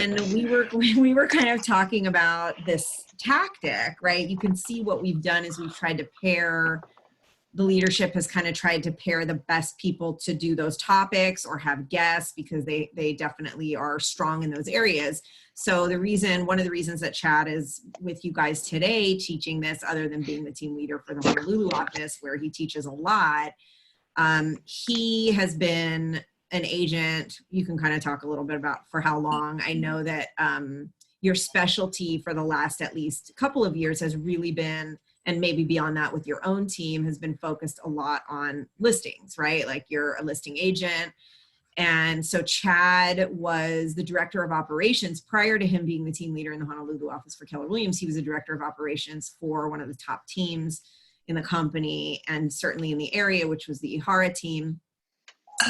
when we were kind of talking about this tactic, right? You can see what we've done is we've tried to pair, the leadership has kind of tried to pair the best people to do those topics or have guests because they definitely are strong in those areas. So one of the reasons that Chad is with you guys today teaching this, other than being the team leader for the Honolulu office where he teaches a lot, he has been an agent. You can kind of talk a little bit about for how long. I know that your specialty for the last at least couple of years has really been, and maybe beyond that with your own team, has been focused a lot on listings, right? Like you're a listing agent. And so Chad was the director of operations prior to him being the team leader in the Honolulu office for Keller Williams. He was a director of operations for one of the top teams in the company and certainly in the area, which was the Ihara team.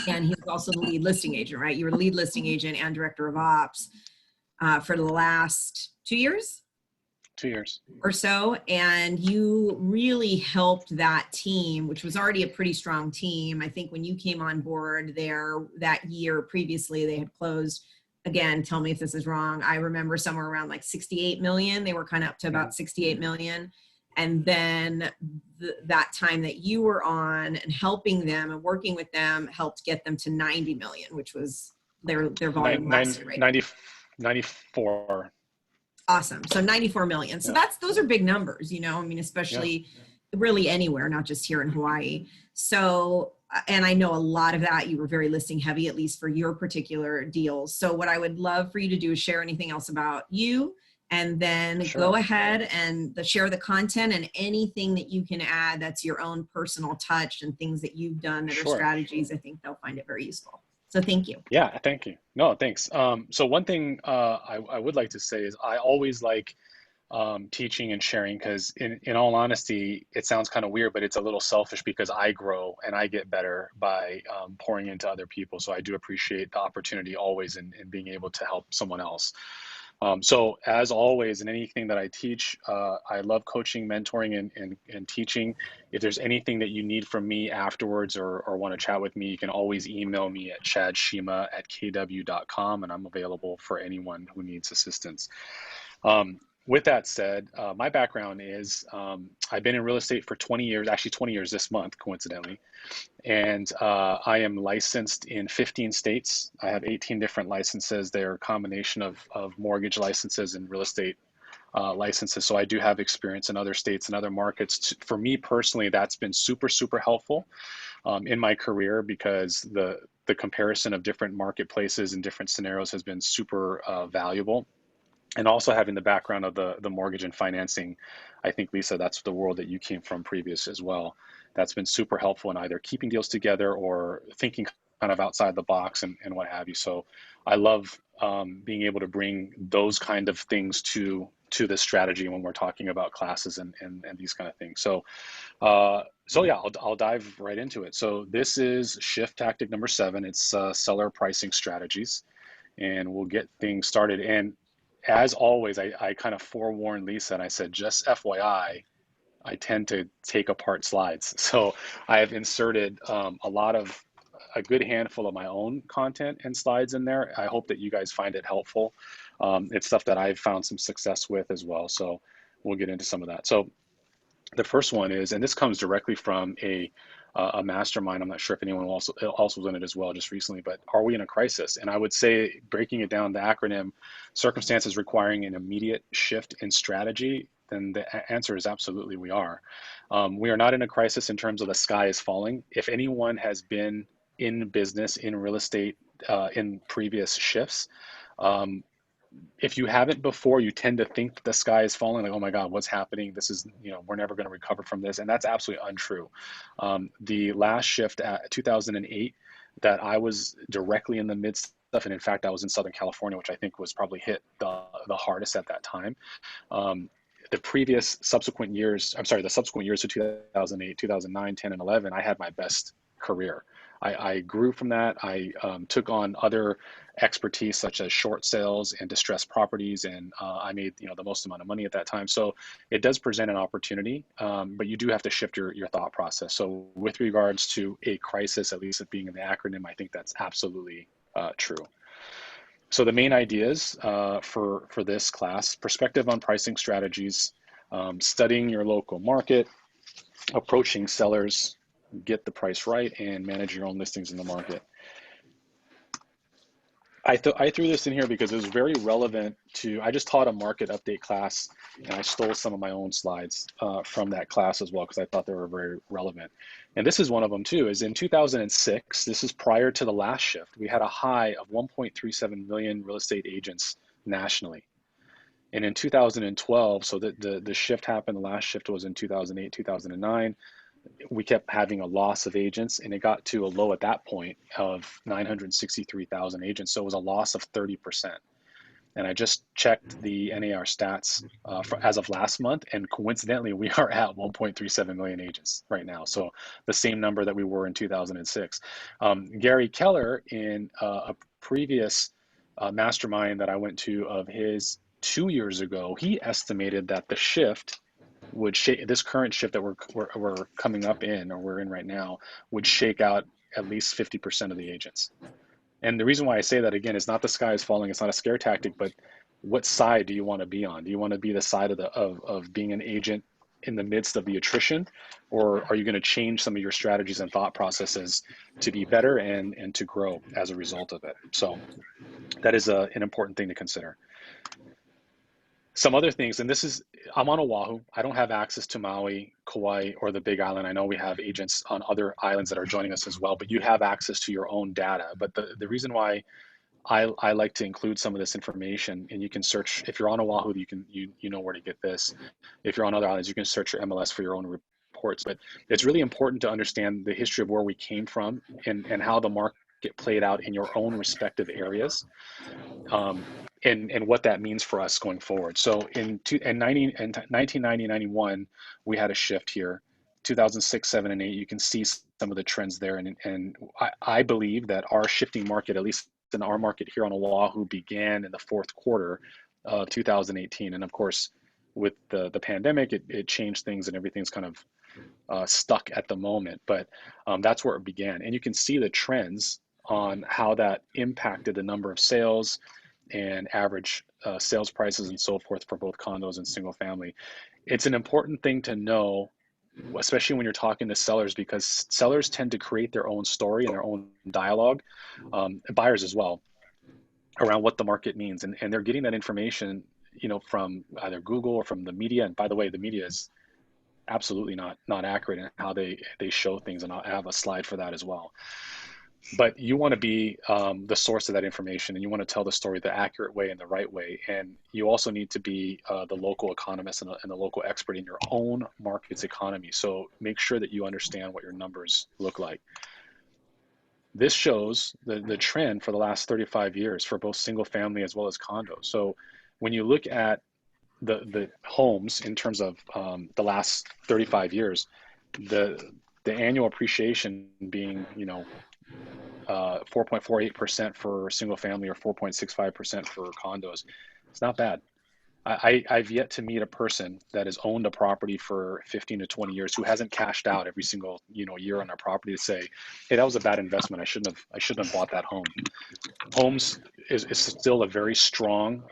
And he was also the lead listing agent, right? You were the lead listing agent and director of ops for the last 2 years? 2 years or so, and you really helped that team, which was already a pretty strong team. I think when you came on board there that year previously, they had closed, again, tell me if this is wrong, I remember somewhere around like 68 million. They were kind of up to about 68 million. And then that time that you were on and helping them and working with them helped get them to 90 million, which was their volume last year, right? 94. Awesome. So 94 million. So those are big numbers, you know, I mean, especially really anywhere, not just here in Hawaii. So, and I know a lot of that, you were very listing heavy, at least for your particular deals. So what I would love for you to do is share anything else about you, and then go ahead and share the content and anything that you can add that's your own personal touch and things that you've done that are strategies. I think they'll find it very useful. So thank you. Yeah, thank you. No, thanks. So one thing I would like to say is I always like teaching and sharing because in all honesty, it sounds kind of weird, but it's a little selfish because I grow and I get better by pouring into other people. So I do appreciate the opportunity always in being able to help someone else. So as always, in anything that I teach, I love coaching, mentoring, and teaching. If there's anything that you need from me afterwards or want to chat with me, you can always email me at chadshima@kw.com, and I'm available for anyone who needs assistance. With that said, my background is I've been in real estate for 20 years, actually 20 years this month, coincidentally. And I am licensed in 15 states. I have 18 different licenses. They're a combination of mortgage licenses and real estate licenses. So I do have experience in other states and other markets. For me personally, that's been super, super helpful in my career because the comparison of different marketplaces and different scenarios has been super valuable. And also having the background of the mortgage and financing, I think, Lisa, that's the world that you came from previous as well. That's been super helpful in either keeping deals together or thinking kind of outside the box and what have you. So I love being able to bring those kind of things to this strategy when we're talking about classes and these kind of things. So yeah, I'll dive right into it. So this is shift tactic number 7. It's seller pricing strategies, and we'll get things started. And as always, I kind of forewarned Lisa and I said, just FYI, I tend to take apart slides. So I have inserted a good handful of my own content and slides in there. I hope that you guys find it helpful. It's stuff that I've found some success with as well. So we'll get into some of that. So the first one is, and this comes directly from a mastermind. I'm not sure if anyone also was in it as well just recently, but are we in a crisis? And I would say, breaking it down, the acronym, circumstances requiring an immediate shift in strategy, then the answer is absolutely we are. We are not in a crisis in terms of the sky is falling. If anyone has been in business, in real estate, in previous shifts, if you haven't before, you tend to think that the sky is falling, like, oh my God, what's happening? This is, we're never going to recover from this. And that's absolutely untrue. The last shift at 2008 that I was directly in the midst of, and in fact, I was in Southern California, which I think was probably hit the hardest at that time. The subsequent years to 2008, 2009, 10, and 11, I had my best career. I grew from that. I took on other expertise such as short sales and distressed properties, and I made the most amount of money at that time. So it does present an opportunity, but you do have to shift your thought process. So with regards to a crisis, at least it being in the acronym, I think that's absolutely true. So the main ideas for this class: perspective on pricing strategies, studying your local market, approaching sellers, get the price right, and manage your own listings in the market. I threw this in here because it was very relevant to, I just taught a market update class, and I stole some of my own slides from that class as well, because I thought they were very relevant. And this is one of them too, is in 2006, this is prior to the last shift, we had a high of 1.37 million real estate agents nationally. And in 2012, so the shift happened, the last shift was in 2008, 2009, we kept having a loss of agents, and it got to a low at that point of 963,000 agents. So it was a loss of 30%. And I just checked the NAR stats as of last month, and coincidentally, we are at 1.37 million agents right now. So the same number that we were in 2006. Gary Keller, in a previous mastermind that I went to of his 2 years ago, he estimated that the shift would shake, this current shift that we're coming up in, or we're in right now, would shake out at least 50% of the agents. And the reason why I say that, again, is not the sky is falling, it's not a scare tactic, but what side do you want to be on? Do you want to be the side of being an agent in the midst of the attrition, or are you going to change some of your strategies and thought processes to be better and to grow as a result of it? So that is an important thing to consider. Some other things, and this is, I'm on Oahu. I don't have access to Maui, Kauai, or the Big Island. I know we have agents on other islands that are joining us as well, but you have access to your own data. But the reason why I like to include some of this information, and you can search, if you're on Oahu, you know where to get this. If you're on other islands, you can search your MLS for your own reports. But it's really important to understand the history of where we came from, and how the market played out in your own respective areas. And what that means for us going forward. So in 1990, 91, we had a shift here. 2006, 7, and 8, you can see some of the trends there. And I believe that our shifting market, at least in our market here on Oahu, began in the fourth quarter of 2018. And of course, with the pandemic, it changed things, and everything's kind of stuck at the moment. But that's where it began. And you can see the trends on how that impacted the number of sales and average sales prices and so forth for both condos and single family. It's an important thing to know, especially when you're talking to sellers, because sellers tend to create their own story and their own dialogue, buyers as well, around what the market means. And they're getting that information, from either Google or from the media. And by the way, the media is absolutely not accurate in how they show things. And I have a slide for that as well. But you want to be the source of that information, and you want to tell the story the accurate way and the right way. And you also need to be the local economist and the local expert in your own market's economy. So make sure that you understand what your numbers look like. This shows the trend for the last 35 years for both single family as well as condos. So when you look at the homes in terms of the last 35 years, the annual appreciation being, 4.48% for single family or 4.65% for condos. It's not bad. I've yet to meet a person that has owned a property for 15 to 20 years who hasn't cashed out every single year on their property to say, hey, that was a bad investment. I shouldn't have bought that home. Homes is still a very strong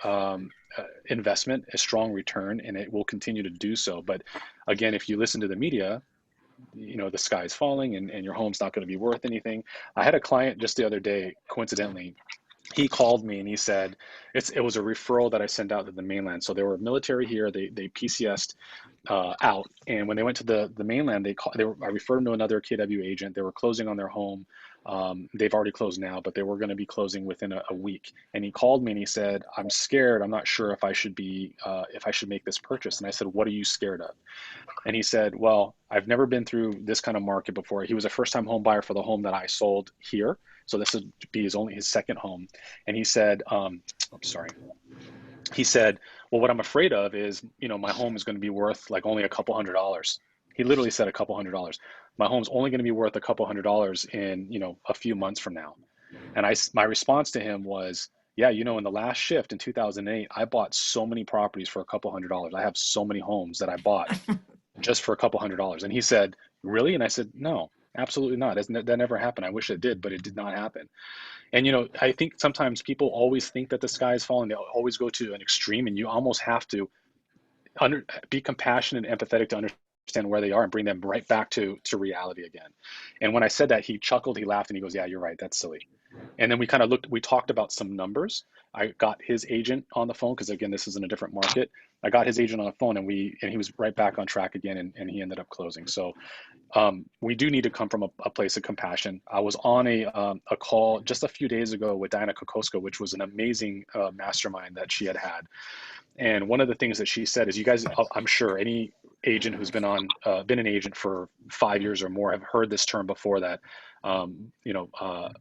investment, a strong return, and it will continue to do so. But again, if you listen to the media, the sky is falling and your home's not going to be worth anything. I had a client just the other day, coincidentally, he called me and he said, it was a referral that I sent out to the mainland. So they were military here. They PCS'd out. And when they went to the mainland, I referred them to another KW agent. They were closing on their home. They've already closed now, but they were going to be closing within a week. And he called me and he said, I'm scared. I'm not sure if I should make this purchase. And I said, what are you scared of? And he said, well, I've never been through this kind of market before. He was a first-time home buyer for the home that I sold here. So this would be his second home. And he said, He said, well, what I'm afraid of is, my home is going to be worth like only a couple $100s. He literally said a couple $100s. My home's only going to be worth a couple $100s in, a few months from now. And my response to him was, yeah, in the last shift in 2008, I bought so many properties for a couple $100s. I have so many homes that I bought just for a couple $100s. And he said, really? And I said, no, Absolutely not. That never happened. I wish it did, but it did not happen. And I think sometimes people always think that the sky is falling. They always go to an extreme, and you almost have to be compassionate and empathetic to understand where they are and bring them right back to reality again. And when I said that, he chuckled, he laughed, and he goes, "Yeah, you're right. That's silly." And then we talked about some numbers. I got his agent on the phone because, again, this is in a different market. I got his agent on the phone, and he was right back on track again, and he ended up closing. So we do need to come from a place of compassion. I was on a call just a few days ago with Diana Kokoska, which was an amazing mastermind that she had. And one of the things that she said is, you guys, I'm sure any agent who's been an agent for 5 years or more have heard this term before, that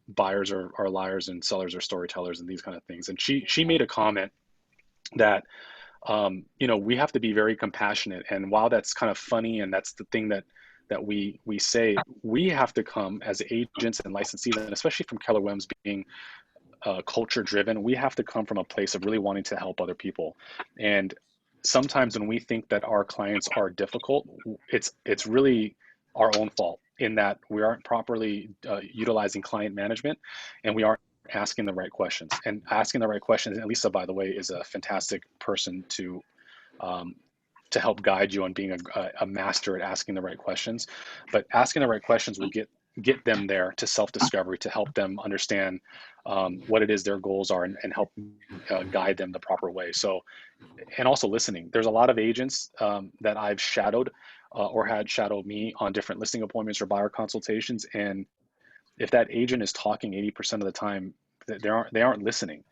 buyers are liars and sellers are storytellers and these kind of things. And she made a comment that we have to be very compassionate. And while that's kind of funny, and that's the thing that we say, we have to come as agents and licensees, and especially from Keller Williams being culture driven, we have to come from a place of really wanting to help other people. And sometimes when we think that our clients are difficult, it's really our own fault, in that we aren't properly utilizing client management, and we aren't asking the right questions. And asking the right questions, and Lisa, by the way, is a fantastic person um, to help guide you on being a master at asking the right questions. But asking the right questions will get them there to self-discovery, to help them understand what it is their goals are, and help guide them the proper way. So, and also listening. There's a lot of agents that I've shadowed or had shadow me on different listing appointments or buyer consultations. And if that agent is talking 80% of the time, they aren't listening.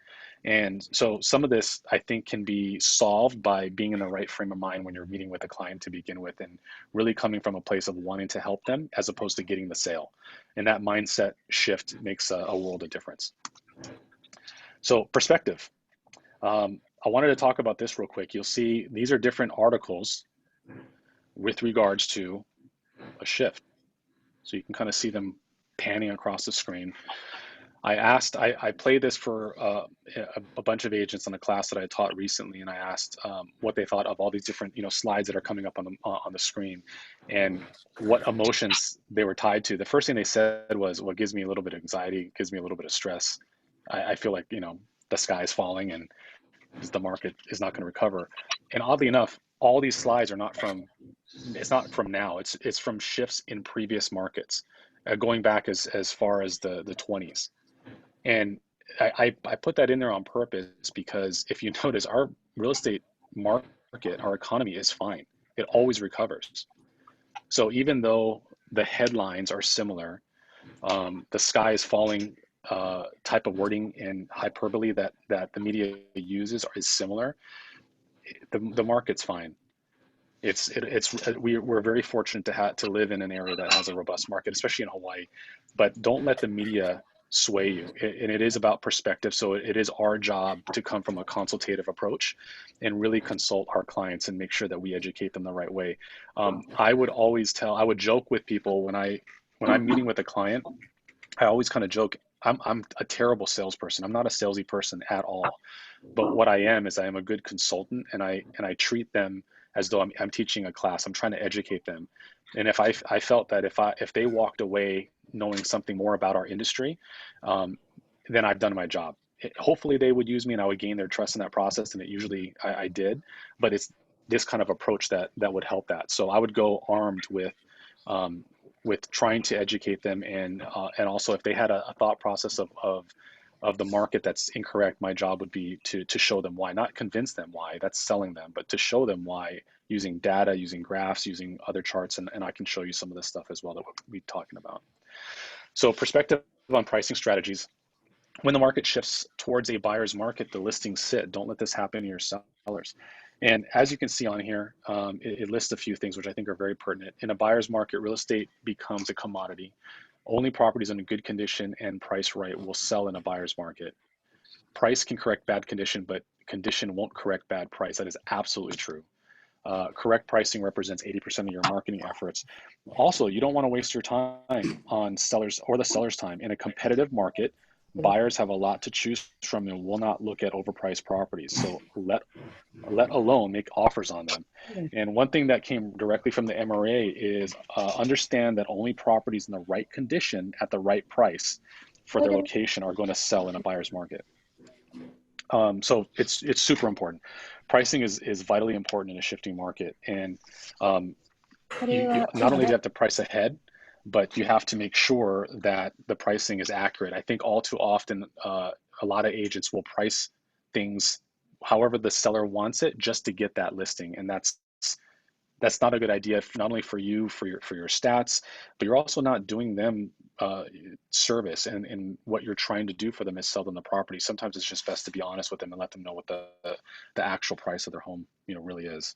And so some of this, I think, can be solved by being in the right frame of mind when you're meeting with a client to begin with, and really coming from a place of wanting to help them as opposed to getting the sale. And that mindset shift makes a world of difference. So perspective. I wanted to talk about this real quick. You'll see these are different articles with regards to a shift. So you can kind of see them panning across the screen. I played this for a bunch of agents in a class that I taught recently, and I asked what they thought of all these different slides that are coming up on the screen, and what emotions they were tied to. The first thing they said was, "What gives me a little bit of anxiety, gives me a little bit of stress. I feel like the sky is falling, and the market is not going to recover." And oddly enough, all these slides are not from it's not from now. It's from shifts in previous markets, going back as far as the 20s. And I put that in there on purpose because if you notice, our real estate market, our economy is fine. It always recovers. So even though the headlines are similar, the sky is falling type of wording and hyperbole that the media uses is similar, the market's fine. We're very fortunate to live in an area that has a robust market, especially in Hawaii. But don't let the media sway you. And it is about perspective. So it is our job to come from a consultative approach and really consult our clients and make sure that we educate them the right way. I would joke with people when I'm meeting with a client. I always kind of joke, I'm a terrible salesperson. I'm not a salesy person at all. But what I am is I am a good consultant, and I treat them as though I'm teaching a class. I'm trying to educate them. And if I felt that if they walked away knowing something more about our industry, then I've done my job. Hopefully they would use me and I would gain their trust in that process. And it usually I did, but it's this kind of approach that would help that. So I would go armed with trying to educate them, and also if they had a thought process of the market that's incorrect, my job would be to show them why, not convince them why, that's selling them, but to show them why, using data, using graphs, using other charts, and I can show you some of this stuff as well that we'll be talking about. So perspective on pricing strategies. When the market shifts towards a buyer's market, the listings sit. Don't let this happen to your sellers. And as you can see on here, it lists a few things which I think are very pertinent. In a buyer's market, real estate becomes a commodity. Only properties in a good condition and priced right will sell in a buyer's market. Price can correct bad condition, but condition won't correct bad price. That is absolutely true. Correct pricing represents 80% of your marketing efforts. Also, you don't want to waste your time on sellers or the seller's time. In a competitive market, buyers have a lot to choose from and will not look at overpriced properties. So let alone make offers on them. And one thing that came directly from the MRA is understand that only properties in the right condition at the right price for their location are going to sell in a buyer's market. So it's super important. Pricing is vitally important in a shifting market. And you not only do you have to price ahead, but you have to make sure that the pricing is accurate. I think all too often, a lot of agents will price things however the seller wants it just to get that listing, and that's not a good idea. Not only for you, for your stats, but you're also not doing them service. And what you're trying to do for them is sell them the property. Sometimes it's just best to be honest with them and let them know what the actual price of their home really is.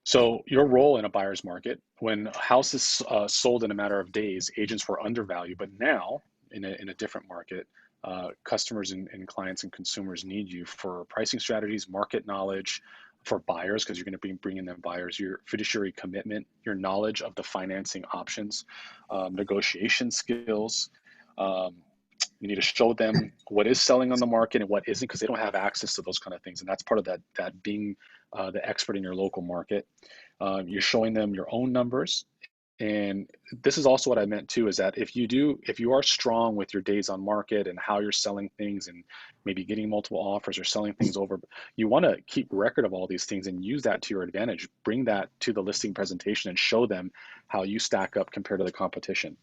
So your role in a buyer's market, when houses sold in a matter of days, agents were undervalued, but now in a different market, customers and clients and consumers need you for pricing strategies, market knowledge, for buyers, because you're going to be bringing them buyers, your fiduciary commitment, your knowledge of the financing options, negotiation skills. You need to show them what is selling on the market and what isn't, because they don't have access to those kind of things. And that's part of that being the expert in your local market. You're showing them your own numbers. And this is also what I meant too, is that if you are strong with your days on market and how you're selling things and maybe getting multiple offers or selling things over, you want to keep record of all these things and use that to your advantage. Bring that to the listing presentation and show them how you stack up compared to the competition.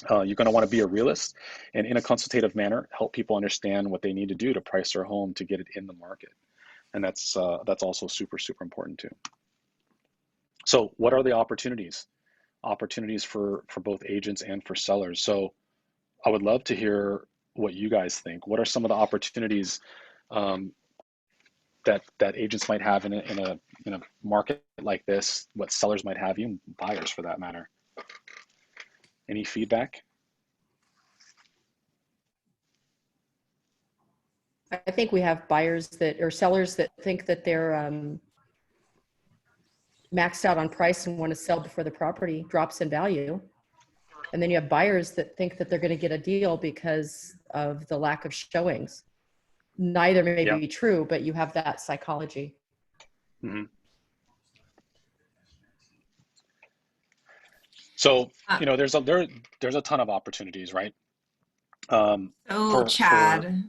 You're going to want to be a realist and in a consultative manner, help people understand what they need to do to price their home to get it in the market. And that's also super, super important too. So what are the opportunities? Opportunities for both agents and for sellers. So I would love to hear what you guys think. What are some of the opportunities that agents might have in a market like this? What sellers might have, even buyers for that matter? Any feedback? I think we have buyers that, or sellers that think that they're maxed out on price and want to sell before the property drops in value. And then you have buyers that think that they're going to get a deal because of the lack of showings. Neither may be true, but you have that psychology. Mm-hmm. So, there's a ton of opportunities, right? Chad,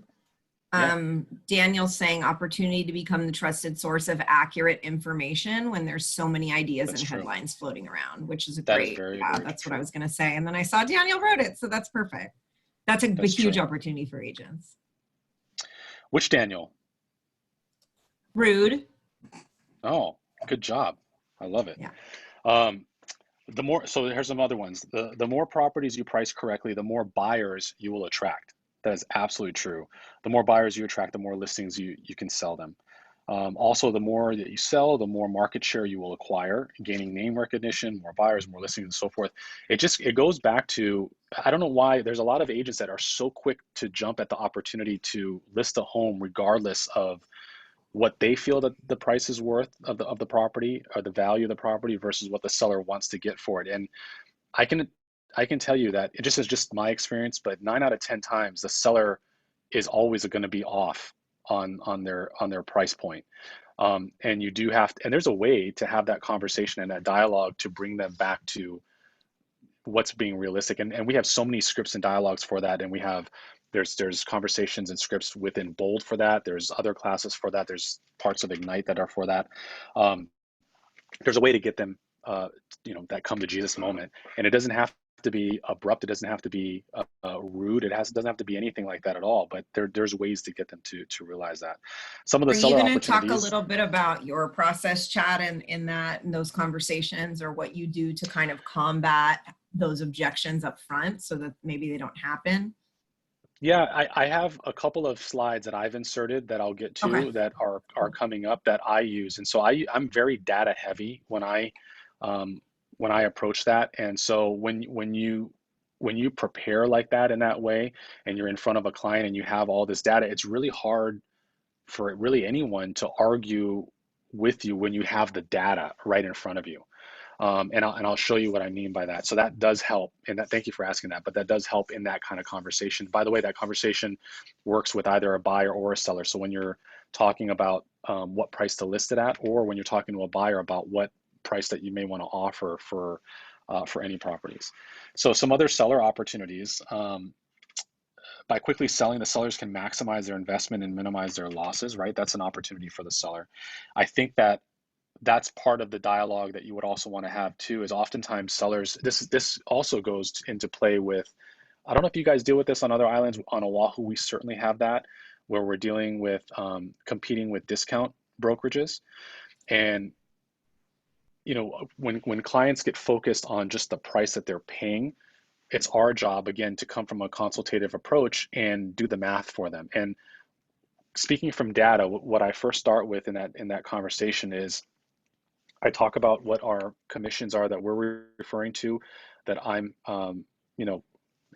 Daniel's saying opportunity to become the trusted source of accurate information when there's so many ideas and headlines floating around, which is great. That's what I was going to say. And then I saw Daniel wrote it, so that's perfect. That's a huge opportunity for agents. Which Daniel? Rude. Oh, good job. I love it. Yeah. So here's some other ones. The more properties you price correctly, the more buyers you will attract. That is absolutely true. The more buyers you attract, the more listings you can sell them. Also, the more that you sell, the more market share you will acquire, gaining name recognition, more buyers, more listings, and so forth. It goes back to, I don't know why there's a lot of agents that are so quick to jump at the opportunity to list a home regardless of what they feel that the price is worth of the property or the value of the property versus what the seller wants to get for it. And I can tell you that it just is just my experience, but 9 out of 10 times the seller is always going to be off on their price point. And you do have to, and there's a way to have that conversation and that dialogue to bring them back to what's being realistic. And we have so many scripts and dialogues for that. And there's conversations and scripts within Bold for that. There's other classes for that. There's parts of Ignite that are for that. There's a way to get them, that come to Jesus moment. And it doesn't have to be abrupt. It doesn't have to be rude. Doesn't have to be anything like that at all. But there's ways to get them to realize that. Some of the seller opportunities. Are you going to talk a little bit about your process, Chad, in those conversations, or what you do to kind of combat those objections up front so that maybe they don't happen? Yeah, I have a couple of slides that I've inserted that I'll get to that are coming up that I use. And so I'm very data heavy when I approach that. And so when you prepare like that in that way, and you're in front of a client and you have all this data, it's really hard for really anyone to argue with you when you have the data right in front of you. And I'll show you what I mean by that. So that does help. And thank you for asking that, but that does help in that kind of conversation. By the way, that conversation works with either a buyer or a seller. So when you're talking about what price to list it at, or when you're talking to a buyer about what price that you may want to offer for any properties. So some other seller opportunities. By quickly selling, the sellers can maximize their investment and minimize their losses, right? That's an opportunity for the seller. I think that that's part of the dialogue that you would also want to have too, is oftentimes sellers, this also goes into play with, I don't know if you guys deal with this on other islands. On Oahu, we certainly have that, where we're dealing with competing with discount brokerages. And when clients get focused on just the price that they're paying, it's our job, again, to come from a consultative approach and do the math for them. And speaking from data, what I first start with in that conversation is I talk about what our commissions are that we're referring to, that I'm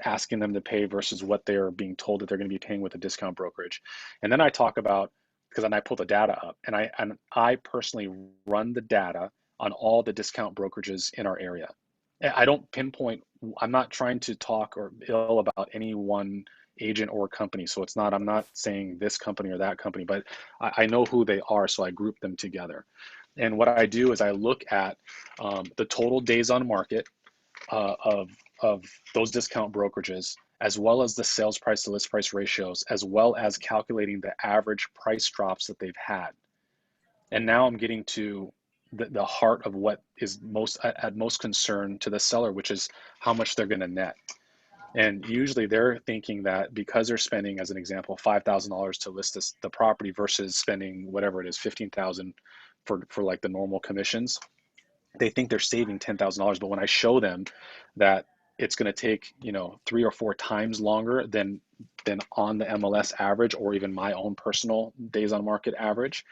asking them to pay versus what they're being told that they're going to be paying with a discount brokerage. And then I talk about, because then I pull the data up, and I personally run the data on all the discount brokerages in our area. I don't pinpoint, I'm not trying to talk or ill about any one agent or company. So I'm not saying this company or that company, but I know who they are. So I group them together. And what I do is I look at the total days on market of those discount brokerages, as well as the sales price to list price ratios, as well as calculating the average price drops that they've had. And now I'm getting to the heart of what is most concern to the seller, which is how much they're going to net. And usually they're thinking that because they're spending, as an example, $5,000 to list the property versus spending whatever it is, $15,000 for like the normal commissions, they think they're saving $10,000. But when I show them that it's going to take 3 or 4 times longer than on the MLS average, or even my own personal days on market average,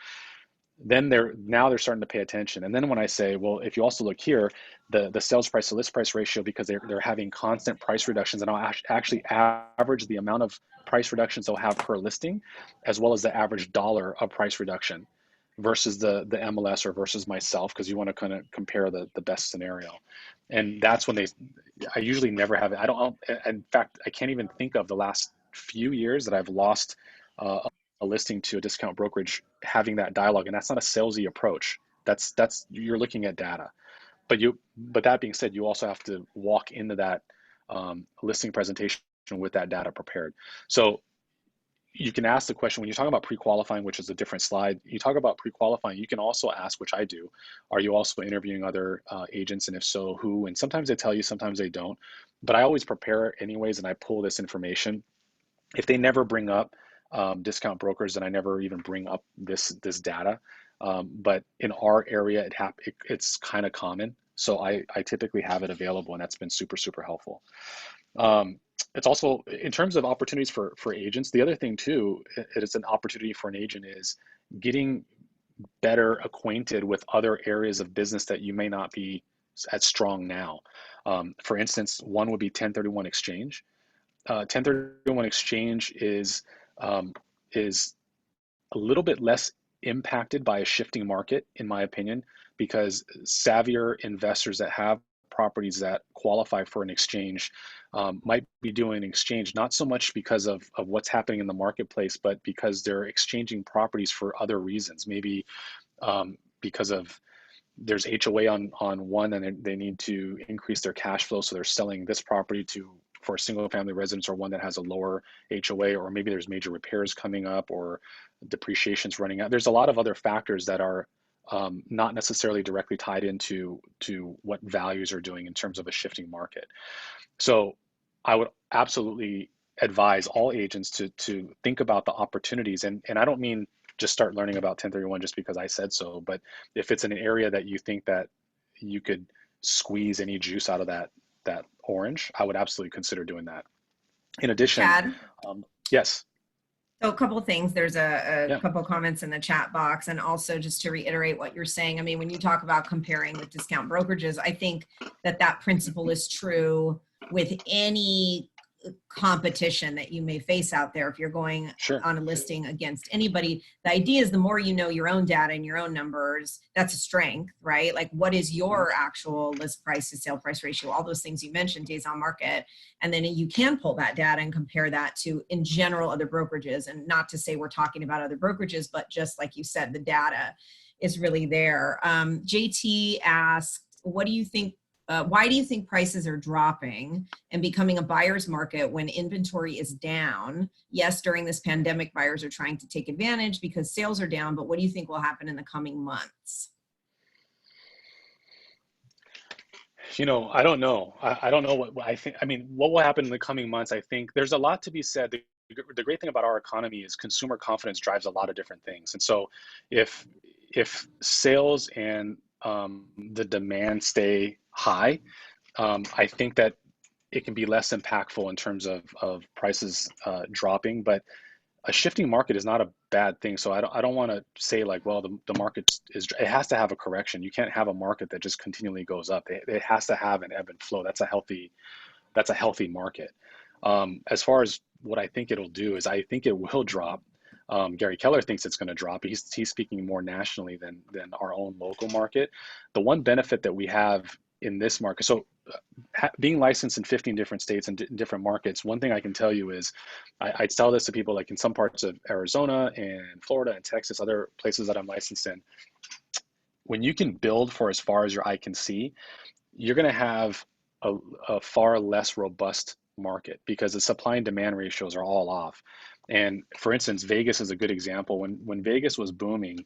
then they're starting to pay attention. And then when I say, well, if you also look here, the sales price to list price ratio, because they're having constant price reductions, and I'll actually average the amount of price reductions they'll have per listing, as well as the average dollar of price reduction versus the MLS or versus myself, because you want to kind of compare the best scenario. And that's when I usually never have it. In fact, I can't even think of the last few years that I've lost a listing to a discount brokerage having that dialogue. And that's not a salesy approach. That's you're looking at data. But that being said, you also have to walk into that listing presentation with that data prepared. So you can ask the question, when you're talking about pre-qualifying, which is a different slide, you talk about pre-qualifying, you can also ask, which I do, are you also interviewing other agents? And if so, who? And sometimes they tell you, sometimes they don't. But I always prepare anyways, and I pull this information. If they never bring up discount brokers, then I never even bring up this data. But in our area, it's kind of common. So I typically have it available, and that's been super, super helpful. It's also, in terms of opportunities for agents, the other thing too, it is an opportunity for an agent is getting better acquainted with other areas of business that you may not be as strong now. For instance, one would be 1031 exchange. 1031 exchange is a little bit less impacted by a shifting market, in my opinion, because savvier investors that have properties that qualify for an exchange might be doing an exchange, not so much because of what's happening in the marketplace, but because they're exchanging properties for other reasons. Maybe because of there's HOA on one, and they need to increase their cash flow, so they're selling this property for a single family residence, or one that has a lower HOA, or maybe there's major repairs coming up, or depreciation's running out. There's a lot of other factors that are not necessarily directly tied into what values are doing in terms of a shifting market. So I would absolutely advise all agents to think about the opportunities, and I don't mean just start learning about 1031 just because I said so, but if it's in an area that you think that you could squeeze any juice out of that orange, I would absolutely consider doing that. In addition, Chad? Yes. So a couple of things, there's a Yeah. couple of comments in the chat box, and also just to reiterate what you're saying, I mean, when you talk about comparing with discount brokerages, I think that principle is true with any competition that you may face out there if you're going Sure. on a listing against anybody. The idea is the more you know your own data and your own numbers, that's a strength, right? Like what is your actual list price to sale price ratio, all those things you mentioned, days on market. And then you can pull that data and compare that to, in general, other brokerages. And not to say we're talking about other brokerages, but just like you said, the data is really there. JT asked, what do you think, why do you think prices are dropping and becoming a buyer's market when inventory is down? Yes, during this pandemic, buyers are trying to take advantage because sales are down, but what do you think will happen in the coming months? You know, I don't know. I don't know what I think. I mean, what will happen in the coming months? I think there's a lot to be said. The great thing about our economy is consumer confidence drives a lot of different things. And so if sales and the demand stay high, I think that it can be less impactful in terms of prices dropping. But a shifting market is not a bad thing. So I don't want to say like, well, the market it has to have a correction. You can't have a market that just continually goes up. It has to have an ebb and flow. That's a healthy market. As far as what I think it'll do is I think it will drop. Gary Keller thinks it's going to drop. He's speaking more nationally than our own local market. The one benefit that we have in this market, so being licensed in 15 different states and different markets, one thing I can tell you is I tell this to people like in some parts of Arizona and Florida and Texas, other places that I'm licensed in, when you can build for as far as your eye can see, you're going to have a far less robust market because the supply and demand ratios are all off. And for instance, Vegas is a good example. When Vegas was booming,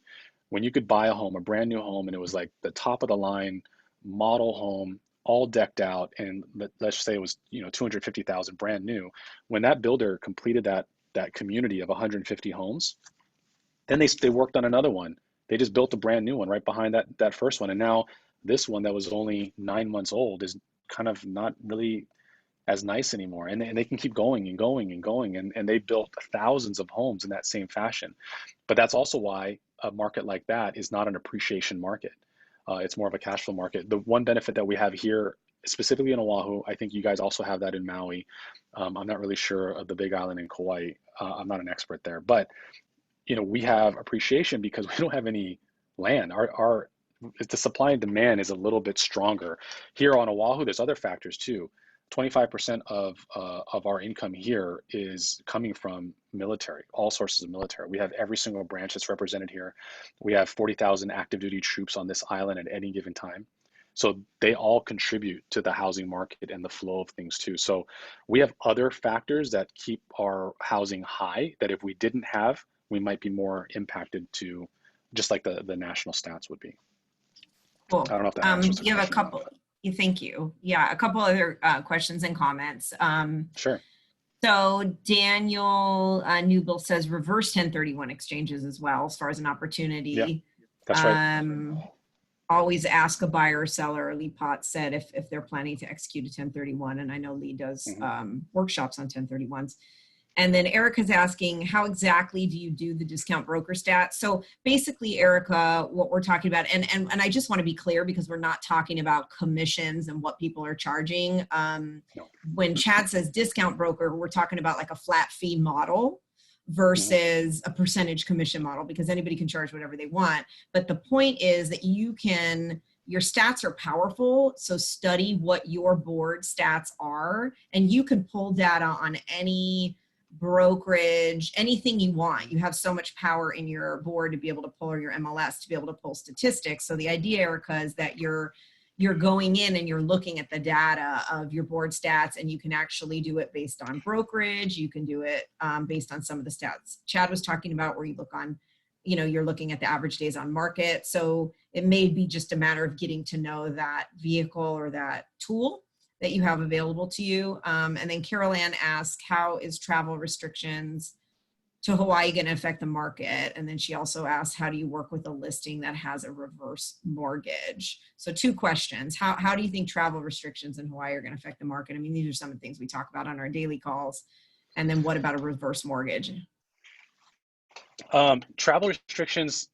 when you could buy a home, a brand new home, and it was like the top of the line model home, all decked out, and let's say it was 250,000 brand new. When that builder completed that community of 150 homes, then they worked on another one. They just built a brand new one right behind that first one, and now this one that was only 9 months old is kind of not really as nice anymore. And they can keep going and going and going, and they built thousands of homes in that same fashion. But that's also why a market like that is not an appreciation market. It's more of a cash flow market. The one benefit that we have here, specifically in Oahu, I think you guys also have that in Maui. I'm not really sure of the Big Island in Kauai. I'm not an expert there, but we have appreciation because we don't have any land. The supply and demand is a little bit stronger here on Oahu. There's other factors too. 25% of our income here is coming from military, all sources of military. We have every single branch that's represented here. We have 40,000 active duty troops on this island at any given time. So they all contribute to the housing market and the flow of things too. So we have other factors that keep our housing high that if we didn't have, we might be more impacted to, just like the national stats would be. Cool. I don't know if that answers the you have a question. couple. Thank you. Yeah, a couple other questions and comments. Sure. So Daniel Newbill says reverse 1031 exchanges as well as far as an opportunity. Yeah, that's right. Always ask a buyer or seller, Lee Potts said, if they're planning to execute a 1031. And I know Lee does workshops on 1031s. And then Erica's asking, how exactly do you do the discount broker stats? So basically, Erica, what we're talking about, and I just want to be clear because we're not talking about commissions and what people are charging. No. When Chad says discount broker, we're talking about like a flat fee model versus a percentage commission model, because anybody can charge whatever they want. But the point is that your stats are powerful. So study what your board stats are, and you can pull data on any brokerage, anything you want. You have so much power in your board to be able to pull, or your MLS to be able to pull statistics. So the idea, Erica, is that you're going in and you're looking at the data of your board stats, and you can actually do it based on brokerage. You can do it based on some of the stats Chad was talking about, where you look on, you're looking at the average days on market. So it may be just a matter of getting to know that vehicle or that tool that you have available to you. And then Carol Ann asked, how is travel restrictions to Hawaii going to affect the market? And then she also asked, how do you work with a listing that has a reverse mortgage? So 2 questions. How do you think travel restrictions in Hawaii are going to affect the market? I mean, these are some of the things we talk about on our daily calls. And then what about a reverse mortgage? Travel restrictions,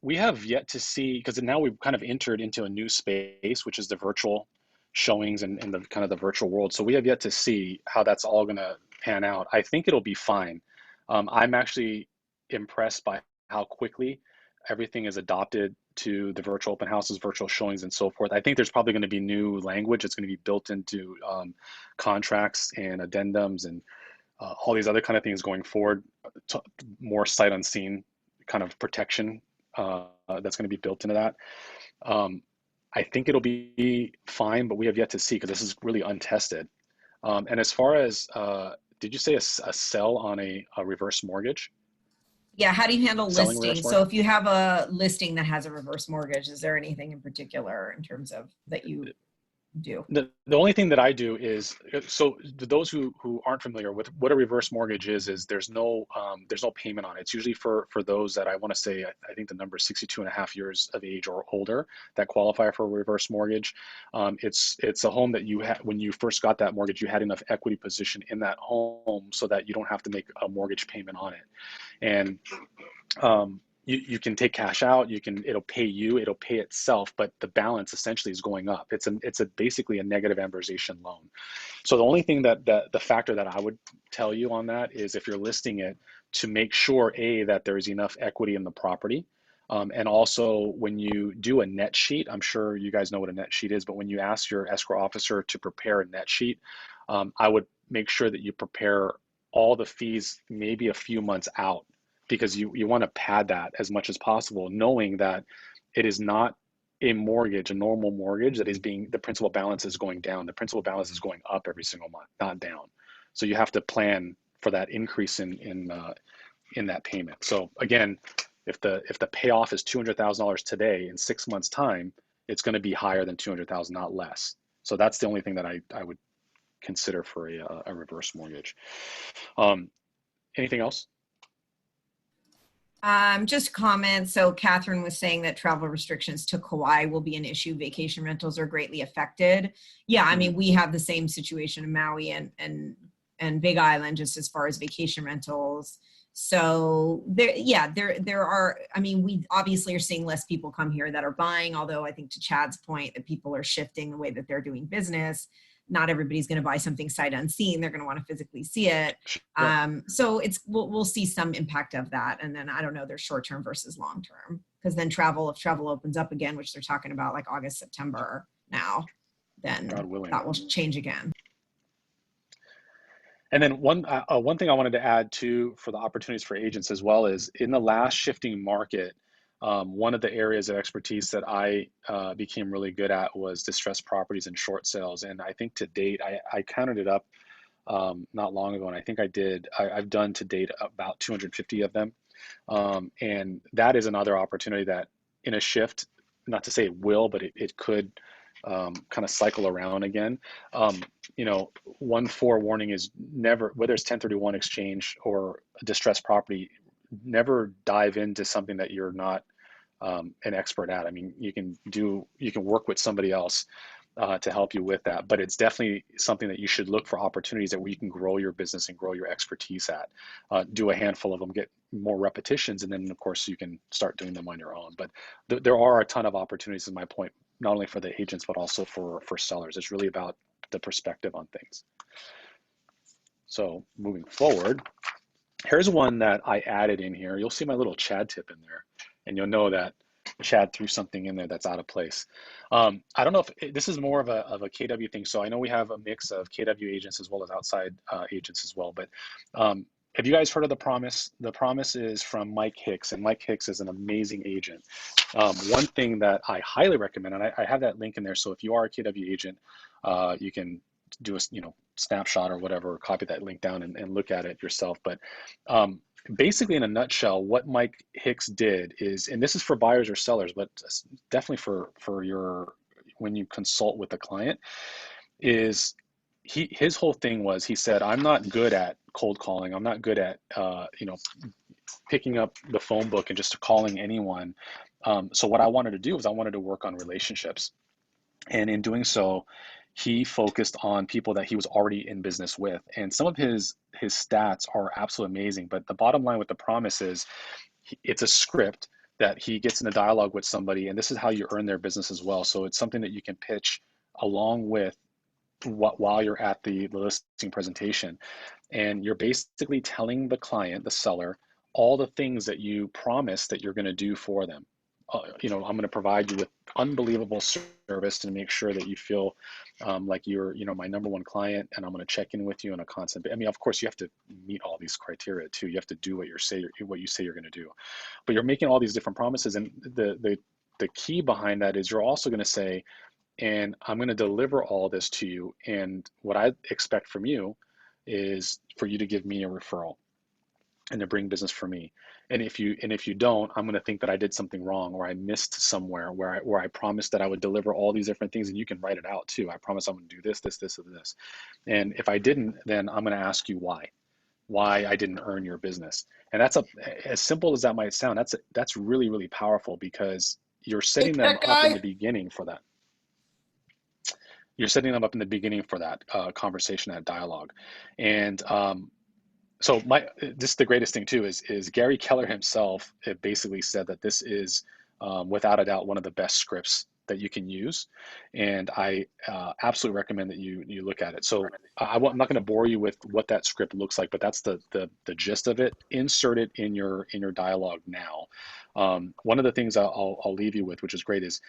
we have yet to see, because now we've kind of entered into a new space, which is the virtual showings and the kind of the virtual world. So we have yet to see how that's all going to pan out. I think it'll be fine. I'm actually impressed by how quickly everything is adopted to the virtual open houses, virtual showings, and so forth. I think there's probably going to be new language that's going to be built into contracts and addendums and all these other kind of things going forward, more sight unseen kind of protection that's going to be built into that. I think it'll be fine, but we have yet to see because this is really untested. And as far as, did you say a sell on a reverse mortgage? Yeah, how do you handle Selling reverse listings? So if you have a listing that has a reverse mortgage, is there anything in particular in terms of that you do? The only thing that I do is, so those who aren't familiar with what a reverse mortgage is there's no payment on it. It's usually for those that I want to say, I think the number is 62 and a half years of age or older that qualify for a reverse mortgage. It's a home that you had when you first got that mortgage, you had enough equity position in that home so that you don't have to make a mortgage payment on it. And you can take cash out, it'll pay itself, but the balance essentially is going up. It's basically a negative amortization loan. So the only thing that the factor that I would tell you on that is if you're listing it, to make sure that there's enough equity in the property. And also when you do a net sheet, I'm sure you guys know what a net sheet is, but when you ask your escrow officer to prepare a net sheet, I would make sure that you prepare all the fees maybe a few months out, because you want to pad that as much as possible, knowing that it is not a mortgage, a normal mortgage that is the principal balance is going down. The principal balance is going up every single month, not down. So you have to plan for that increase in that payment. So again, if the payoff is $200,000 today, in 6 months time, it's going to be higher than 200,000, not less. So that's the only thing that I would consider for a reverse mortgage. Anything else? Just comment. So Catherine was saying that travel restrictions to Kauai will be an issue. Vacation rentals are greatly affected. Yeah, I mean, we have the same situation in Maui and Big Island, just as far as vacation rentals. So there are, I mean, we obviously are seeing less people come here that are buying, although I think to Chad's point that people are shifting the way that they're doing business. Not everybody's going to buy something sight unseen. They're going to want to physically see it. So we'll see some impact of that. And then I don't know, there's short-term versus long-term, because then if travel opens up again, which they're talking about like August, September now, then that will change again. And then one thing I wanted to add too for the opportunities for agents as well is in the last shifting market, one of the areas of expertise that I became really good at was distressed properties and short sales. And I think to date, I counted it up not long ago, and I think I've done to date about 250 of them. And that is another opportunity that in a shift, not to say it will, but it could kind of cycle around again. One forewarning is never, whether it's 1031 exchange or a distressed property, never dive into something that you're not an expert at. I mean, you can work with somebody else to help you with that, but it's definitely something that you should look for opportunities that where you can grow your business and grow your expertise at. Do a handful of them, get more repetitions, and then of course you can start doing them on your own. But there are a ton of opportunities, is my point, not only for the agents, but also for sellers. It's really about the perspective on things. So moving forward, here's one that I added in here. You'll see my little Chad tip in there, and you'll know that Chad threw something in there that's out of place. I don't know if this is more of a KW thing. So I know we have a mix of KW agents as well as outside agents as well. But have you guys heard of The Promise? The Promise is from Mike Hicks, and Mike Hicks is an amazing agent. One thing that I highly recommend, and I have that link in there. So if you are a KW agent, you can do a snapshot or whatever, copy that link down and look at it yourself. But basically, in a nutshell, what Mike Hicks did is, and this is for buyers or sellers, but definitely for your, when you consult with a client, is his whole thing was, he said, I'm not good at cold calling. I'm not good at picking up the phone book and just calling anyone. So what I wanted to do was I wanted to work on relationships, and in doing so, he focused on people that he was already in business with. And some of his stats are absolutely amazing. But the bottom line with The Promise is it's a script that he gets in a dialogue with somebody, and this is how you earn their business as well. So it's something that you can pitch along with while you're at the listing presentation. And you're basically telling the client, the seller, all the things that you promise that you're going to do for them. I'm going to provide you with unbelievable service to make sure that you feel like you're, my number one client, and I'm going to check in with you on a constant. I mean, of course, you have to meet all these criteria too. You have to do what you say you're going to do, but you're making all these different promises, and the key behind that is you're also going to say, and I'm going to deliver all this to you, and what I expect from you is for you to give me a referral and to bring business for me. And if you don't, I'm going to think that I did something wrong, or I missed somewhere where I promised that I would deliver all these different things, and you can write it out too. I promise I'm going to do this, this, this, and this. And if I didn't, then I'm going to ask you why I didn't earn your business. And that's as simple as that might sound. That's really, really powerful, because you're setting them up in the beginning for that. You're setting them up in the beginning for that conversation, that dialogue. And so this is the greatest thing too, is Gary Keller himself basically said that this is without a doubt one of the best scripts that you can use. And I absolutely recommend that you look at it. So I'm not going to bore you with what that script looks like, but that's the gist of it. Insert it in your dialogue now. One of the things I'll leave you with, which is great, is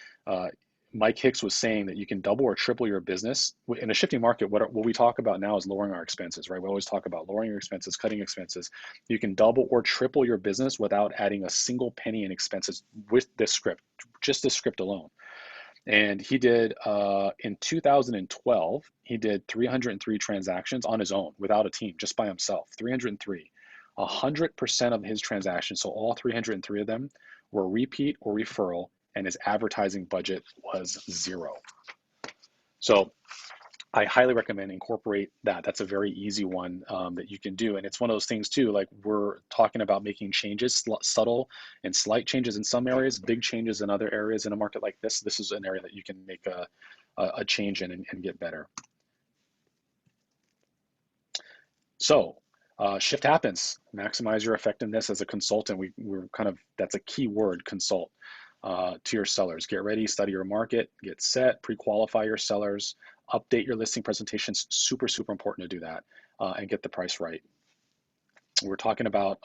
Mike Hicks was saying that you can double or triple your business in a shifting market. What we talk about now is lowering our expenses, right? We always talk about lowering your expenses, cutting expenses. You can double or triple your business without adding a single penny in expenses with this script, just this script alone. And he did, in 2012, he did 303 transactions on his own without a team, just by himself, 303. 100% of his transactions, so all 303 of them, were repeat or referral, and his advertising budget was zero. So I highly recommend incorporate that. That's a very easy one that you can do. And it's one of those things too, like we're talking about making changes, subtle and slight changes in some areas, big changes in other areas. In a market like this, this is an area that you can make a change in and get better. So shift happens. Maximize your effectiveness as a consultant. We're kind of, that's a key word, consult. To your sellers. Get ready, study your market, get set, pre-qualify your sellers, update your listing presentations. Super, super important to do that, and get the price right. We're talking about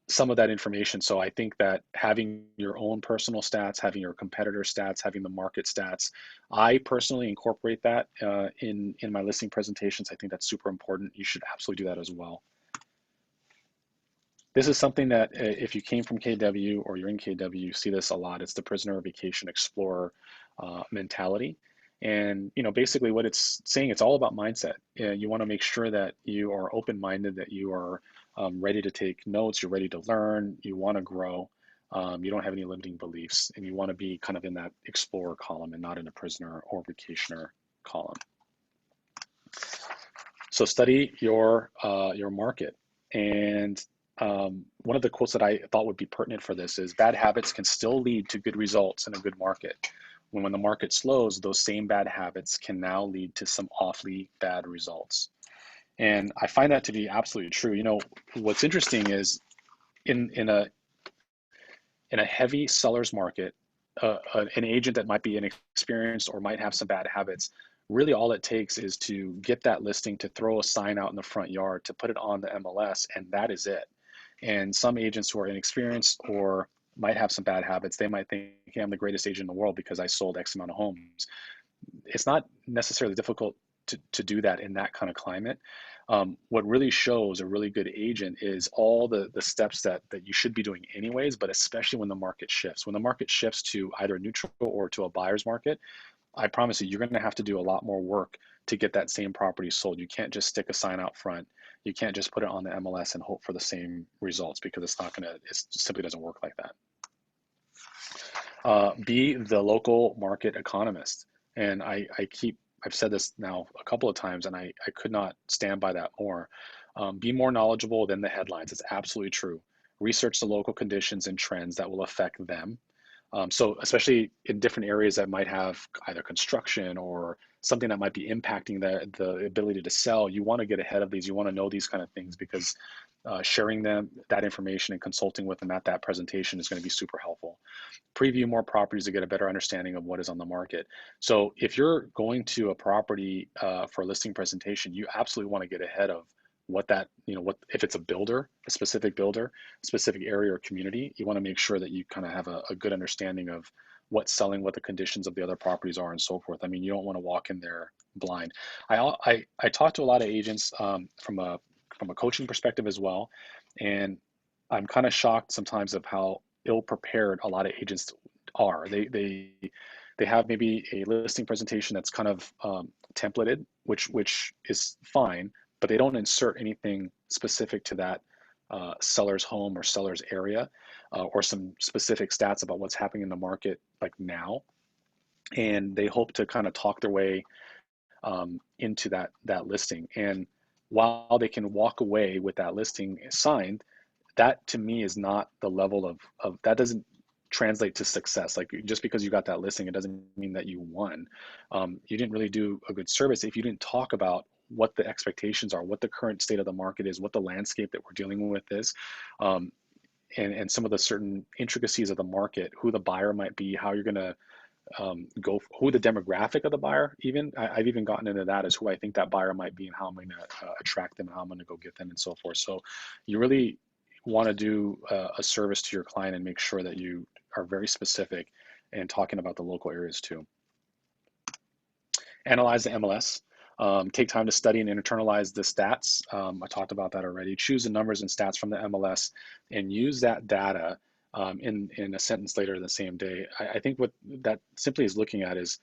some of that information. So I think that having your own personal stats, having your competitor stats, having the market stats, I personally incorporate that in my listing presentations. I think that's super important. You should absolutely do that as well. This is something that if you came from KW or you're in KW, you see this a lot. It's the prisoner vacation explorer mentality. And basically what it's saying, it's all about mindset. You want to make sure that you are open-minded, that you are ready to take notes, you're ready to learn, you want to grow, you don't have any limiting beliefs, and you want to be kind of in that explorer column and not in a prisoner or vacationer column. So study your market. And one of the quotes that I thought would be pertinent for this is, bad habits can still lead to good results in a good market. When the market slows, those same bad habits can now lead to some awfully bad results. And I find that to be absolutely true. What's interesting is in a heavy seller's market, an agent that might be inexperienced or might have some bad habits, really all it takes is to get that listing, to throw a sign out in the front yard, to put it on the MLS, and that is it. And some agents who are inexperienced or might have some bad habits, they might think, hey, I'm the greatest agent in the world because I sold X amount of homes. It's not necessarily difficult to do that in that kind of climate. What really shows a really good agent is all the steps that you should be doing anyways, but especially when the market shifts. When the market shifts to either neutral or to a buyer's market, I promise you, you're going to have to do a lot more work to get that same property sold. You can't just stick a sign out front. You can't just put it on the MLS and hope for the same results, because it simply doesn't work like that. Be the local market economist. And I've said this now a couple of times, and I could not stand by that more. Be more knowledgeable than the headlines. It's absolutely true. Research the local conditions and trends that will affect them. So especially in different areas that might have either construction or something that might be impacting the ability to sell, you want to get ahead of these. You want to know these kind of things, because sharing that information and consulting with them at that presentation is going to be super helpful. preview more properties to get a better understanding of what is on the market. So if you're going to a property for a listing presentation, you absolutely want to get ahead of what that, what if it's a builder, a specific area or community, you want to make sure that you kind of have a good understanding of what's selling, what the conditions of the other properties are, and so forth. I mean, you don't want to walk in there blind. I talk to a lot of agents from a coaching perspective as well, and I'm kind of shocked sometimes of how ill prepared a lot of agents are. They have maybe a listing presentation that's kind of templated, which is fine, but they don't insert anything specific to that seller's home or seller's area, or some specific stats about what's happening in the market like now. And they hope to kind of talk their way into that listing. And while they can walk away with that listing signed, that to me is not the level of that doesn't translate to success. Like, just because you got that listing, it doesn't mean that you won. You didn't really do a good service if you didn't talk about what the expectations are, what the current state of the market is, what the landscape that we're dealing with is, and some of the certain intricacies of the market, who the buyer might be, how you're going to who the demographic of the buyer, even I've even gotten into that, as who I think that buyer might be and how I'm going to attract them and how I'm going to go get them and so forth. So you really want to do a service to your client and make sure that you are very specific and talking about the local areas too. Analyze the MLS. Take time to study and internalize the stats. I talked about that already. Choose the numbers and stats from the MLS and use that data in a sentence later the same day. I think what that simply is looking at is,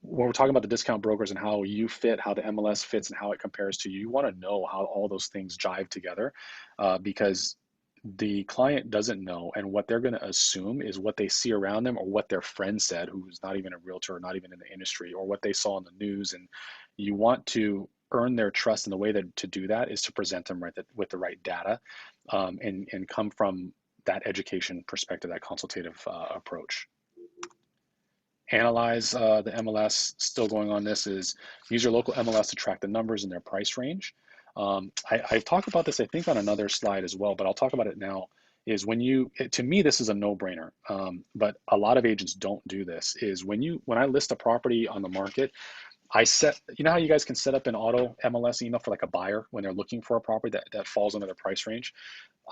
when we're talking about the discount brokers and how you fit, how the MLS fits and how it compares to you, you want to know how all those things jive together, because the client doesn't know, and what they're going to assume is what they see around them, or what their friend said, who's not even a realtor or not even in the industry, or what they saw in the news. And you want to earn their trust, and the way that to do that is to present them with the right data, and come from that education perspective, that consultative approach. Analyze the MLS. Still going on this is use your local MLS to track the numbers in their price range. I've talked about this, I think, on another slide as well, but I'll talk about it now. Is to me, this is a no-brainer, but a lot of agents don't do this. Is when I list a property on the market, I set, how you guys can set up an auto MLS email for like a buyer when they're looking for a property that falls under their price range.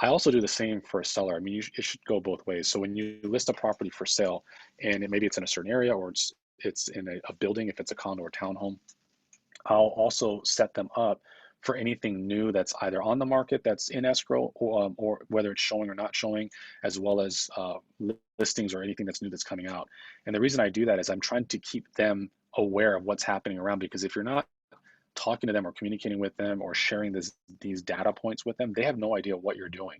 I also do the same for a seller. I mean, it should go both ways. So when you list a property for sale, and maybe it's in a certain area, or it's in a building, if it's a condo or townhome, I'll also set them up for anything new that's either on the market that's in escrow, or whether it's showing or not showing, as well as listings or anything that's new that's coming out. And the reason I do that is I'm trying to keep them aware of what's happening around, because if you're not talking to them or communicating with them or sharing these data points with them, they have no idea what you're doing.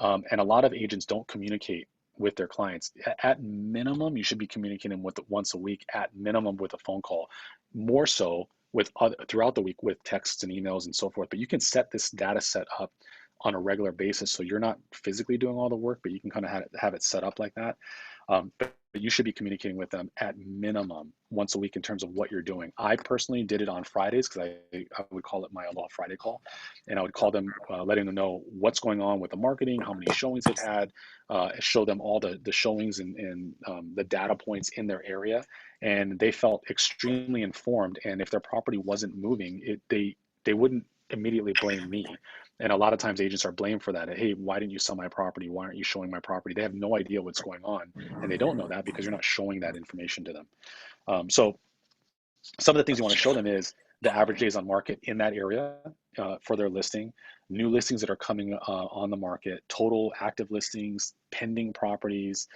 And a lot of agents don't communicate with their clients. At minimum, you should be communicating with them once a week, at minimum with a phone call, more so throughout the week with texts and emails and so forth. But you can set this data set up on a regular basis, so you're not physically doing all the work, but you can kind of have it set up like that. But you should be communicating with them at minimum once a week in terms of what you're doing. I personally did it on Fridays, because I would call it my Aloha Friday call, and I would call them, letting them know what's going on with the marketing, how many showings they've had, show them all the showings and the data points in their area, and they felt extremely informed. And if their property wasn't moving, they wouldn't immediately blame me. And a lot of times agents are blamed for that. Hey, why didn't you sell my property? Why aren't you showing my property? They have no idea what's going on. And they don't know that because you're not showing that information to them. So some of the things you want to show them is the average days on market in that area for their listing, new listings that are coming on the market, total active listings, pending properties,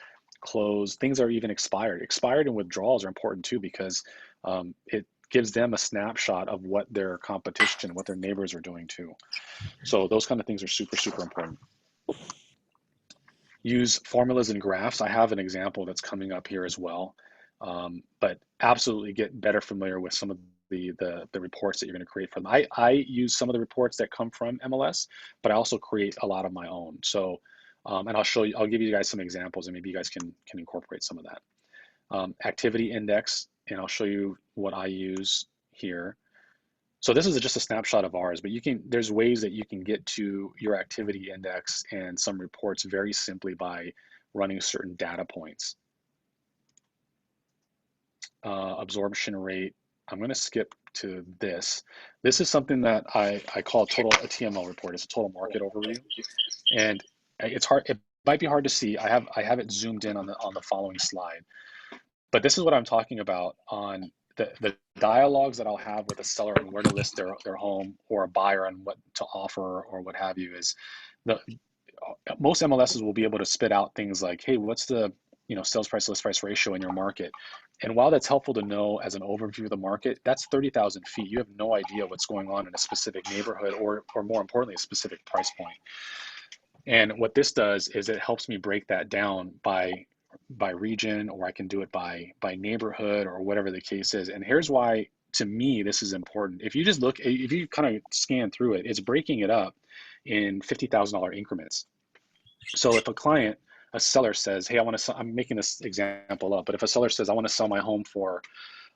closed, things are even expired. Expired and withdrawals are important too, because it gives them a snapshot of what their competition, what their neighbors are doing too. So those kind of things are super, super important. Use formulas and graphs. I have an example that's coming up here as well. But absolutely get better familiar with some of the reports that you're going to create from them. I use some of the reports that come from MLS, but I also create a lot of my own. So, and I'll give you guys some examples, and maybe you guys can incorporate some of that. Activity index, and I'll show you what I use here. So this is just a snapshot of ours, but there's ways that you can get to your activity index and some reports very simply by running certain data points. Absorption rate. I'm going to skip to this. This is something that I call a TMO report. It's a total market overview, and it's hard. It might be hard to see. I have it zoomed in on the following slide, but this is what I'm talking about on the dialogues that I'll have with a seller on where to list their home, or a buyer on what to offer or what have you. Is most MLSs will be able to spit out things like, hey, what's the sales price to list price ratio in your market? And while that's helpful to know as an overview of the market, that's 30,000 feet. You have no idea what's going on in a specific neighborhood, or more importantly, a specific price point. And what this does is it helps me break that down by region, or I can do it by neighborhood, or whatever the case is. And here's why, to me, this is important. If you kind of scan through it, it's breaking it up in $50,000 increments. So if a seller says, hey, I'm making this example up, but if a seller says, I want to sell my home for,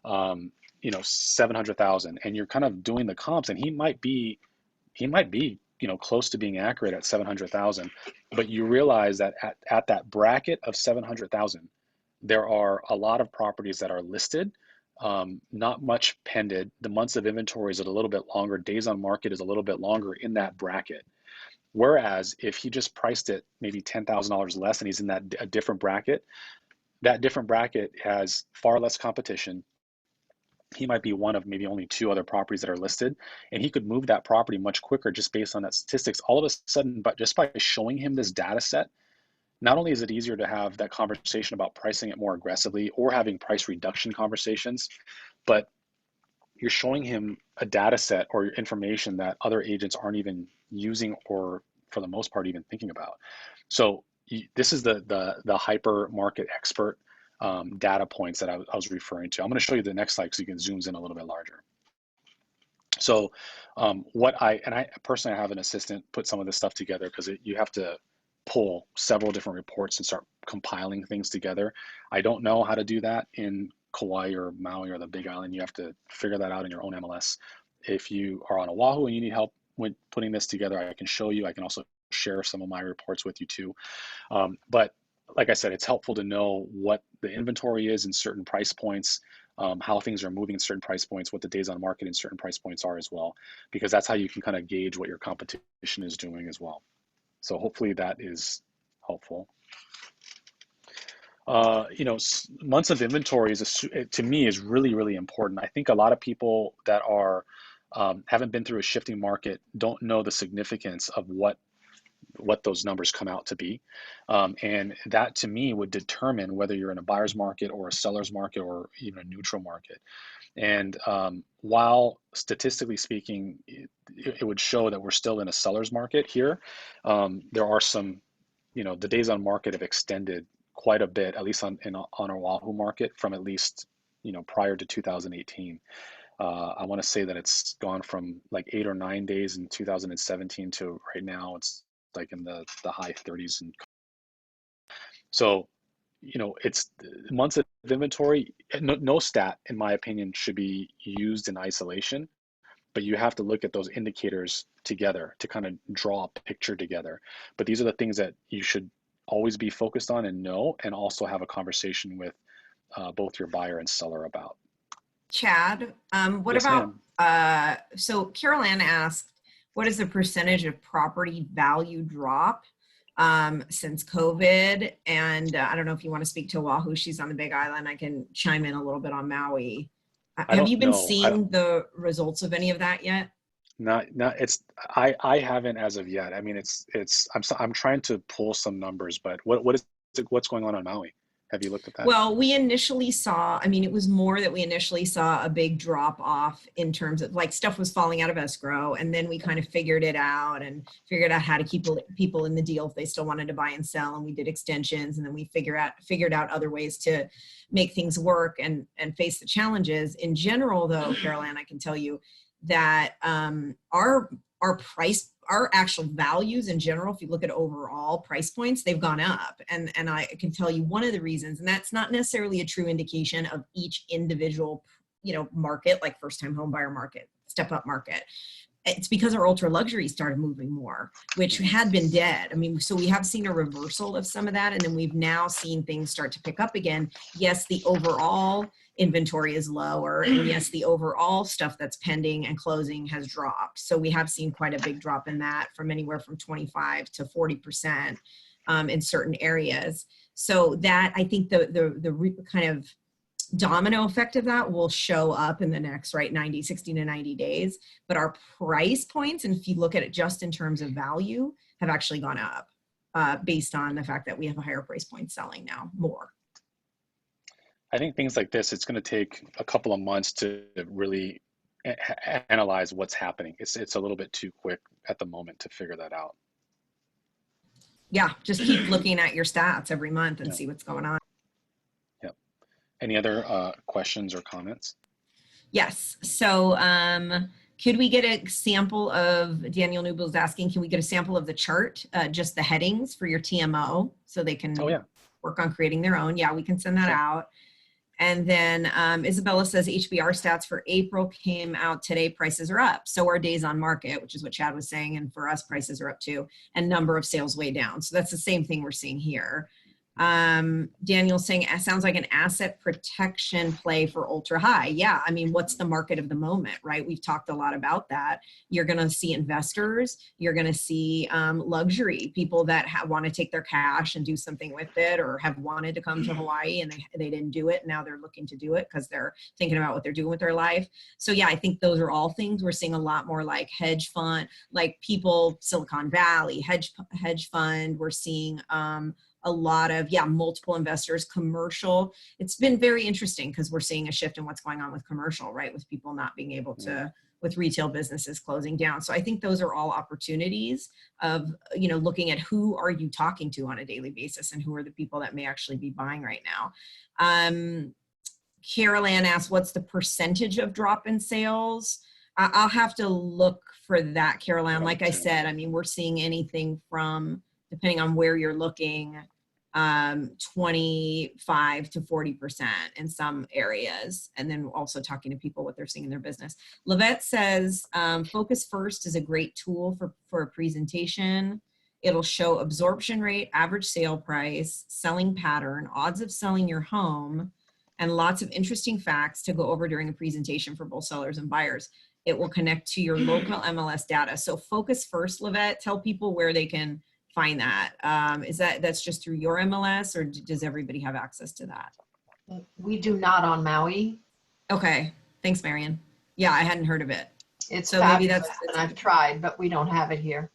700,000, and you're kind of doing the comps, and he might be, close to being accurate at 700,000, but you realize that at that bracket of 700,000, there are a lot of properties that are listed, not much pended. The months of inventory is a little bit longer. Days on market is a little bit longer in that bracket. Whereas if he just priced it maybe $10,000 less, and he's in a different bracket, that different bracket has far less competition. He might be one of maybe only 2 other properties that are listed, and he could move that property much quicker just based on that statistics. All of a sudden, but just by showing him this data set, not only is it easier to have that conversation about pricing it more aggressively or having price reduction conversations, but you're showing him a data set or information that other agents aren't even using, or for the most part even thinking about. So this is the hyper market expert data points that I was referring to. I'm going to show you the next slide so you can zoom in a little bit larger. So I personally have an assistant put some of this stuff together, because you have to pull several different reports and start compiling things together. I don't know how to do that in Kauai or Maui or the Big Island. You have to figure that out in your own MLS. If you are on Oahu and you need help with putting this together, I can show you. I can also share some of my reports with you too. But like I said, it's helpful to know what the inventory is in certain price points, how things are moving in certain price points, what the days on market in certain price points are as well, because that's how you can kind of gauge what your competition is doing as well. So hopefully that is helpful. Months of inventory to me is really, really important. I think a lot of people that are haven't been through a shifting market don't know the significance of what those numbers come out to be. And that to me would determine whether you're in a buyer's market or a seller's market or even a neutral market. And while statistically speaking, it would show that we're still in a seller's market here, there are some, the days on market have extended quite a bit, at least on our Oahu market, from at least, prior to 2018. I want to say that it's gone from like 8 or 9 days in 2017 to right now it's like in the high 30s. And so, it's months of inventory. No stat, in my opinion, should be used in isolation, but you have to look at those indicators together to kind of draw a picture together. But these are the things that you should always be focused on and know, and also have a conversation with both your buyer and seller about. Chad, what Yes, about, so Carol Ann asked, what is the percentage of property value drop since COVID? And I don't know if you want to speak to Oahu. She's on the Big Island. I can chime in a little bit on Maui. Have you been seeing the results of any of that yet? Not I haven't as of yet. I mean, I'm trying to pull some numbers, but what's going on Maui? Have you looked at that? Well, we initially saw, it was more that we initially saw a big drop off in terms of like stuff was falling out of escrow. And then we kind of figured it out and figured out how to keep people in the deal if they still wanted to buy and sell. And we did extensions, and then we figured out other ways to make things work and face the challenges. In general though, Carol Ann, I can tell you that our actual values in general, if you look at overall price points, they've gone up. And I can tell you one of the reasons, and that's not necessarily a true indication of each individual, market, like first time home buyer market, step up market. it's because our ultra luxury started moving more, which had been dead. I mean, so we have seen a reversal of some of that, and then we've now seen things start to pick up again. Yes, the overall inventory is lower, and yes, the overall stuff that's pending and closing has dropped. So we have seen quite a big drop in that, from anywhere from 25 to 40% in certain areas. So that, I think the kind of domino effect of that will show up in the next 60 to 90 days. But our price points, and if you look at it just in terms of value, have actually gone up based on the fact that we have a higher price point selling now more. I think things like this, it's going to take a couple of months to really analyze what's happening. It's a little bit too quick at the moment to figure that out. Yeah, just keep looking at your stats every month and Yeah. see what's going on. Yep. Any other questions or comments? Yes. So could we get a sample of, Daniel Newbill's asking, can we get a sample of the chart, just the headings for your TMO, so they can work on creating their own? Yeah, we can send that out. And then Isabella says HBR stats for April came out today. Prices are up. So are days on market, which is what Chad was saying. And for us, prices are up too. And number of sales way down. So that's the same thing we're seeing here. Daniel's saying it sounds like an asset protection play for ultra high. Yeah, I mean, what's the market of the moment, right? We've talked a lot about that. You're going to see investors, you're going to see luxury people that want to take their cash and do something with it, or have wanted to come to Hawaii and they didn't do it. Now they're looking to do it because they're thinking about what they're doing with their life. So yeah, I think those are all things we're seeing a lot more, like hedge fund, like people, Silicon Valley, hedge fund. We're seeing a lot of, multiple investors, commercial. It's been very interesting because we're seeing a shift in what's going on with commercial, right? With people not being able to, with retail businesses closing down. So I think those are all opportunities of, looking at who are you talking to on a daily basis and who are the people that may actually be buying right now. Carol Ann asked, what's the percentage of drop in sales? I'll have to look for that, Carol Ann. Like I said, I mean, we're seeing anything from, depending on where you're looking, 25 to 40% in some areas. And then also talking to people what they're seeing in their business. Lavette says, Focus First is a great tool for a presentation. It'll show absorption rate, average sale price, selling pattern, odds of selling your home, and lots of interesting facts to go over during a presentation for both sellers and buyers. It will connect to your local MLS data. So Focus First, Lavette, tell people where they can find that. That's just through your MLS, or does everybody have access to that? We do not on Maui. Okay, thanks, Marion. Yeah, I hadn't heard of it. It's so fabulous, maybe that's and I've tried, but we don't have it here.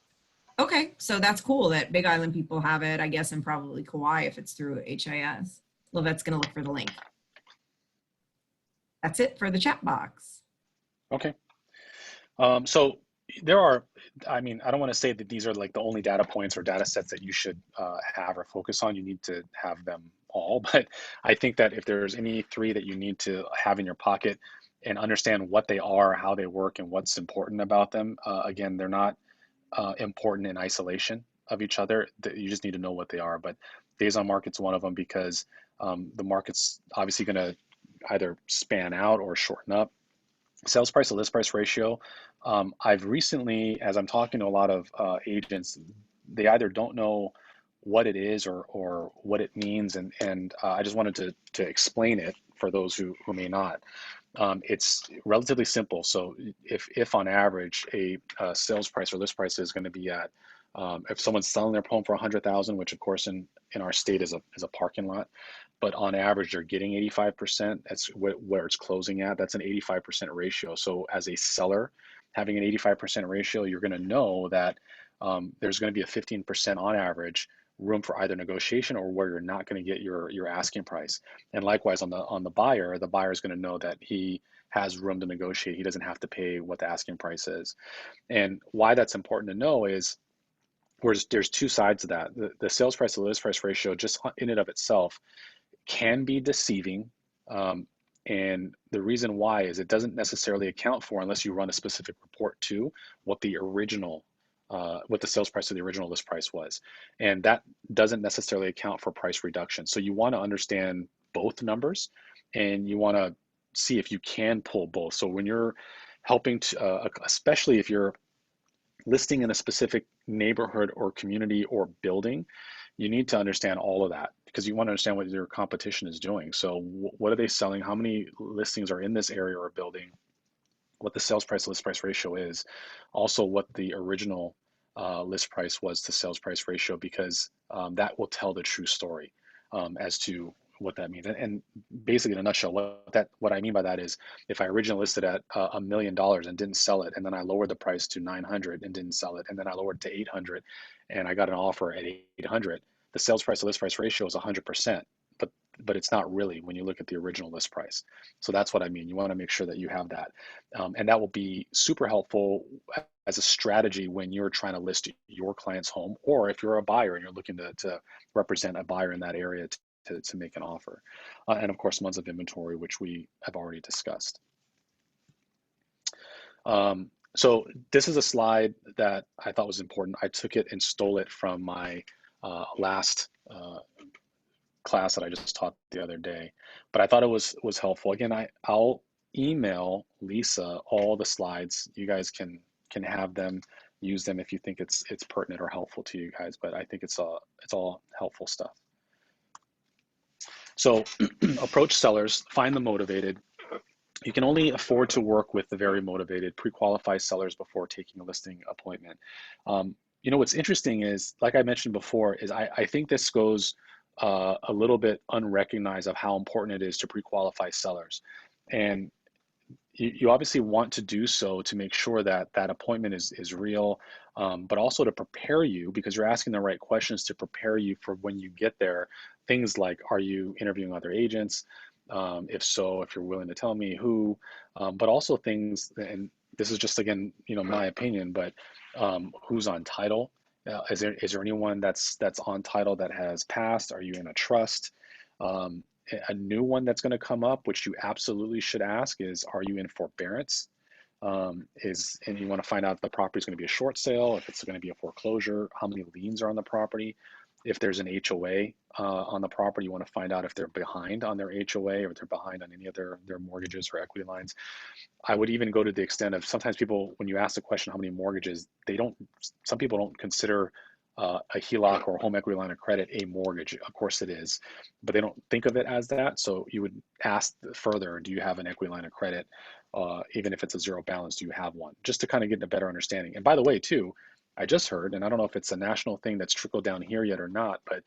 Okay, so that's cool that Big Island people have it, I guess, and probably Kauai if it's through HIS. Lavette's gonna look for the link. That's it for the chat box. Okay. So there are, I mean, I don't want to say that these are like the only data points or data sets that you should have or focus on. You need to have them all, but I think that if there's any three that you need to have in your pocket and understand what they are, how they work, and what's important about them, again, they're not important in isolation of each other. You just need to know what they are. But days on market's one of them, because the market's obviously going to either span out or shorten up. Sales price to list price ratio. I've recently, as I'm talking to a lot of agents, they either don't know what it is or what it means, and I just wanted to explain it for those who may not. It's relatively simple. So if on average a sales price or list price is going to be at, if someone's selling their home for 100,000, which of course in our state is a parking lot, but on average they're getting 85%. That's where it's closing at. That's an 85% ratio. So as a seller, having an 85% ratio, you're going to know that there's going to be a 15% on average room for either negotiation or where you're not going to get your asking price. And likewise on the buyer is going to know that he has room to negotiate. He doesn't have to pay what the asking price is. And why that's important to know is there's two sides to that. The sales price to list price ratio just in and of itself can be deceiving. And the reason why is it doesn't necessarily account for, unless you run a specific report to, what the sales price of the original list price was. And that doesn't necessarily account for price reduction. So you want to understand both numbers, and you want to see if you can pull both. So when you're helping to, especially if you're listing in a specific neighborhood or community or building, you need to understand all of that because you want to understand what your competition is doing. So what are they selling? How many listings are in this area or building? What the sales price to list price ratio is, also what the original list price was to sales price ratio, because that will tell the true story as to what that means. And basically, in a nutshell, what I mean by that is, if I originally listed at $1,000,000 and didn't sell it, and then I lowered the price to 900 and didn't sell it, and then I lowered it to 800, and I got an offer at 800, the sales price to list price ratio is 100%. But it's not really when you look at the original list price. So that's what I mean. You want to make sure that you have that. And that will be super helpful as a strategy when you're trying to list your client's home, or if you're a buyer and you're looking to represent a buyer in that area to make an offer. And of course, months of inventory, which we have already discussed. So this is a slide that I thought was important. I took it and stole it from my last class that I just taught the other day, but I thought it was helpful. Again, I'll email Lisa all the slides. You guys can have them, use them if you think it's pertinent or helpful to you guys. But I think it's all helpful stuff. So approach sellers, find the motivated. You can only afford to work with the very motivated, pre-qualify sellers before taking a listing appointment. You know, what's interesting is, like I mentioned before, is I think this goes a little bit unrecognized of how important it is to pre-qualify sellers. And you obviously want to do so to make sure that that appointment is real, but also to prepare you, because you're asking the right questions to prepare you for when you get there. Things like, are you interviewing other agents? If so, if you're willing to tell me who, but also things, and this is just, again, you know, my opinion, but who's on title? Is there anyone that's on title that has passed? Are you in a trust? A new one that's going to come up, which you absolutely should ask, is, are you in forbearance? And you want to find out if the property is going to be a short sale, if it's going to be a foreclosure, how many liens are on the property. If there's an HOA on the property, you want to find out if they're behind on their HOA or if they're behind on any of their mortgages or equity lines. I would even go to the extent of, sometimes people, when you ask the question, how many mortgages, some people don't consider a HELOC or a home equity line of credit a mortgage. Of course it is, but they don't think of it as that. So you would ask further, do you have an equity line of credit? Even if it's a zero balance, do you have one? Just to kind of get a better understanding. And by the way, too, I just heard, and I don't know if it's a national thing that's trickled down here yet or not, but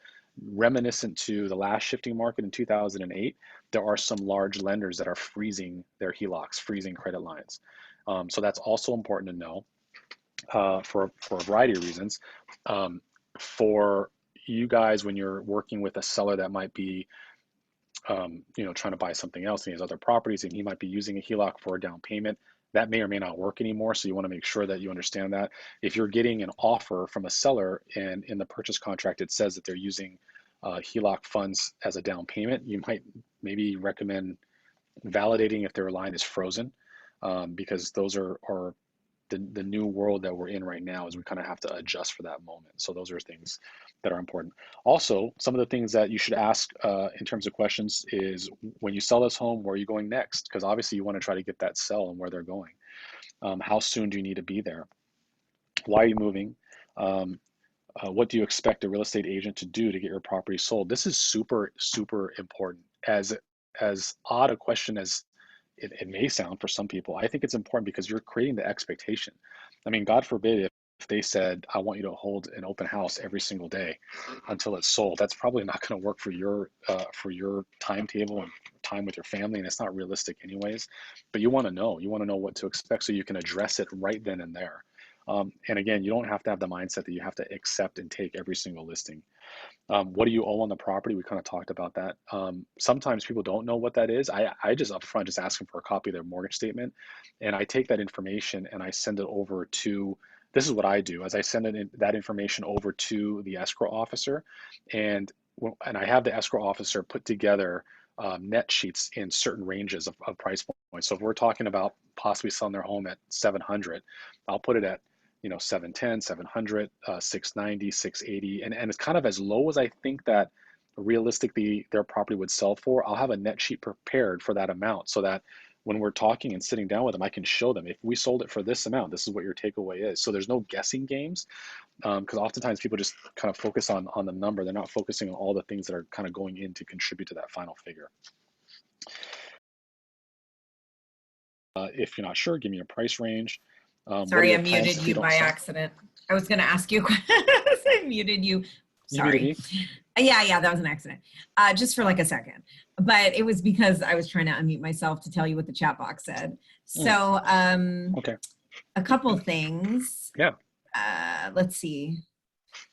reminiscent to the last shifting market in 2008, there are some large lenders that are freezing their HELOCs, freezing credit lines. So that's also important to know. For a variety of reasons. For you guys, when you're working with a seller that might be, you know, trying to buy something else and he has other properties and he might be using a HELOC for a down payment, that may or may not work anymore. So you want to make sure that you understand that. If you're getting an offer from a seller and in the purchase contract it says that they're using HELOC funds as a down payment, you might maybe recommend validating if their line is frozen, because those are the new world that we're in right now, is we kind of have to adjust for that moment. So those are things that are important. Also, some of the things that you should ask in terms of questions is, when you sell this home, where are you going next? Because obviously you want to try to get that sell and where they're going. How soon do you need to be there? Why are you moving? What do you expect a real estate agent to do to get your property sold? This is super, super important. As odd a question as it may sound for some people, I think it's important because you're creating the expectation. I mean, God forbid if they said, I want you to hold an open house every single day until it's sold. That's probably not going to work for your timetable and time with your family, and it's not realistic anyways. But you want to know what to expect so you can address it right then and there. And again, you don't have to have the mindset that you have to accept and take every single listing. What do you owe on the property? We kind of talked about that. Sometimes people don't know what that is. I just upfront just ask them for a copy of their mortgage statement, and I take that information and I send it over to, this is what I do, as I send that information over to the escrow officer, and I have the escrow officer put together net sheets in certain ranges of price points. So if we're talking about possibly selling their home at 700, I'll put it at 710, 700, 690, 680, and it's kind of as low as I think that realistically their property would sell for. I'll have a net sheet prepared for that amount, so that when we're talking and sitting down with them, I can show them, if we sold it for this amount, this is what your takeaway is. So there's no guessing games, because oftentimes people just kind of focus on the number. They're not focusing on all the things that are kind of going in to contribute to that final figure. If you're not sure, give me a price range. Sorry, I muted you by accident. I was going to ask you a question. I muted you. Sorry. You muted me? Yeah, that was an accident. Just for like a second. But it was because I was trying to unmute myself to tell you what the chat box said. So Okay. A couple things. Yeah. Let's see.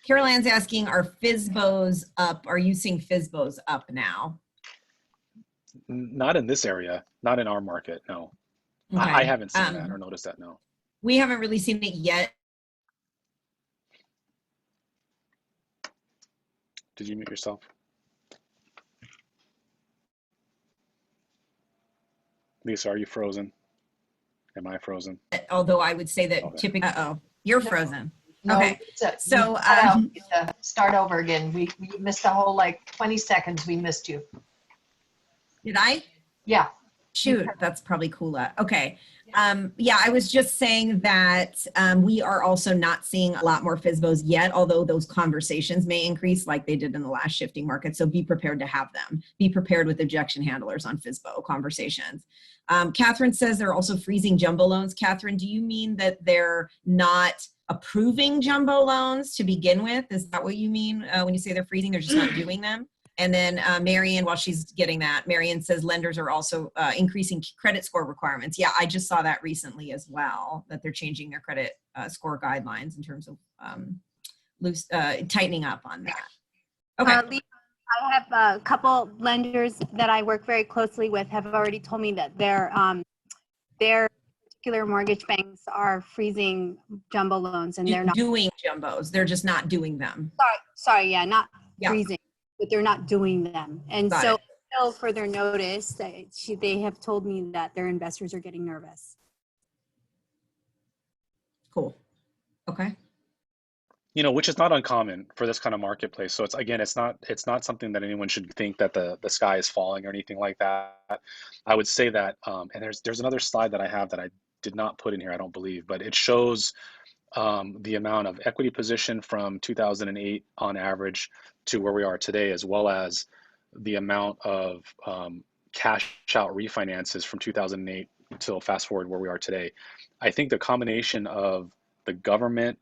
Carol Ann's asking, are FSBOs up? Are you seeing FSBOs up now? Not in this area, not in our market, no. Okay. I haven't seen that or noticed that, no. We haven't really seen it yet. Did you mute yourself? Lisa, are you frozen? Am I frozen? Although I would say that Okay. typically, you're frozen. No, Okay. So start over again. We missed a whole like 20 seconds. We missed you. did I? Yeah. Shoot, that's probably Kula. Okay. Yeah, I was just saying that we are also not seeing a lot more FSBOs yet, although those conversations may increase like they did in the last shifting market. So be prepared to have them. Be prepared with objection handlers on FSBO conversations. Catherine says they're also freezing jumbo loans. Catherine, do you mean that they're not approving jumbo loans to begin with? Is that what you mean when you say they're freezing? They're just not doing them? And then Marion, while she's getting that, Marion says lenders are also increasing credit score requirements. Yeah, I just saw that recently as well, that they're changing their credit score guidelines in terms of tightening up on that. Okay. I have a couple lenders that I work very closely with have already told me that their particular mortgage banks are freezing jumbo loans, and they're not doing jumbos. They're just not doing them. Sorry, yeah, not freezing, but they're not doing them. And Got so it. until further notice, they have told me that their investors are getting nervous. Cool. Okay. You know, which is not uncommon for this kind of marketplace. So it's not something that anyone should think that the sky is falling or anything like that. I would say that, and there's another slide that I have that I did not put in here, I don't believe, but it shows the amount of equity position from 2008 on average to where we are today, as well as the amount of cash out refinances from 2008 until fast forward where we are today. I think the combination of the government,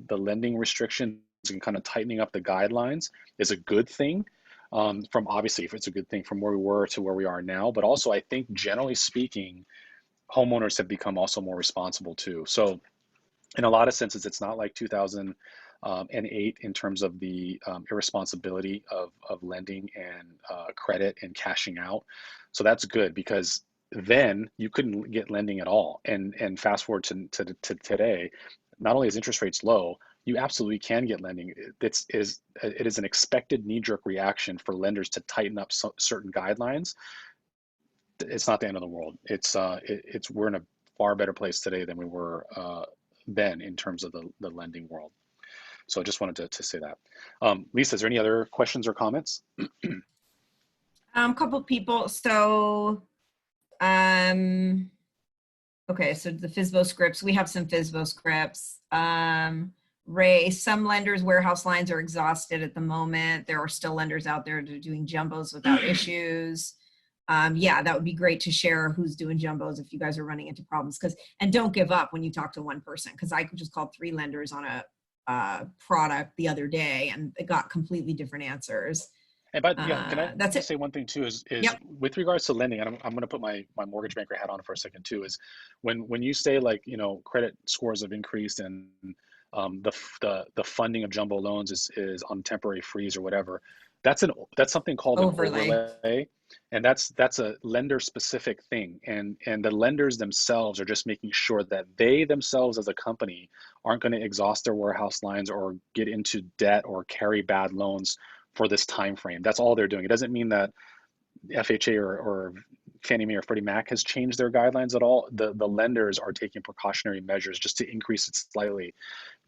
the lending restrictions, and kind of tightening up the guidelines is a good thing. From obviously, if it's a good thing from where we were to where we are now, but also I think generally speaking, homeowners have become also more responsible too. So in a lot of senses, it's not like 2008 in terms of the irresponsibility of lending and credit and cashing out. So that's good, because then you couldn't get lending at all. And fast forward to today, not only is interest rates low, you absolutely can get lending. It is an expected knee-jerk reaction for lenders to tighten up certain guidelines. It's not the end of the world. We're in a far better place today than we were then in terms of the lending world. So I just wanted to say that. Lisa, is there any other questions or comments? Couple people. So, okay, so the FSBO scripts, we have some FSBO scripts. Ray, some lenders' warehouse lines are exhausted at the moment. There are still lenders out there that are doing jumbos without issues. Yeah, that would be great to share who's doing jumbos if you guys are running into problems. And don't give up when you talk to one person, because I just called 3 lenders on a product the other day and it got completely different answers. And can I that's just say one thing too, is yep. With regards to lending, and I'm going to put my mortgage banker hat on for a second too, is when you say, like, you know, credit scores have increased and the funding of jumbo loans is on temporary freeze or whatever, that's something called an overlay, and that's a lender specific thing, and the lenders themselves are just making sure that they themselves as a company aren't going to exhaust their warehouse lines or get into debt or carry bad loans for this time frame. That's all they're doing. It doesn't mean that FHA or Fannie Mae or Freddie Mac has changed their guidelines at all. The lenders are taking precautionary measures just to increase it slightly.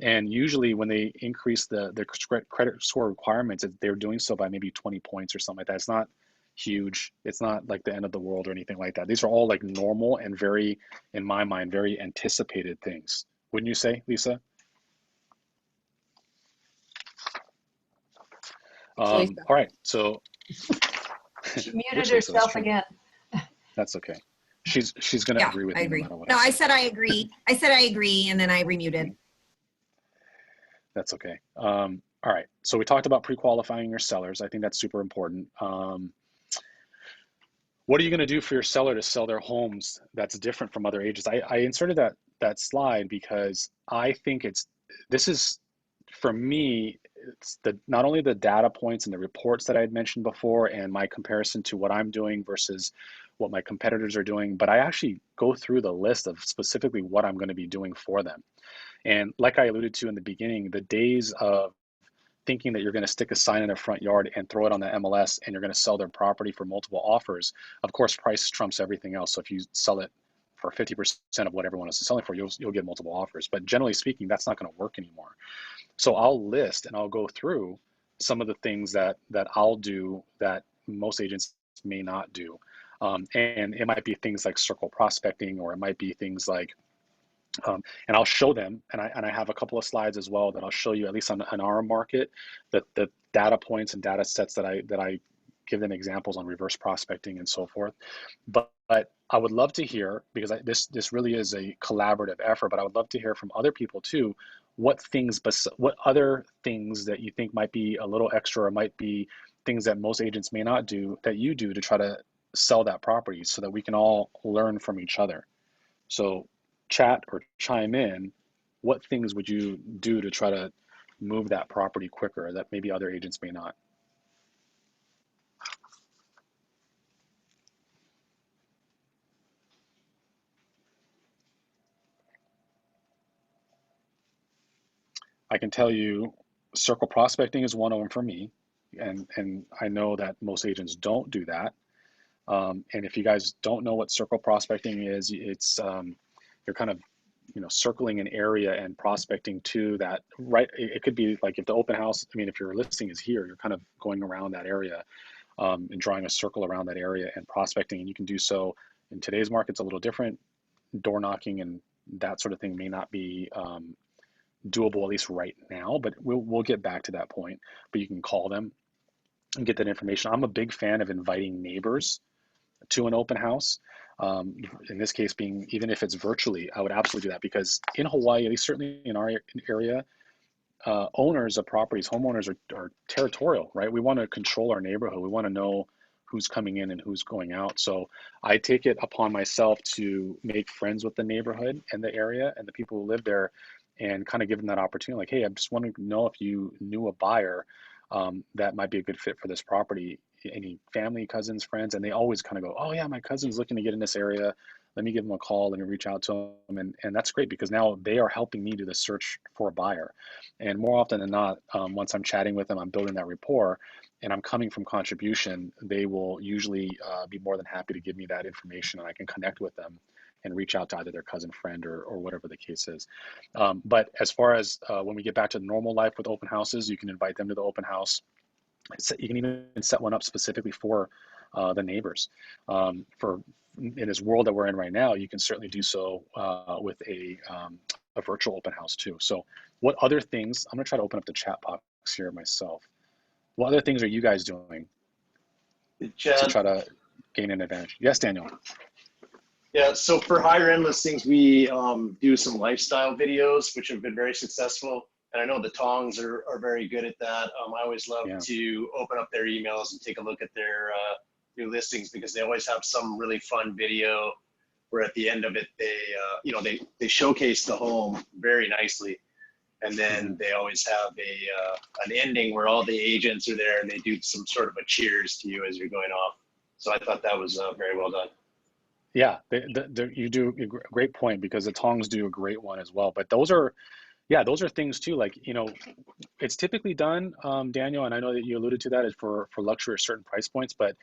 And usually when they increase the credit score requirements, they're doing so by maybe 20 points or something like that. huge. It's not like the end of the world or anything like that. These are all like normal and very, in my mind, very anticipated things. Wouldn't you say, Lisa? All right, so She muted which Lisa? That's herself true. again. That's okay. She's going to Yeah, agree with I me agree. no matter what. No, I said I agree. I said I agree, and then I remuted. That's okay. All right. So we talked about pre-qualifying your sellers. I think that's super important. What are you going to do for your seller to sell their homes that's different from other agents? I inserted that slide because I think this is, for me, it's not only the data points and the reports that I had mentioned before and my comparison to what I'm doing versus what my competitors are doing, but I actually go through the list of specifically what I'm going to be doing for them. And like I alluded to in the beginning, the days of thinking that you're going to stick a sign in their front yard and throw it on the MLS and you're going to sell their property for multiple offers, of course, price trumps everything else. So if you sell it for 50% of what everyone else is selling for, you'll get multiple offers. But generally speaking, that's not going to work anymore. So I'll list and I'll go through some of the things that I'll do that most agents may not do. And it might be things like circle prospecting, or it might be things like and I'll show them, and I have a couple of slides as well that I'll show you, at least on our market, the data points and data sets that I give them examples on reverse prospecting and so forth. But I would love to hear, because this really is a collaborative effort, but I would love to hear from other people too, what other things that you think might be a little extra, or might be things that most agents may not do that you do to try to sell that property, so that we can all learn from each other. So chat or chime in, what things would you do to try to move that property quicker that maybe other agents may not? I can tell you circle prospecting is one of them for me. And I know that most agents don't do that. And if you guys don't know what circle prospecting is, it's you're kind of circling an area and prospecting to that, right? It could be like, if the open house, I mean, if your listing is here, you're kind of going around that area and drawing a circle around that area and prospecting. And you can do so in today's market. It's a little different. Door knocking and that sort of thing may not be doable, at least right now, but we'll get back to that point. But you can call them and get that information. I'm a big fan of inviting neighbors to an open house. In this case being, even if it's virtually, I would absolutely do that, because in Hawaii, at least certainly in our area, owners of properties, homeowners are territorial, right? We want to control our neighborhood. We want to know who's coming in and who's going out. So I take it upon myself to make friends with the neighborhood and the area and the people who live there, and kind of give them that opportunity. Like, hey, I just want to know if you knew a buyer that might be a good fit for this property. Any family, cousins, friends, and they always kind of go, oh yeah, my cousin's looking to get in this area. Let me give them a call. Let me reach out to them. And that's great, because now they are helping me do the search for a buyer. And more often than not, once I'm chatting with them, I'm building that rapport, and I'm coming from contribution, they will usually be more than happy to give me that information, and I can connect with them and reach out to either their cousin, friend, or whatever the case is. But as far as when we get back to normal life with open houses, you can invite them to the open house. You can even set one up specifically for the neighbors. In this world that we're in right now, you can certainly do so with a virtual open house too. So what other things, I'm gonna try to open up the chat box here myself. What other things are you guys doing to try to gain an advantage? Yes, Daniel. Yeah, so for higher end listings, we do some lifestyle videos, which have been very successful. And I know the Tongs are very good at that. I always love to open up their emails and take a look at their new listings, because they always have some really fun video where at the end of it, they showcase the home very nicely. And then they always have an ending where all the agents are there and they do some sort of a cheers to you as you're going off. So I thought that was very well done. Yeah, you do a great point, because the Tongs do a great one as well. But those are things too. Like, it's typically done, Daniel, and I know that you alluded to that, is for luxury or certain price points. But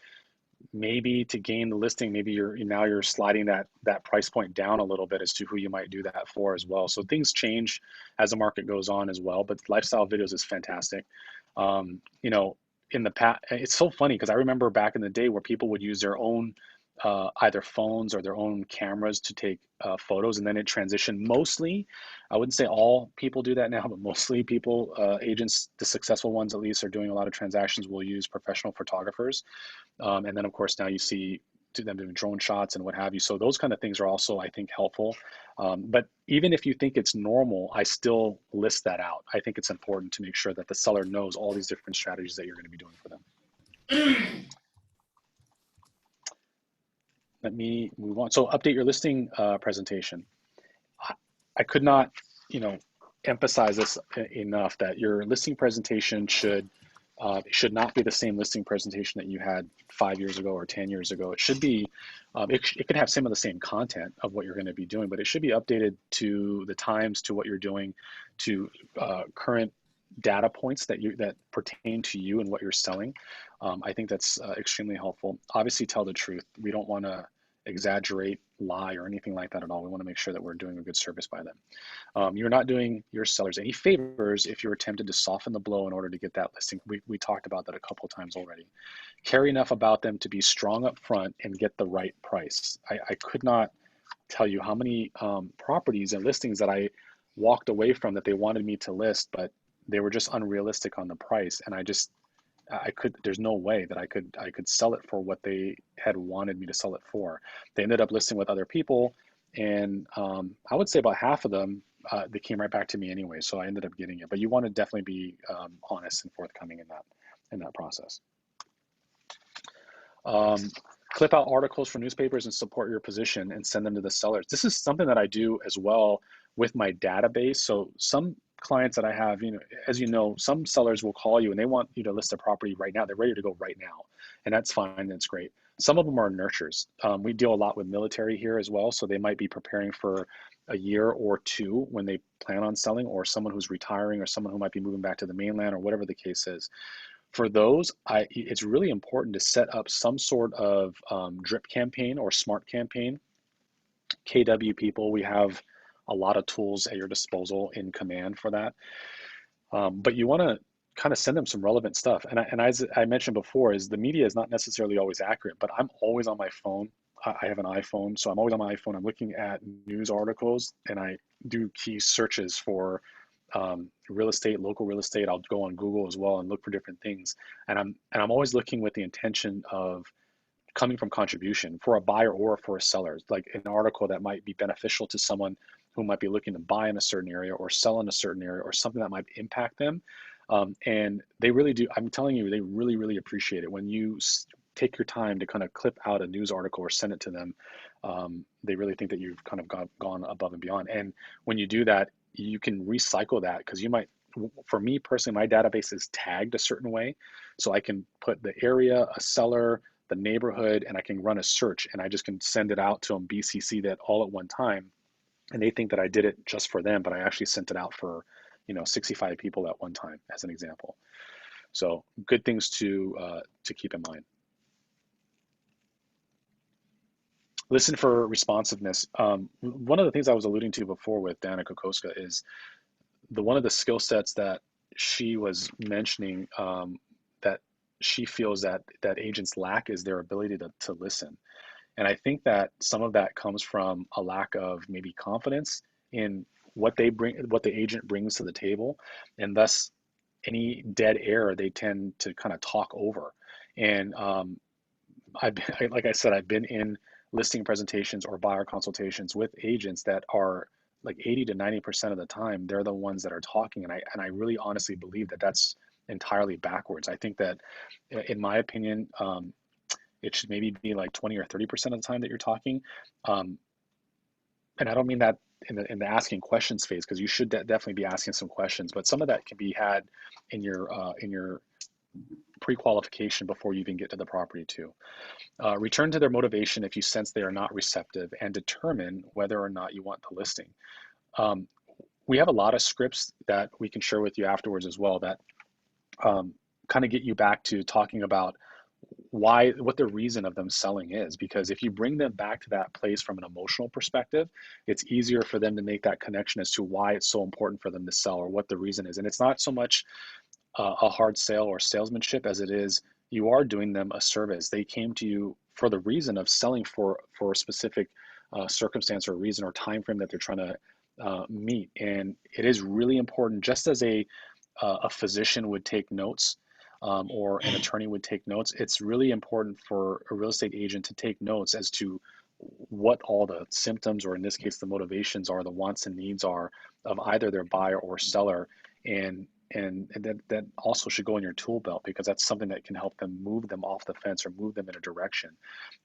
maybe to gain the listing, maybe you're sliding that price point down a little bit as to who you might do that for as well. So things change as the market goes on as well. But lifestyle videos is fantastic. in the past, it's so funny because I remember back in the day where people would use their own either phones or their own cameras to take photos, and then it transitioned. Mostly, I wouldn't say all people do that now, but mostly people, agents, the successful ones at least, are doing a lot of transactions, will use professional photographers. And then of course now you see them doing drone shots and what have you. So those kind of things are also, I think, helpful. But even if you think it's normal, I still list that out. I think it's important to make sure that the seller knows all these different strategies that you're going to be doing for them. Let me move on. So update your listing presentation. I could not, emphasize this enough, that your listing presentation should not be the same listing presentation that you had 5 years ago or 10 years ago. It should be, it can have some of the same content of what you're going to be doing, but it should be updated to the times, to what you're doing, to current data points that pertain to you and what you're selling. I think that's extremely helpful. Obviously, tell the truth. We don't want to exaggerate, lie, or anything like that at all. We want to make sure that we're doing a good service by them. You're not doing your sellers any favors if you're tempted to soften the blow in order to get that listing. We talked about that a couple of times already. Care enough about them to be strong up front and get the right price. I could not tell you how many properties and listings that I walked away from that they wanted me to list, but they were just unrealistic on the price, and there's no way that I could sell it for what they had wanted me to sell it for. They ended up listing with other people, and I would say about half of them, they came right back to me anyway, so I ended up getting it. But you want to definitely be honest and forthcoming in that process. Clip out articles from newspapers and support your position and send them to the sellers. This is something that I do as well with my database. So some clients that I have, as you know, some sellers will call you and they want you to list a property right now. They're ready to go right now, and that's fine. That's great. Some of them are nurtures. We deal a lot with military here as well, so they might be preparing for a year or two when they plan on selling, or someone who's retiring, or someone who might be moving back to the mainland, or whatever the case is. For those, it's really important to set up some sort of drip campaign or smart campaign. KW people, we have a lot of tools at your disposal in command for that. But you want to kind of send them some relevant stuff. And as I mentioned before, is the media is not necessarily always accurate, but I'm always on my phone. I have an iPhone, so I'm always on my iPhone. I'm looking at news articles, and I do key searches for real estate, local real estate. I'll go on Google as well and look for different things. And I'm always looking with the intention of coming from contribution for a buyer or for a seller, like an article that might be beneficial to someone who might be looking to buy in a certain area or sell in a certain area, or something that might impact them. And they really do. I'm telling you, they really, really appreciate it when you take your time to kind of clip out a news article or send it to them. They really think that you've kind of gone above and beyond. And when you do that, you can recycle that, because you might, for me personally, my database is tagged a certain way. So I can put the area, a seller, the neighborhood, and I can run a search, and I just can send it out to them, BCC that all at one time. And they think that I did it just for them, but I actually sent it out for, 65 people at one time, as an example. So good things to keep in mind. Listen for responsiveness. One of the things I was alluding to before with Dana Kokoska is one of the skill sets that she was mentioning that she feels that agents lack is their ability to listen. And I think that some of that comes from a lack of maybe confidence in what they bring, what the agent brings to the table, and thus any dead air they tend to kind of talk over. And like I said, I've been in listing presentations or buyer consultations with agents that are like 80 to 90% of the time, they're the ones that are talking. And I really honestly believe that that's entirely backwards. I think that, in my opinion, it should maybe be like 20 or 30% of the time that you're talking. And I don't mean that in the asking questions phase, because you should definitely be asking some questions, but some of that can be had in your pre-qualification before you even get to the property too. Return to their motivation if you sense they are not receptive, and determine whether or not you want the listing. We have a lot of scripts that we can share with you afterwards as well that kind of get you back to talking about what the reason of them selling is, because if you bring them back to that place from an emotional perspective, it's easier for them to make that connection as to why it's so important for them to sell or what the reason is. And it's not so much a hard sale or salesmanship as it is you are doing them a service. They came to you for the reason of selling for a specific circumstance or reason or time frame that they're trying to meet. And it is really important, just as a physician would take notes, or an attorney would take notes. It's really important for a real estate agent to take notes as to what all the symptoms, or in this case, the motivations are, the wants and needs are of either their buyer or seller. And that also should go in your tool belt, because that's something that can help them move them off the fence or move them in a direction.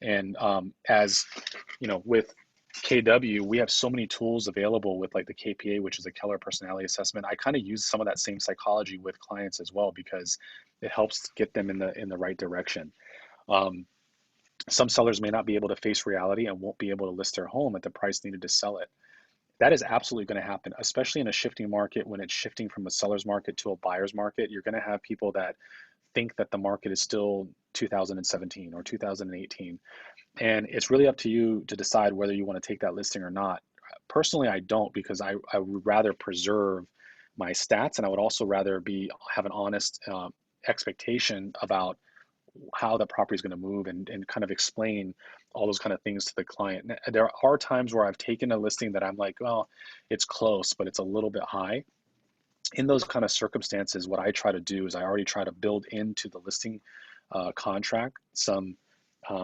And as you know, with KW, we have so many tools available with like the KPA, which is a Keller personality assessment. I kind of use some of that same psychology with clients as well, because it helps get them in the right direction. Some sellers may not be able to face reality and won't be able to list their home at the price needed to sell it. That is absolutely going to happen, especially in a shifting market. When it's shifting from a seller's market to a buyer's market, you're going to have people that think that the market is still 2017 or 2018. And it's really up to you to decide whether you want to take that listing or not. Personally, I don't, because I would rather preserve my stats, and I would also rather have an honest expectation about how the property is going to move, and kind of explain all those kind of things to the client. There are times where I've taken a listing that I'm like, well, it's close, but it's a little bit high. In those kind of circumstances, what I try to do is I already try to build into the listing contract some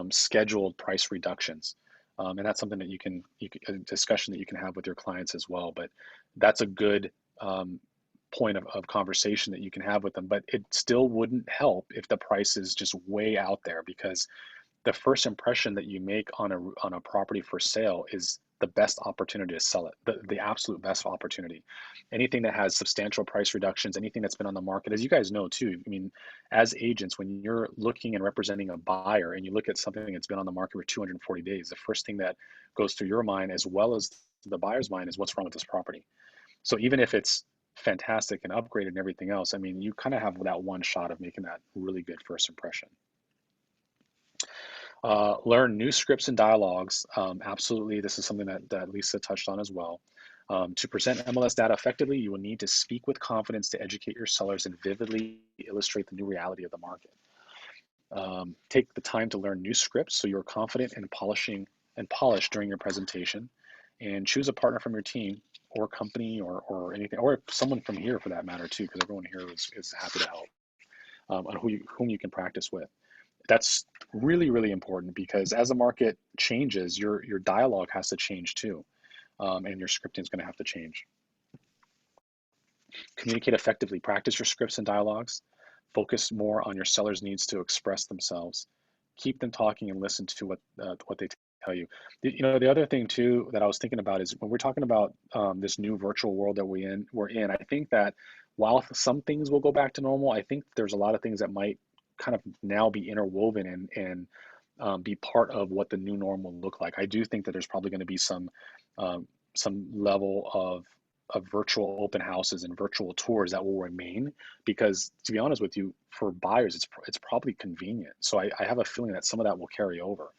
scheduled price reductions. And that's something that a discussion that you can have with your clients as well. But that's a good point of conversation that you can have with them. But it still wouldn't help if the price is just way out there, because the first impression that you make on a property for sale is the best opportunity to sell it, the absolute best opportunity. Anything that has substantial price reductions, anything that's been on the market, as you guys know too, I mean, as agents, when you're looking and representing a buyer and you look at something that's been on the market for 240 days, the first thing that goes through your mind, as well as the buyer's mind, is what's wrong with this property. So even if it's fantastic and upgraded and everything else, I mean, you kind of have that one shot of making that really good first impression. Learn new scripts and dialogues. Absolutely, this is something that Lisa touched on as well. To present MLS data effectively, you will need to speak with confidence to educate your sellers and vividly illustrate the new reality of the market. Take the time to learn new scripts so you're confident and polished during your presentation, and choose a partner from your team or company or anything, or someone from here for that matter too, because everyone here is happy to help, on whom you can practice with. That's really, really important, because as the market changes, your dialogue has to change too, and your scripting is going to have to change. Communicate effectively. Practice your scripts and dialogues. Focus more on your seller's needs to express themselves. Keep them talking and listen to what they tell you. The other thing too that I was thinking about is when we're talking about this new virtual world that we're in. I think that while some things will go back to normal, I think there's a lot of things that might kind of now be interwoven and be part of what the new norm will look like. I do think that there's probably going to be some level of virtual open houses and virtual tours that will remain, because to be honest with you, for buyers, it's probably convenient. So I have a feeling that some of that will carry over.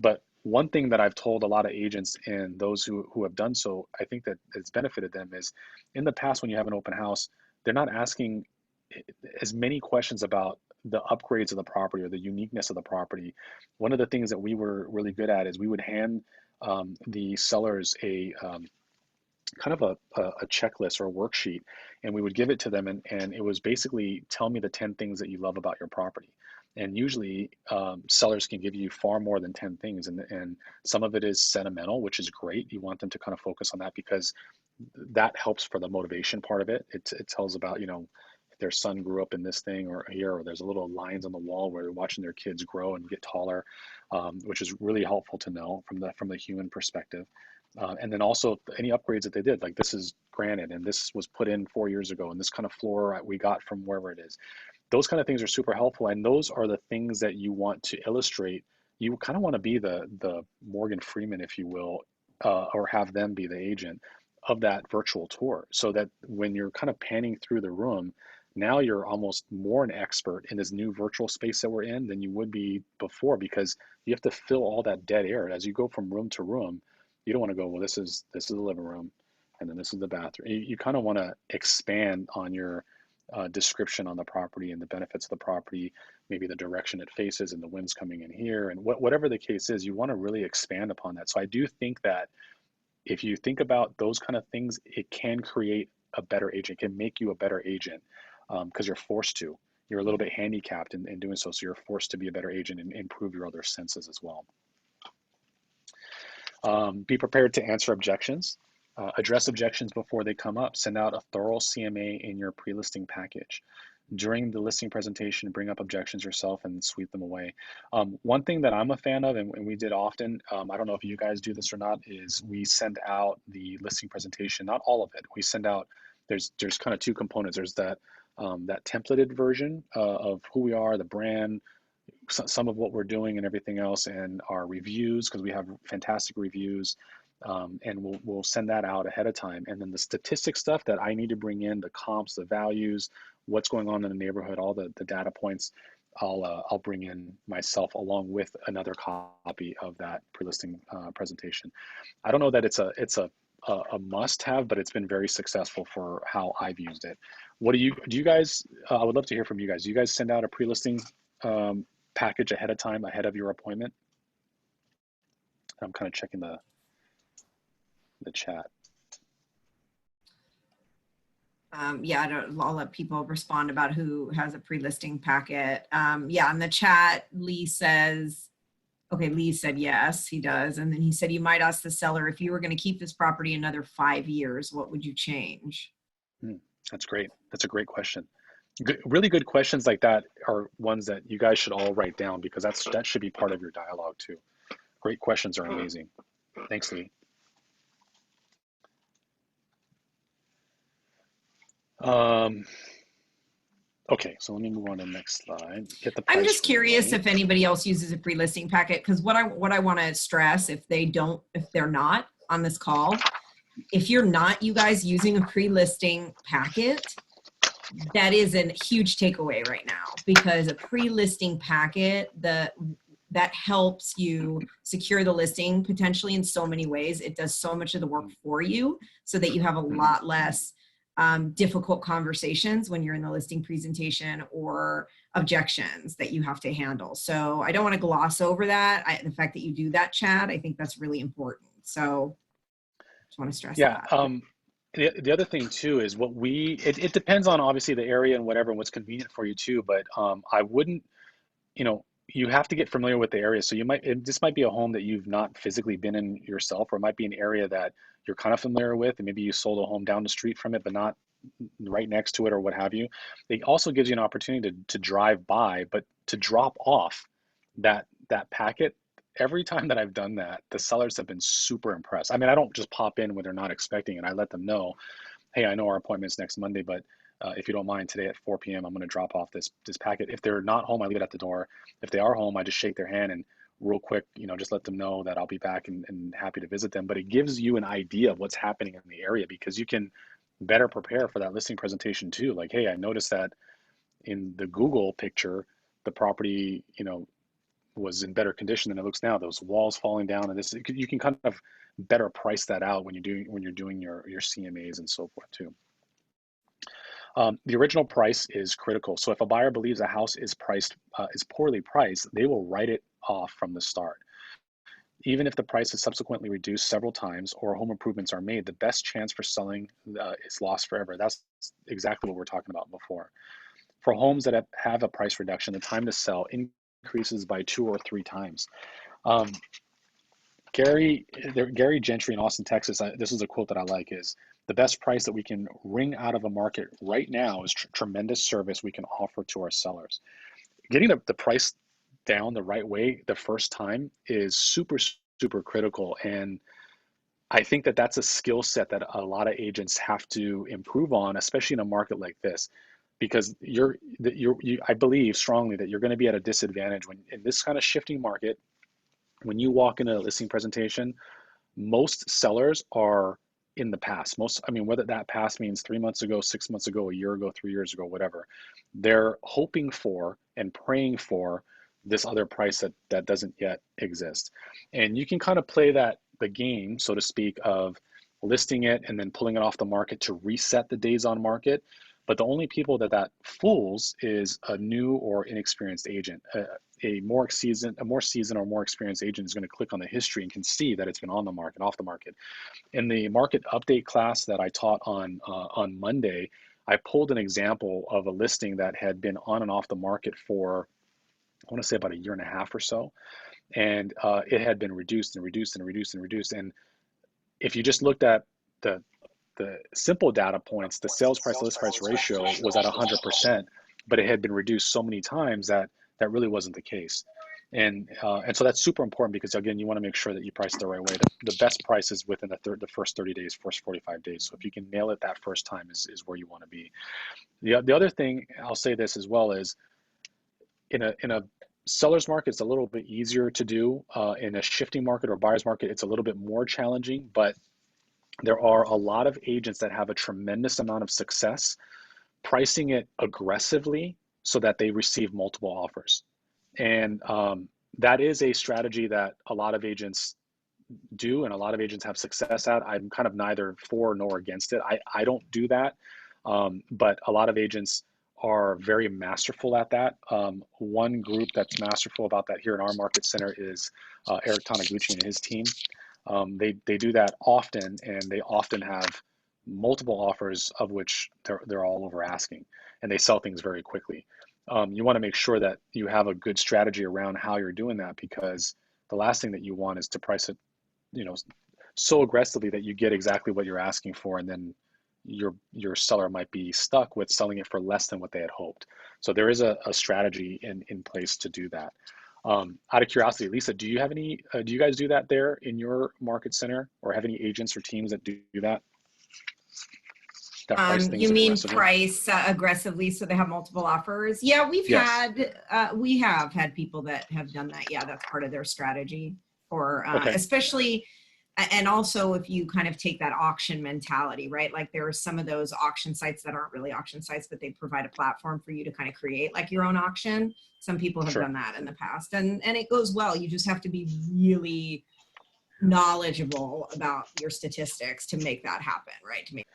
But one thing that I've told a lot of agents and those who have done so, I think that it's benefited them, is in the past when you have an open house, they're not asking as many questions about the upgrades of the property or the uniqueness of the property. One of the things that we were really good at is we would hand the sellers a kind of a checklist or a worksheet, and we would give it to them, and it was basically, tell me the 10 things that you love about your property. And usually sellers can give you far more than 10 things, and some of it is sentimental, which is great. You want them to kind of focus on that, because that helps for the motivation part of it. It tells about, their son grew up in this thing or here, or there's a little lines on the wall where they're watching their kids grow and get taller, which is really helpful to know from the human perspective. And then also any upgrades that they did, like this is granite and this was put in 4 years ago, and this kind of floor we got from wherever it is. Those kind of things are super helpful, and those are the things that you want to illustrate. You kind of want to be the Morgan Freeman, if you will, or have them be the agent of that virtual tour, so that when you're kind of panning through the room, now you're almost more an expert in this new virtual space that we're in than you would be before, because you have to fill all that dead air. As you go from room to room, you don't want to go, well, this is the living room, and then this is the bathroom. You kind of want to expand on your description on the property and the benefits of the property, maybe the direction it faces and the wind's coming in here, and whatever the case is, you want to really expand upon that. So I do think that if you think about those kind of things, it can create a better agent, can make you a better agent, because you're forced to. You're a little bit handicapped in doing so, so you're forced to be a better agent and improve your other senses as well. Be prepared to answer objections. Address objections before they come up. Send out a thorough CMA in your pre-listing package. During the listing presentation, bring up objections yourself and sweep them away. One thing that I'm a fan of, and we did often, I don't know if you guys do this or not, is we send out the listing presentation, not all of it. We send out, there's kind of two components. There's that templated version of who we are, the brand, some of what we're doing and everything else, and our reviews, because we have fantastic reviews, and we'll send that out ahead of time. And then the statistic stuff that I need to bring in, the comps, the values, what's going on in the neighborhood, all the data points, I'll bring in myself along with another copy of that pre-listing presentation. I don't know that it's a must-have, but it's been very successful for how I've used it. What do you guys? I would love to hear from you guys. Do you guys send out a pre-listing package ahead of time, ahead of your appointment? I'm kind of checking the chat. Yeah, I'll let people respond about who has a pre-listing packet. Yeah, in the chat, Lee says, okay, Lee said yes, he does. And then he said, you might ask the seller, if you were going to keep this property another 5 years, what would you change? That's great. That's a great question. Really good questions like that are ones that you guys should all write down, because that should be part of your dialogue too. Great questions are amazing. Thanks, Lee. Okay, so let me move on to the next slide. Get the price. I'm just curious right. if anybody else uses a pre-listing packet, because what I want to stress, if they're not on this call, if you're not, you guys, using a pre-listing packet, that is a huge takeaway right now, because a pre-listing packet, that helps you secure the listing potentially in so many ways. It does so much of the work for you so that you have a lot less difficult conversations when you're in the listing presentation or objections that you have to handle. So I don't want to gloss over that. The fact that you do that, Chad, I think that's really important. So just want to stress that. The other thing too is it depends on obviously the area and whatever and what's convenient for you too, but I wouldn't, you have to get familiar with the area. So this might be a home that you've not physically been in yourself, or it might be an area that you're kind of familiar with, and maybe you sold a home down the street from it, but not right next to it or what have you. It also gives you an opportunity to drive by, but to drop off that packet. Every time that I've done that, the sellers have been super impressed. I mean, I don't just pop in when they're not expecting it. I let them know, hey, I know our appointment's next Monday, but if you don't mind, today at 4 p.m., I'm going to drop off this packet. If they're not home, I leave it at the door. If they are home, I just shake their hand and real quick, just let them know that I'll be back and happy to visit them. But it gives you an idea of what's happening in the area, because you can better prepare for that listing presentation too. Like, hey, I noticed that in the Google picture, the property, was in better condition than it looks now. Those walls falling down, and you can kind of better price that out when you're doing your CMAs and so forth too. The original price is critical. So if a buyer believes a house is poorly priced, they will write it off from the start. Even if the price is subsequently reduced several times or home improvements are made, the best chance for selling is lost forever. That's exactly what we're talking about before. For homes that have a price reduction, the time to sell increases by 2 or 3 times. Gary Gentry in Austin, Texas, this is a quote that I like, is the best price that we can wring out of a market right now is tremendous service we can offer to our sellers. Getting the price down the right way the first time is super, super critical. And I think that that's a skill set that a lot of agents have to improve on, especially in a market like this, because I believe strongly that you're going to be at a disadvantage when in this kind of shifting market. When you walk into a listing presentation, most sellers are in the past. Whether that past means 3 months ago, 6 months ago, a year ago, 3 years ago, whatever, they're hoping for and praying for this other price that doesn't yet exist. And you can kind of play the game, so to speak, of listing it and then pulling it off the market to reset the days on market. But the only people that fools is a new or inexperienced agent. A more seasoned or more experienced agent is going to click on the history and can see that it's been on the market, off the market. In the market update class that I taught on Monday, I pulled an example of a listing that had been on and off the market for, I want to say, about a year and a half or so, and it had been reduced and reduced and reduced and reduced. And if you just looked at the simple data points, the sales price to list price ratio was at 100%, but it had been reduced so many times that really wasn't the case. And so that's super important, because again, you want to make sure that you price it the right way. The best price is within the first 30 days, first 45 days. So if you can nail it that first time is where you want to be. The other thing, I'll say this as well, is in a seller's market, it's a little bit easier to do. In a shifting market or buyer's market, it's a little bit more challenging, but there are a lot of agents that have a tremendous amount of success pricing it aggressively so that they receive multiple offers. And that is a strategy that a lot of agents do and a lot of agents have success at. I'm kind of neither for nor against it. I don't do that, but a lot of agents are very masterful at that. One group that's masterful about that here in our market center is Eric Taniguchi and his team. They do that often, and they often have multiple offers, of which they're all over asking, and they sell things very quickly. You want to make sure that you have a good strategy around how you're doing that, because the last thing that you want is to price it, so aggressively that you get exactly what you're asking for, and then your seller might be stuck with selling it for less than what they had hoped. So there is a strategy in place to do that. Out of curiosity, Lisa, do you have any? Do you guys do that there in your market center, or have any agents or teams that do that? Price things You mean aggressively? price aggressively so they have multiple offers? Yeah, we have had people that have done that. Yeah, that's part of their strategy, or Okay. especially, and also if you kind of take that auction mentality, right? Like there are some of those auction sites that aren't really auction sites, but they provide a platform for you to kind of create like your own auction. Some people have Sure. done that in the past, and it goes well. You just have to be really knowledgeable about your statistics to make that happen, right? To make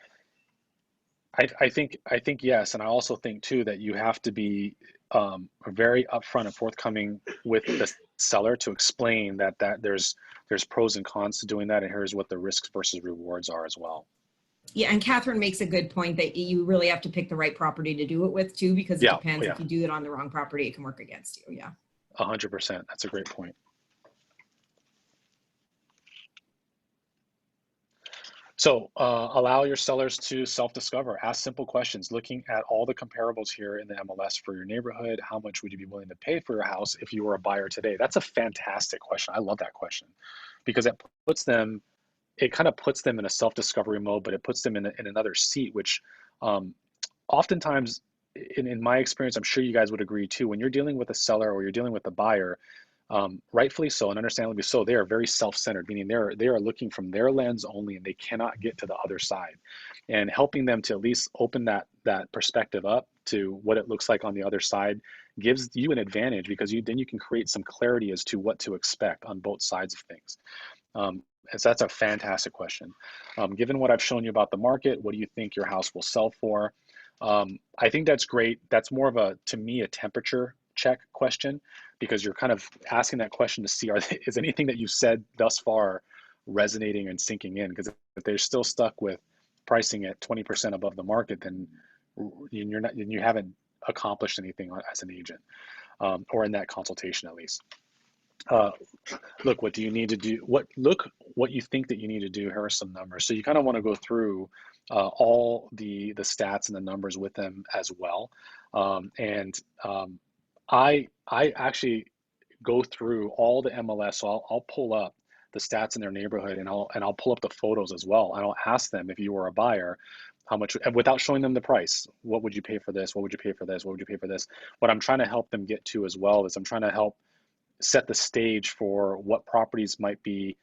I think yes, and I also think too that you have to be very upfront and forthcoming with the seller to explain that there's pros and cons to doing that, and here's what the risks versus rewards are as well. Yeah, and Catherine makes a good point that you really have to pick the right property to do it with too, because it depends. If you do it on the wrong property, it can work against you. Yeah. 100%. That's a great point. So allow your sellers to self-discover. Ask simple questions, looking at all the comparables here in the MLS for your neighborhood. How much would you be willing to pay for your house if you were a buyer today? That's a fantastic question. I love that question, because it kind of puts them in a self-discovery mode, but it puts them in another seat, which oftentimes, in my experience, I'm sure you guys would agree too, when you're dealing with a seller or you're dealing with a buyer, rightfully so and understandably so, they are very self-centered, meaning they are looking from their lens only, and they cannot get to the other side. And helping them to at least open that perspective up to what it looks like on the other side gives you an advantage, because then you can create some clarity as to what to expect on both sides of things. And so that's a fantastic question. Given what I've shown you about the market, what do you think your house will sell for? I think that's great. That's more of to me, a temperature check question, because you're kind of asking that question to see, is anything that you've said thus far resonating and sinking in? Because if they're still stuck with pricing at 20% above the market, then you haven't accomplished anything as an agent, or in that consultation at least. Look, what do you need to do? What you think that you need to do? Here are some numbers. So you kind of want to go through all the stats and the numbers with them as well. I actually go through all the MLS. So I'll pull up the stats in their neighborhood, and I'll pull up the photos as well. And I'll ask them, if you were a buyer, how much, without showing them the price, what would you pay for this? What would you pay for this? What would you pay for this? What I'm trying to help them get to as well is I'm trying to help set the stage for what properties might be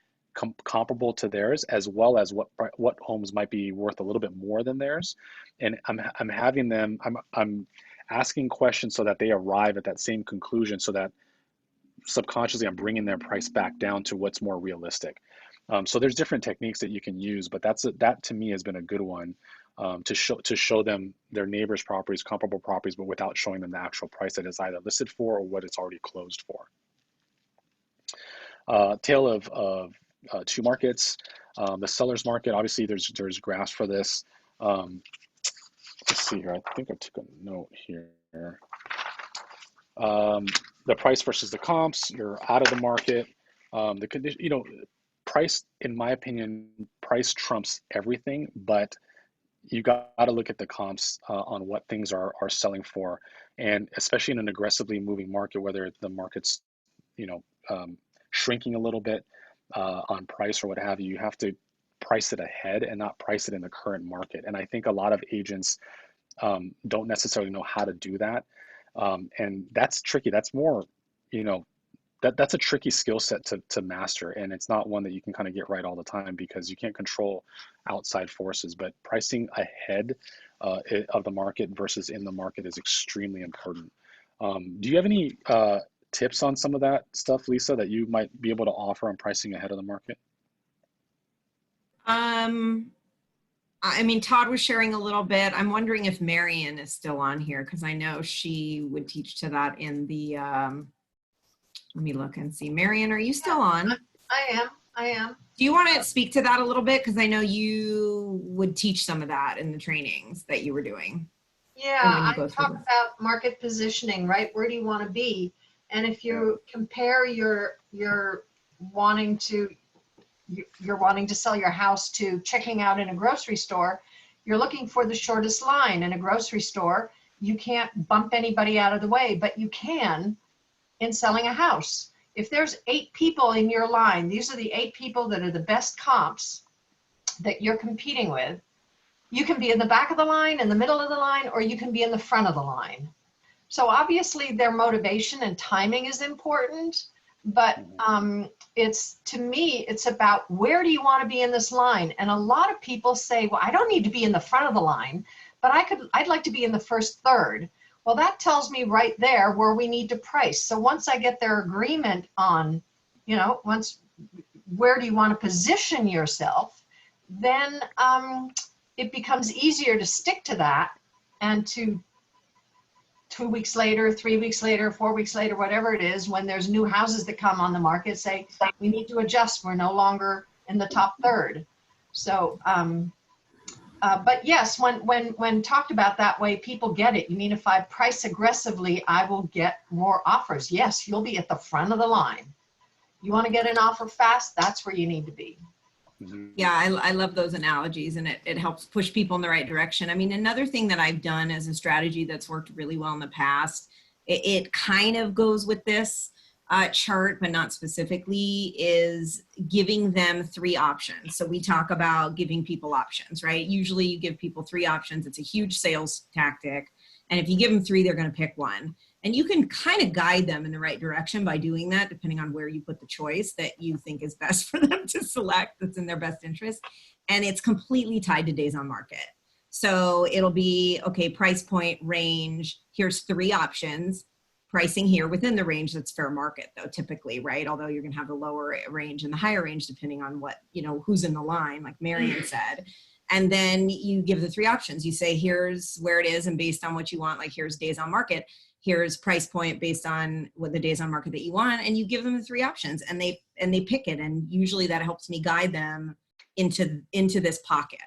comparable to theirs, as well as what homes might be worth a little bit more than theirs. And I'm having them, I'm asking questions so that they arrive at that same conclusion, so that subconsciously I'm bringing their price back down to what's more realistic. So there's different techniques that you can use, but that to me has been a good one to show them their neighbors' properties, comparable properties, but without showing them the actual price that it's either listed for or what it's already closed for. Tale of two markets. The seller's market, obviously there's graphs for this. Let's see here, I think I took a note here. The price versus the comps, you're out of the market. The condition, price, in my opinion, price trumps everything, but you got to look at the comps on what things are selling for, and especially in an aggressively moving market, whether the market's shrinking a little bit on price or what have you, you have to price it ahead and not price it in the current market. And I think a lot of agents don't necessarily know how to do that, and that's tricky. That's more, that's a tricky skill set to master, and it's not one that you can kind of get right all the time because you can't control outside forces. But pricing ahead of the market versus in the market is extremely important. Do you have any tips on some of that stuff, Lisa, that you might be able to offer on pricing ahead of the market? I mean, Todd was sharing a little bit. I'm wondering if Marion is still on here because I know she would teach to that in the, let me look and see. Marion, are you still on? I am. Do you want to speak to that a little bit? Because I know you would teach some of that in the trainings that you were doing. Yeah, I talk about market positioning, right? Where do you want to be? And if you compare your wanting to sell your house to checking out in a grocery store, you're looking for the shortest line. In a grocery store, you can't bump anybody out of the way, but you can in selling a house. If there's 8 people in your line, these are the 8 people that are the best comps that you're competing with. You can be in the back of the line, in the middle of the line, or you can be in the front of the line. So obviously their motivation and timing is important, but to me, it's about where do you want to be in this line? And a lot of people say, well, I don't need to be in the front of the line, but I'd like to be in the first third. Well, that tells me right there where we need to price. So once I get their agreement on, where do you want to position yourself, then it becomes easier to stick to that and to 2 weeks later, 3 weeks later, 4 weeks later, whatever it is, when there's new houses that come on the market, say, we need to adjust. We're no longer in the top third. So, but yes, when talked about that way, people get it. You mean if I price aggressively, I will get more offers. Yes, you'll be at the front of the line. You want to get an offer fast? That's where you need to be. Yeah, I love those analogies, and it helps push people in the right direction. I mean, another thing that I've done as a strategy that's worked really well in the past, it kind of goes with this chart, but not specifically, is giving them 3 options. So we talk about giving people options, right? Usually you give people 3 options. It's a huge sales tactic. And if you give them 3, they're going to pick one. And you can kind of guide them in the right direction by doing that, depending on where you put the choice that you think is best for them to select, that's in their best interest. And it's completely tied to days on market. So it'll be, okay, price point, range, here's 3 options, pricing here within the range that's fair market though, typically, right? Although you're gonna have the lower range and the higher range depending on what, who's in the line, like Marion said. And then you give the 3 options. You say, here's where it is, and based on what you want, like here's days on market, here's price point based on what the days on market that you want, and you give them the 3 options, and they pick it. And usually that helps me guide them into this pocket.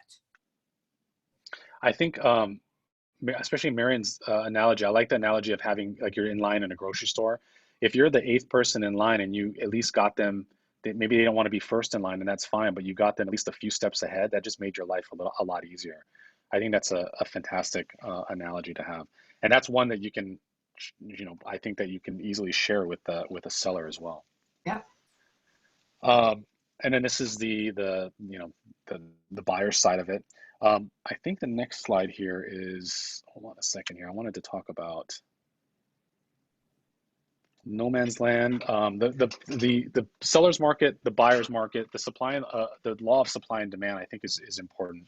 I think, especially Marion's analogy, I like the analogy of having, like, you're in line in a grocery store. If you're the 8th person in line and you at least got them, maybe they don't want to be first in line, and that's fine, but you got them at least a few steps ahead, that just made your life a lot easier. I think that's a fantastic analogy to have. And that's one that you can, I think that you can easily share with a seller as well. Yeah. And then this is the buyer side of it. I think the next slide here is, hold on a second here. I wanted to talk about no man's land, the seller's market, the buyer's market, the supply, the law of supply and demand, I think is important.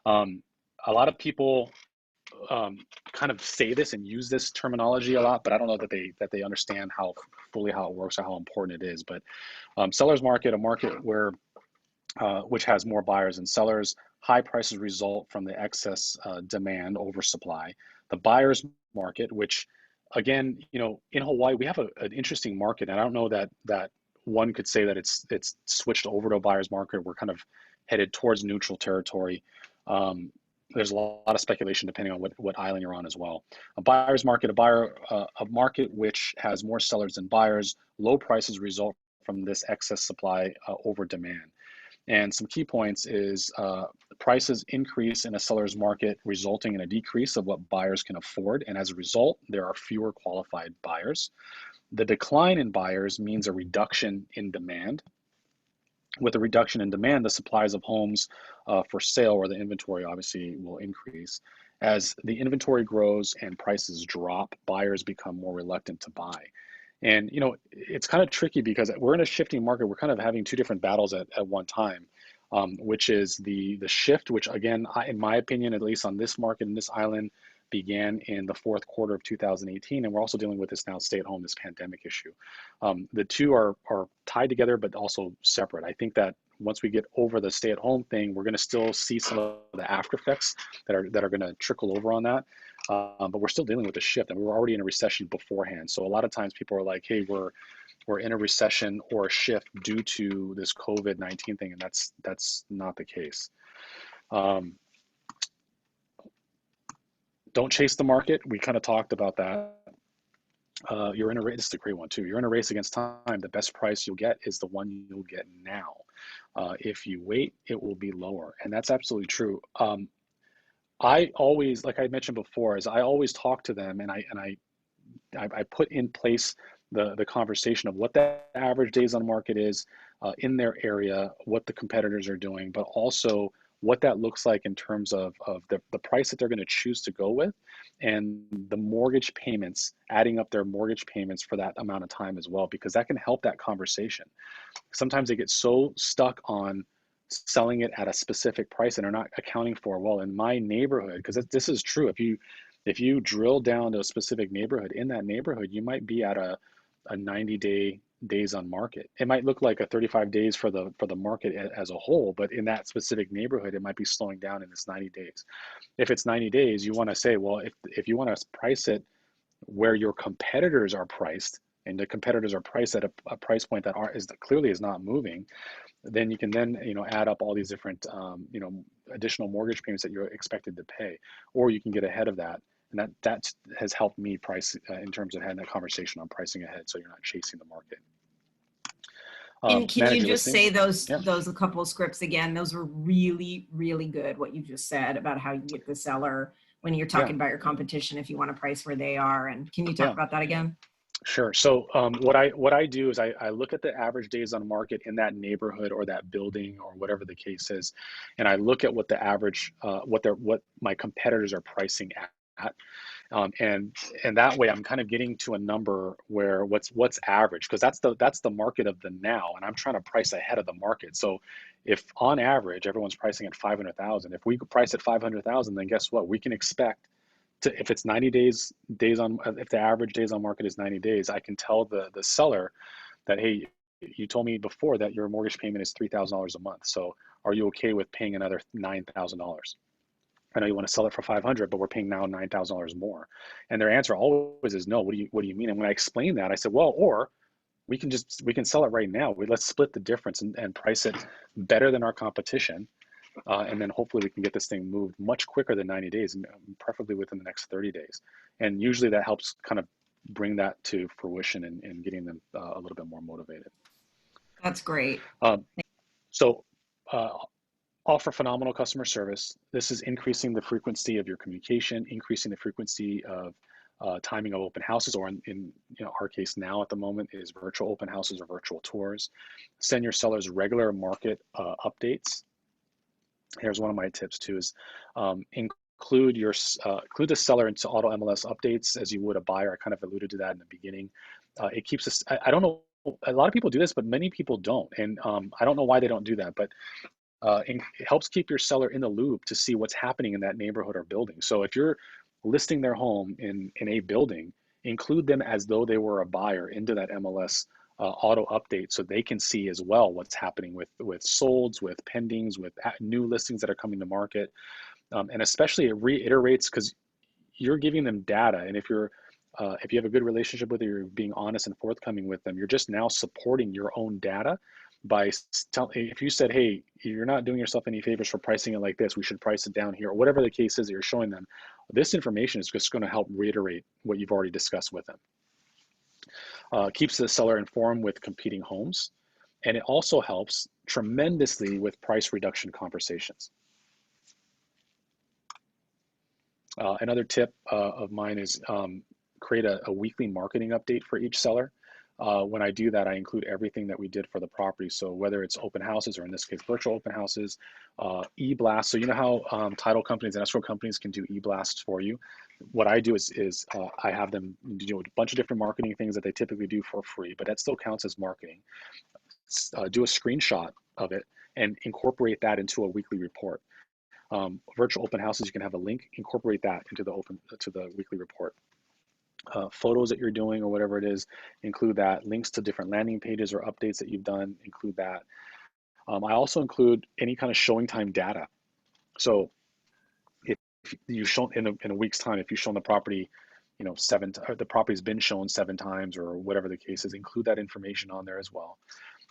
A lot of people kind of say this and use this terminology a lot, but I don't know that they understand how fully how it works or how important it is. But seller's market, a market where which has more buyers than sellers. High prices result from the excess demand over supply. The buyer's market, which again, in Hawaii, we have an interesting market, and I don't know that one could say that it's switched over to a buyer's market. We're kind of headed towards neutral territory. There's a lot of speculation depending on what island you're on as well. A buyer's market, a market which has more sellers than buyers. Low prices result from this excess supply over demand. And some key points is prices increase in a seller's market, resulting in a decrease of what buyers can afford. And as a result, there are fewer qualified buyers. The decline in buyers means a reduction in demand. With a reduction in demand, the supplies of homes for sale, or the inventory, obviously will increase. As the inventory grows and prices drop, buyers become more reluctant to buy. And it's kind of tricky because we're in a shifting market. We're kind of having two different battles at one time, which is the shift, which again, in my opinion, at least on this market in this island, began in the fourth quarter of 2018, and we're also dealing with this now stay-at-home, this pandemic issue. The two are tied together, but also separate. I think that once we get over the stay-at-home thing, we're going to still see some of the after effects that are going to trickle over on that. But we're still dealing with a shift, and we were already in a recession beforehand. So a lot of times people are like, "Hey, we're in a recession or a shift due to this COVID-19 thing," and that's not the case. Don't chase the market. We kind of talked about that. You're in a race. This is a great one too. You're in a race against time. The best price you'll get is the one you'll get now. If you wait, it will be lower, and that's absolutely true. I always, like I mentioned before, is I always talk to them, and I put in place the conversation of what the average days on market is in their area, what the competitors are doing, but also what that looks like in terms of the price that they're going to choose to go with, and the mortgage payments, adding up their mortgage payments for that amount of time as well, because that can help that conversation. Sometimes they get so stuck on selling it at a specific price and are not accounting for, well, in my neighborhood, because this is true, if you drill down to a specific neighborhood, in that neighborhood you might be at a 90-day days on market. It might look like a 35 days for the market as a whole, but in that specific neighborhood it might be slowing down in this 90 days. If it's 90 days, you want to say, well, if you want to price it where your competitors are priced, and the competitors are priced at a price point that clearly is not moving, then you can add up all these different additional mortgage payments that you're expected to pay, or you can get ahead of that. And that has helped me price in terms of having that conversation on pricing ahead, so you're not chasing the market. And can you just say those Yeah. those a couple of scripts again? Those were really, really good, what you just said about how you get the seller when you're talking about your competition, if you want to price where they are. And can you talk about that again? Sure. So what I do is I look at the average days on market in that neighborhood or that building or whatever the case is, and I look at what the average what my competitors are pricing at. And that way I'm kind of getting to a number where what's average, because that's the market of the now, and I'm trying to price ahead of the market. So if on average everyone's pricing at 500,000, if we price at 500,000, then guess what? We can expect to, if it's 90 days on, if the average days on market is 90 days, I can tell the seller that, hey, you told me before that your mortgage payment is $3,000 a month. So are you okay with paying another $9,000? I know you want to sell it for 500, but we're paying now $9,000 more. And their answer always is no. What do you mean? And when I explain that, I said, well, or we can sell it right now. Let's split the difference and price it better than our competition. And then hopefully we can get this thing moved much quicker than 90 days, preferably within the next 30 days. And usually that helps kind of bring that to fruition and getting them a little bit more motivated. That's great. Offer phenomenal customer service. This is increasing the frequency of your communication, increasing the frequency of timing of open houses, or in our case now at the moment is virtual open houses or virtual tours. Send your sellers regular market updates. Here's one of my tips too: is include the seller into auto MLS updates as you would a buyer. I kind of alluded to that in the beginning. It keeps us. I don't know. A lot of people do this, but many people don't, and I don't know why they don't do that, but. It helps keep your seller in the loop to see what's happening in that neighborhood or building. So if you're listing their home in a building, include them as though they were a buyer into that MLS auto update so they can see as well what's happening with solds, with pendings, with new listings that are coming to market. And especially it reiterates, because you're giving them data. And if you have a good relationship with it, you're being honest and forthcoming with them, you're just now supporting your own data by if you said, hey, you're not doing yourself any favors for pricing it like this, we should price it down here, or whatever the case is that you're showing them, this information is just going to help reiterate what you've already discussed with them. Keeps the seller informed with competing homes, and it also helps tremendously with price reduction conversations. Another tip of mine is create a weekly marketing update for each seller. When I do that, I include everything that we did for the property. So whether it's open houses, or in this case, virtual open houses, e-blasts. So you know how title companies and escrow companies can do e-blasts for you? What I do is I have them do a bunch of different marketing things that they typically do for free, but that still counts as marketing. Do a screenshot of it and incorporate that into a weekly report. Virtual open houses, you can have a link, incorporate that into the weekly report. Photos that you're doing or whatever it is, include that. Links to different landing pages or updates that you've done, include that. I also include any kind of showing time data. So if you show in a week's time, if you've shown the property, the property's been shown 7 times or whatever the case is, include that information on there as well.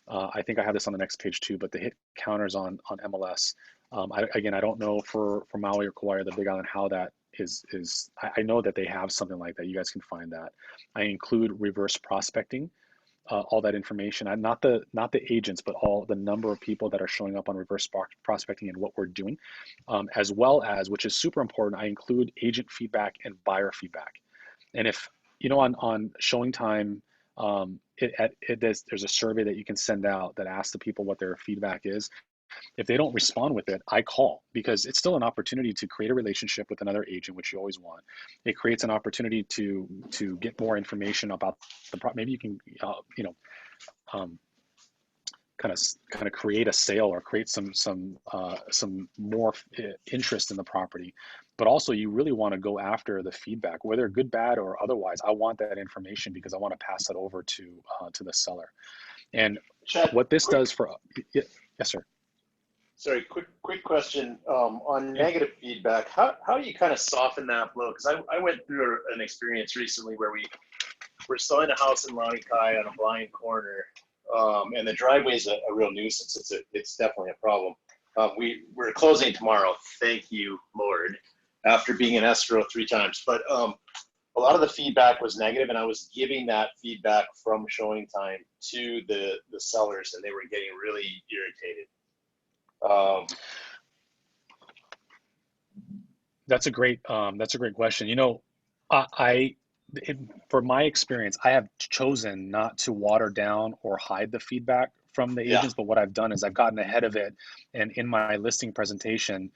I think I have this on the next page too, but the hit counters on MLS. I don't know for Maui or Kauai or the Big Island how that is. I know that they have something like that. You guys can find that. I include reverse prospecting, all that information. Not the agents, but all the number of people that are showing up on reverse prospecting and what we're doing, as well as, which is super important, I include agent feedback and buyer feedback. And if on showing time, there's a survey that you can send out that asks the people what their feedback is. If they don't respond with it, I call, because it's still an opportunity to create a relationship with another agent, which you always want. It creates an opportunity to get more information about the product. Maybe you can kind of create a sale or create some more interest in the property. But also, you really want to go after the feedback, whether good, bad, or otherwise. I want that information because I want to pass that over to the seller. And Chad, what this does for yes, sir. Sorry, quick question on negative feedback. How do you kind of soften that blow? Because I went through an experience recently where we're selling a house in Lanikai on a blind corner, and the driveway is a real nuisance. It's definitely a problem. We're closing tomorrow. Thank you, Lord, after being in escrow 3 times. But a lot of the feedback was negative, and I was giving that feedback from showing time to the sellers, and they were getting really irritated. That's a great question. For my experience, I have chosen not to water down or hide the feedback from the agents, but what I've done is I've gotten ahead of it, and in my listing presentation,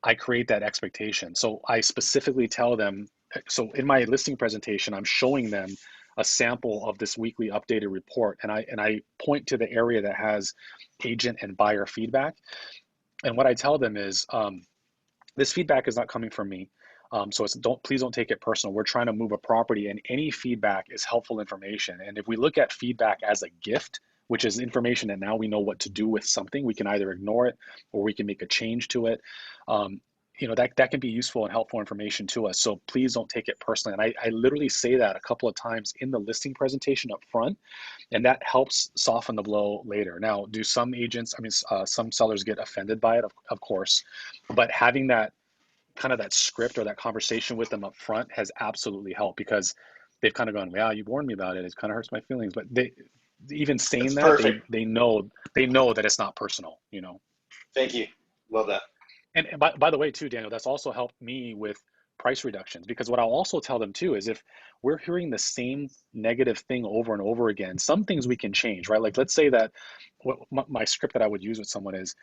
I create that expectation. So I specifically tell them, so in my listing presentation, I'm showing them a sample of this weekly updated report, and I point to the area that has agent and buyer feedback. And what I tell them is, this feedback is not coming from me. So please don't take it personal. We're trying to move a property, and any feedback is helpful information. And if we look at feedback as a gift, which is information that now we know what to do with something, we can either ignore it or we can make a change to it. That can be useful and helpful information to us. So please don't take it personally. And I literally say that a couple of times in the listing presentation up front, and that helps soften the blow later. Now, do some agents, some sellers get offended by it, of course, but having that kind of that script or that conversation with them up front has absolutely helped, because they've kind of gone, "Wow, you warned me about it. It kind of hurts my feelings." But even saying that, they know that it's not personal. Thank you. Love that. And by the way, too, Daniel, that's also helped me with price reductions, because what I'll also tell them too is, if we're hearing the same negative thing over and over again, some things we can change, right? Like, let's say that my script that I would use with someone is,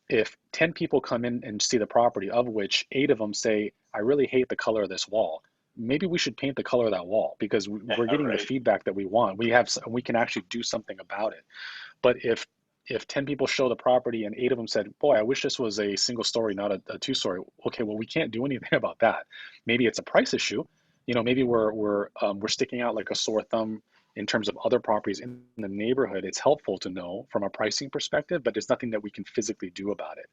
if 10 people come in and see the property, of which 8 of them say, "I really hate the color of this wall," maybe we should paint the color of that wall, because we're getting the feedback that we want. We can actually do something about it. But if 10 people show the property and 8 of them said, "Boy, I wish this was a single story, not a 2-story." Okay, well, we can't do anything about that. Maybe it's a price issue. Maybe we're sticking out like a sore thumb in terms of other properties in the neighborhood, it's helpful to know from a pricing perspective, but there's nothing that we can physically do about it.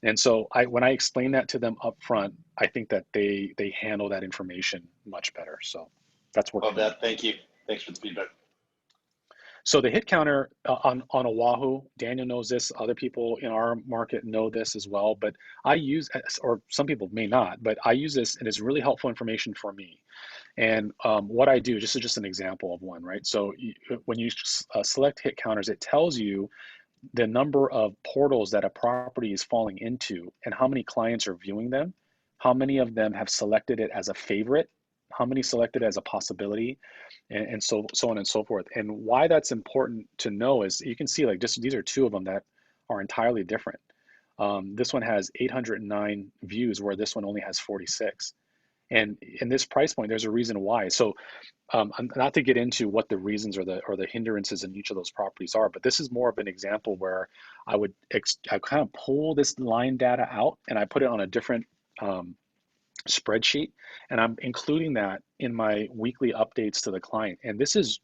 And so when I explain that to them up front, I think that they handle that information much better. So that's working. Love that. Thank you. Thanks for the feedback. So the hit counter on Oahu, Daniel knows this, other people in our market know this as well, but I use, or some people may not, but I use this and it's really helpful information for me. And what I do, this is just an example of one, right? So when you select hit counters, it tells you the number of portals that a property is falling into and how many clients are viewing them, how many of them have selected it as a favorite, how many selected it as a possibility, and so on and so forth. And why that's important to know is you can see like just these are two of them that are entirely different. This one has 809 views where this one only has 46. And in this price point, there's a reason why. So not to get into what the reasons or the hindrances in each of those properties are, but this is more of an example where I kind of pull this line data out and I put it on a different spreadsheet, and I'm including that in my weekly updates to the client. And this is,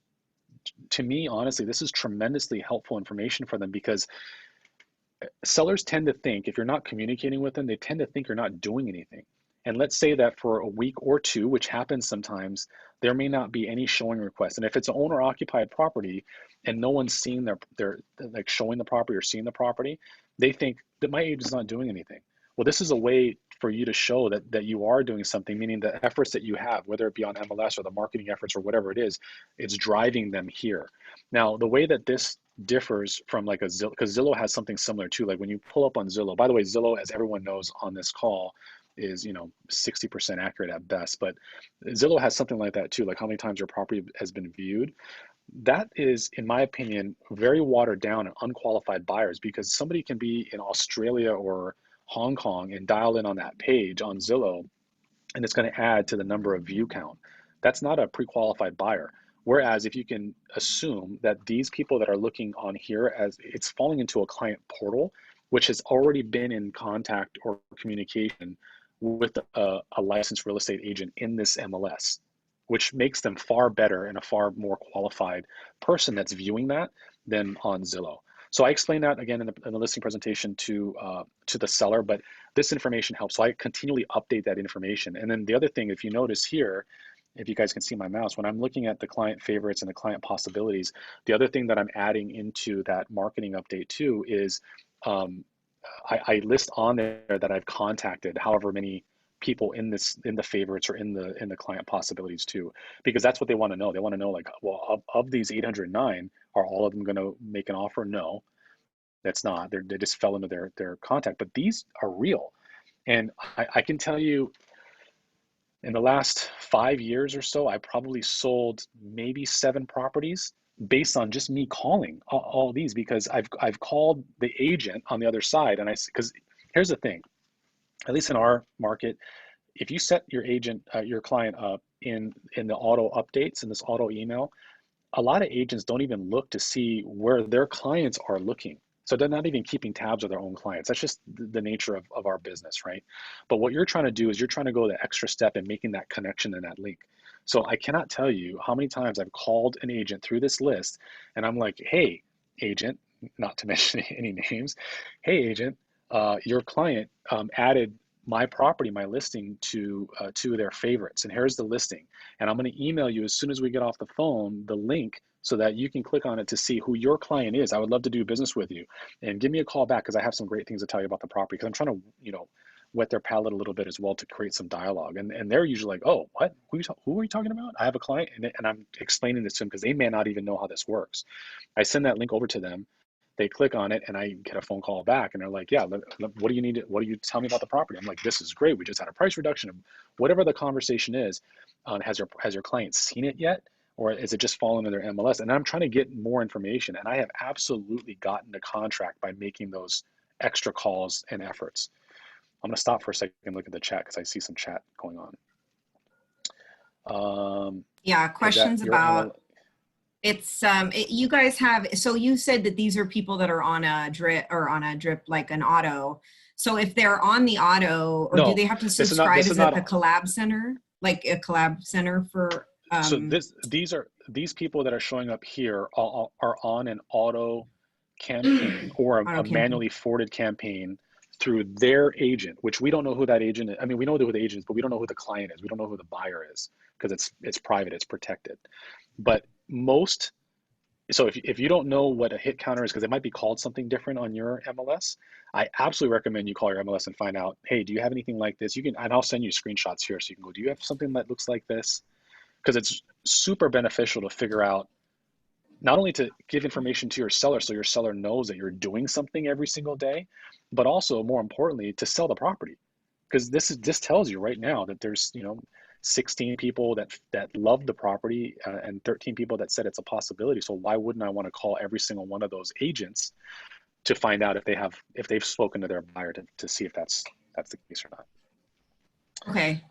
to me, honestly, this is tremendously helpful information for them, because sellers tend to think if you're not communicating with them, they tend to think you're not doing anything. And let's say that for a week or two, which happens sometimes, there may not be any showing requests. And if it's an owner occupied property and no one's seeing their like showing the property or seeing the property, they think that my agent's not doing anything. Well, this is a way for you to show that you are doing something, meaning the efforts that you have, whether it be on MLS or the marketing efforts or whatever it is, it's driving them here. Now, the way that this differs from like a Zillow, because Zillow has something similar too. Like when you pull up on Zillow, by the way, Zillow, as everyone knows on this call, is 60% accurate at best, but Zillow has something like that too, like how many times your property has been viewed. That is, in my opinion, very watered down and unqualified buyers, because somebody can be in Australia or Hong Kong and dial in on that page on Zillow, and it's going to add to the number of view count. That's not a pre-qualified buyer. Whereas if you can assume that these people that are looking on here, as it's falling into a client portal, which has already been in contact or communication with a licensed real estate agent in this MLS, which makes them far better and a far more qualified person that's viewing that than on Zillow. So I explained that again in the listing presentation to the seller, but this information helps. So I continually update that information. And then the other thing, if you notice here, if you guys can see my mouse, when I'm looking at the client favorites and the client possibilities, the other thing that I'm adding into that marketing update too is I list on there that I've contacted however many people in the favorites or in the client possibilities too, because that's what they want to know. They want to know, like, well, of these 809, are all of them going to make an offer? No, that's not. They just fell into their contact, but these are real. And I can tell you, in the last 5 years or so, I probably sold maybe 7 properties based on just me calling all these, because I've called the agent on the other side, and because here's the thing, at least in our market, if you set your agent, your client up in the auto updates, in this auto email, a lot of agents don't even look to see where their clients are looking. So they're not even keeping tabs of their own clients. That's just the nature of our business, right? But what you're trying to do is you're trying to go the extra step in making that connection and that link. So I cannot tell you how many times I've called an agent through this list, and I'm like, hey, agent, not to mention any names, hey, agent, your client added my property, my listing to their favorites, and here's the listing. And I'm going to email you as soon as we get off the phone the link so that you can click on it to see who your client is. I would love to do business with you, and give me a call back, because I have some great things to tell you about the property, because I'm trying to wet their palate a little bit as well to create some dialogue. And they're usually like, oh, what? Who are you talking about? I have a client, and I'm explaining this to them because they may not even know how this works. I send that link over to them. They click on it, and I get a phone call back, and they're like, yeah, what do you need? What do you tell me about the property? I'm like, this is great. We just had a price reduction. Whatever the conversation is, has your client seen it yet? Or is it just falling in their MLS? And I'm trying to get more information. And I have absolutely gotten the contract by making those extra calls and efforts. I'm going to stop for a second and look at the chat, because I see some chat going on. Yeah, questions about it's you guys have, so you said that these are people that are on a drip like an auto. So if they're on the auto, or do they have to subscribe? Is it the collab center, like a collab center for? So Um, these people that are showing up here are on an auto campaign or auto a campaign. manually forwarded campaign through their agent, which we don't know who that agent is. I mean, we know who the agent is, but we don't know who the client is. We don't know who the buyer is because it's private, it's protected. But most, so if you don't know what a hit counter is, because it might be called something different on your MLS, I absolutely recommend you call your MLS and find out, hey, do you have anything like this? You can, and I'll send you screenshots here so you can go, do you have something that looks like this? Because it's super beneficial to figure out, not only to give information to your seller so your seller knows that you're doing something every single day, but also more importantly to sell the property. Because this tells you right now that there's 16 people that love the property and 13 people that said it's a possibility. So why wouldn't I want to call every single one of those agents to find out if they've spoken to their buyer to see if that's the case or not. Okay.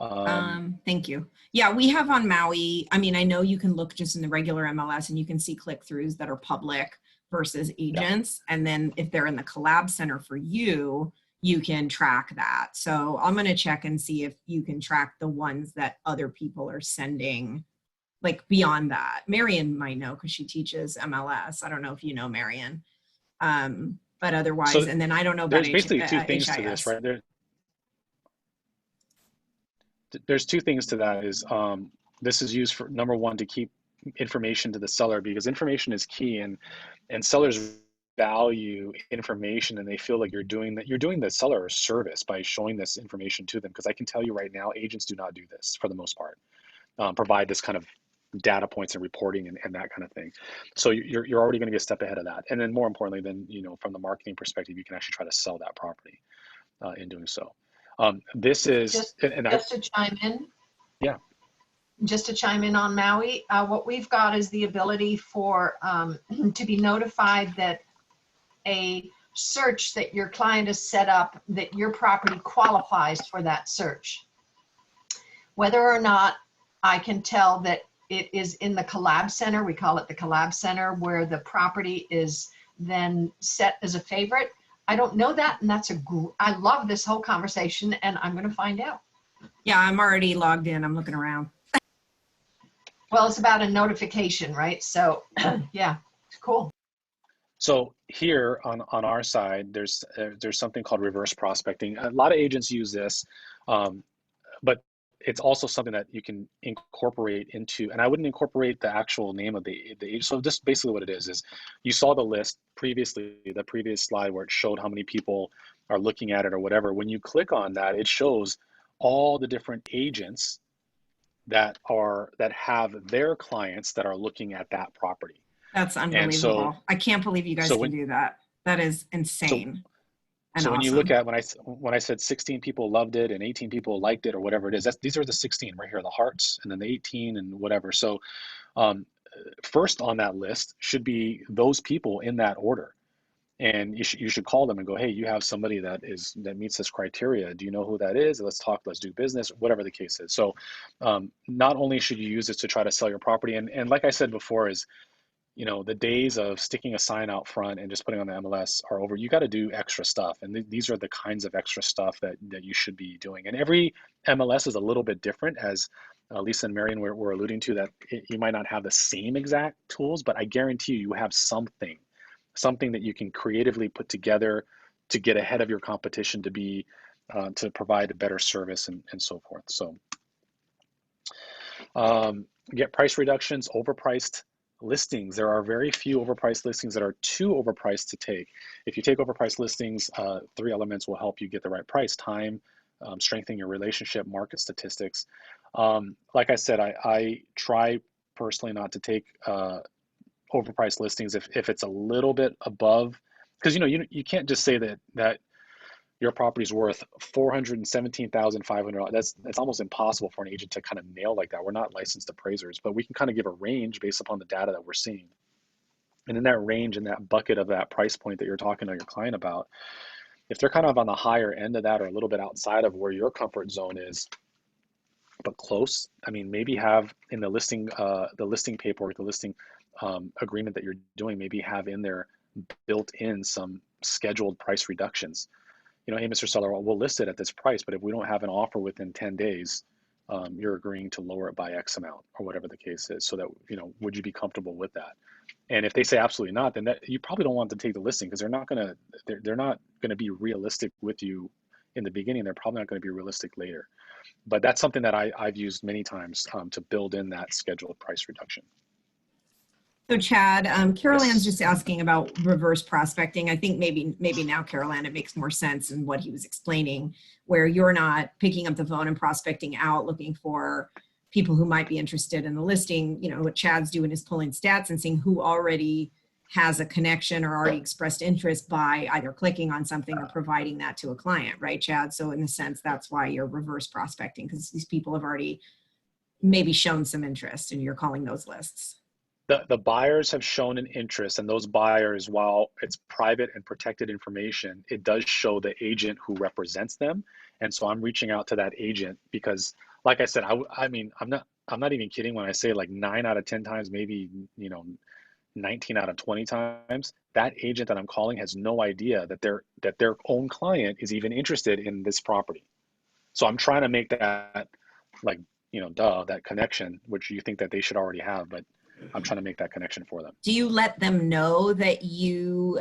Thank you. Yeah, we have on Maui. I mean, I know you can look just in the regular MLS and you can see click-throughs that are public versus agents. Yeah. And then if they're in the collab center for you, you can track that. So I'm going to check and see if you can track the ones that other people are sending, like beyond that. Marion might know because she teaches MLS. I don't know if you know Marion. But otherwise, so and then I don't know about there's basically two things to this, right? There's two things to that. Is this is used for, number one, to keep information to the seller, because information is key, and sellers value information, and they feel like you're doing the seller a service by showing this information to them. Because I can tell you right now, agents do not do this for the most part, provide this kind of data points and reporting and that kind of thing. So you're already going to be a step ahead of that. And then more importantly, then from the marketing perspective, you can actually try to sell that property in doing so. This is just to chime in. Yeah. Just to chime in on Maui, what we've got is the ability for to be notified that a search that your client has set up, that your property qualifies for that search. Whether or not I can tell that it is in the collab center, we call it the collab center, where the property is then set as a favorite. I don't know that, and I love this whole conversation, and I'm going to find out. Yeah, I'm already logged in. I'm looking around. Well, it's about a notification, right? So, yeah, it's cool. So here on our side, there's something called reverse prospecting. A lot of agents use this, but it's also something that you can incorporate into, and I wouldn't incorporate the actual name of the agent. So this basically what it is you saw the list previously, the previous slide where it showed how many people are looking at it or whatever. When you click on that, it shows all the different agents that have their clients that are looking at that property. That's unbelievable. I can't believe you guys can do that. That is insane. So when you look at, when I said 16 people loved it and 18 people liked it or whatever it is, these are the 16 right here, the hearts, and then the 18 and whatever. So first on that list should be those people in that order. And you should call them and go, hey, you have somebody that meets this criteria. Do you know who that is? Let's talk, let's do business, whatever the case is. So not only should you use this to try to sell your property, and like I said before, is the days of sticking a sign out front and just putting on the MLS are over. You got to do extra stuff. And these are the kinds of extra stuff that you should be doing. And every MLS is a little bit different, as Lisa and Marion were alluding to, that you might not have the same exact tools, but I guarantee you have something that you can creatively put together to get ahead of your competition, to provide a better service and so forth. So get price reductions, overpriced listings. There are very few overpriced listings that are too overpriced to take. If you take overpriced listings, 3 elements will help you get the right price: time, strengthening your relationship, market statistics. Like I said, I try personally not to take overpriced listings if it's a little bit above, because you can't just say that your property's worth $417,500. That's almost impossible for an agent to kind of nail like that. We're not licensed appraisers, but we can kind of give a range based upon the data that we're seeing. And in that range, in that bucket of that price point that you're talking to your client about, if they're kind of on the higher end of that or a little bit outside of where your comfort zone is, but close, I mean, maybe have in the listing paperwork, the listing agreement that you're doing, maybe have in there built in some scheduled price reductions. Hey, Mr. Seller, we'll list it at this price, but if we don't have an offer within 10 days, you're agreeing to lower it by X amount or whatever the case is, so that, would you be comfortable with that? And if they say absolutely not, then that you probably don't want to take the listing, because they're not gonna be realistic with you in the beginning. They're probably not going to be realistic later. But that's something that I've used many times to build in that scheduled price reduction. So Chad, Carol Ann's Yes. just asking about reverse prospecting. I think maybe now, Carol Ann, it makes more sense in what he was explaining, where you're not picking up the phone and prospecting out looking for people who might be interested in the listing. What Chad's doing is pulling stats and seeing who already has a connection or already expressed interest by either clicking on something or providing that to a client, right, Chad? So in a sense, that's why you're reverse prospecting, because these people have already maybe shown some interest and you're calling those lists. The buyers have shown an interest, and those buyers, while it's private and protected information, it does show the agent who represents them. And so I'm reaching out to that agent because, like I said, I mean, I'm not even kidding when I say like 9 out of 10 times, maybe, 19 out of 20 times, that agent that I'm calling has no idea that their own client is even interested in this property. So I'm trying to make that, like, that connection, which you think that they should already have, but I'm trying to make that connection for them. Do you let them know that you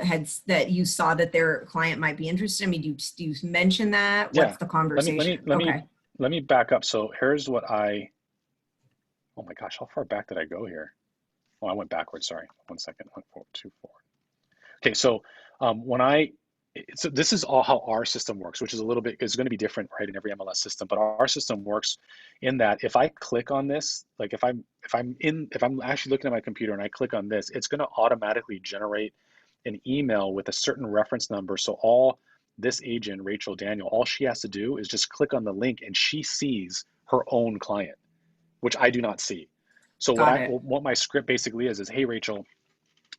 saw that their client might be interested? I mean, do you mention that? Yeah. What's the conversation? Let me back up. So here's what oh my gosh, how far back did I go here? Oh, I went backwards. Sorry. 1 second. 1, 4, 2, 4. Okay. So so this is all how our system works, which is is going to be different, right, in every MLS system. But our system works in that if I click on this, like if I'm actually looking at my computer and I click on this, it's going to automatically generate an email with a certain reference number. So this agent, Rachel Daniel, all she has to do is just click on the link and she sees her own client, which I do not see. So what my script basically is, hey, Rachel,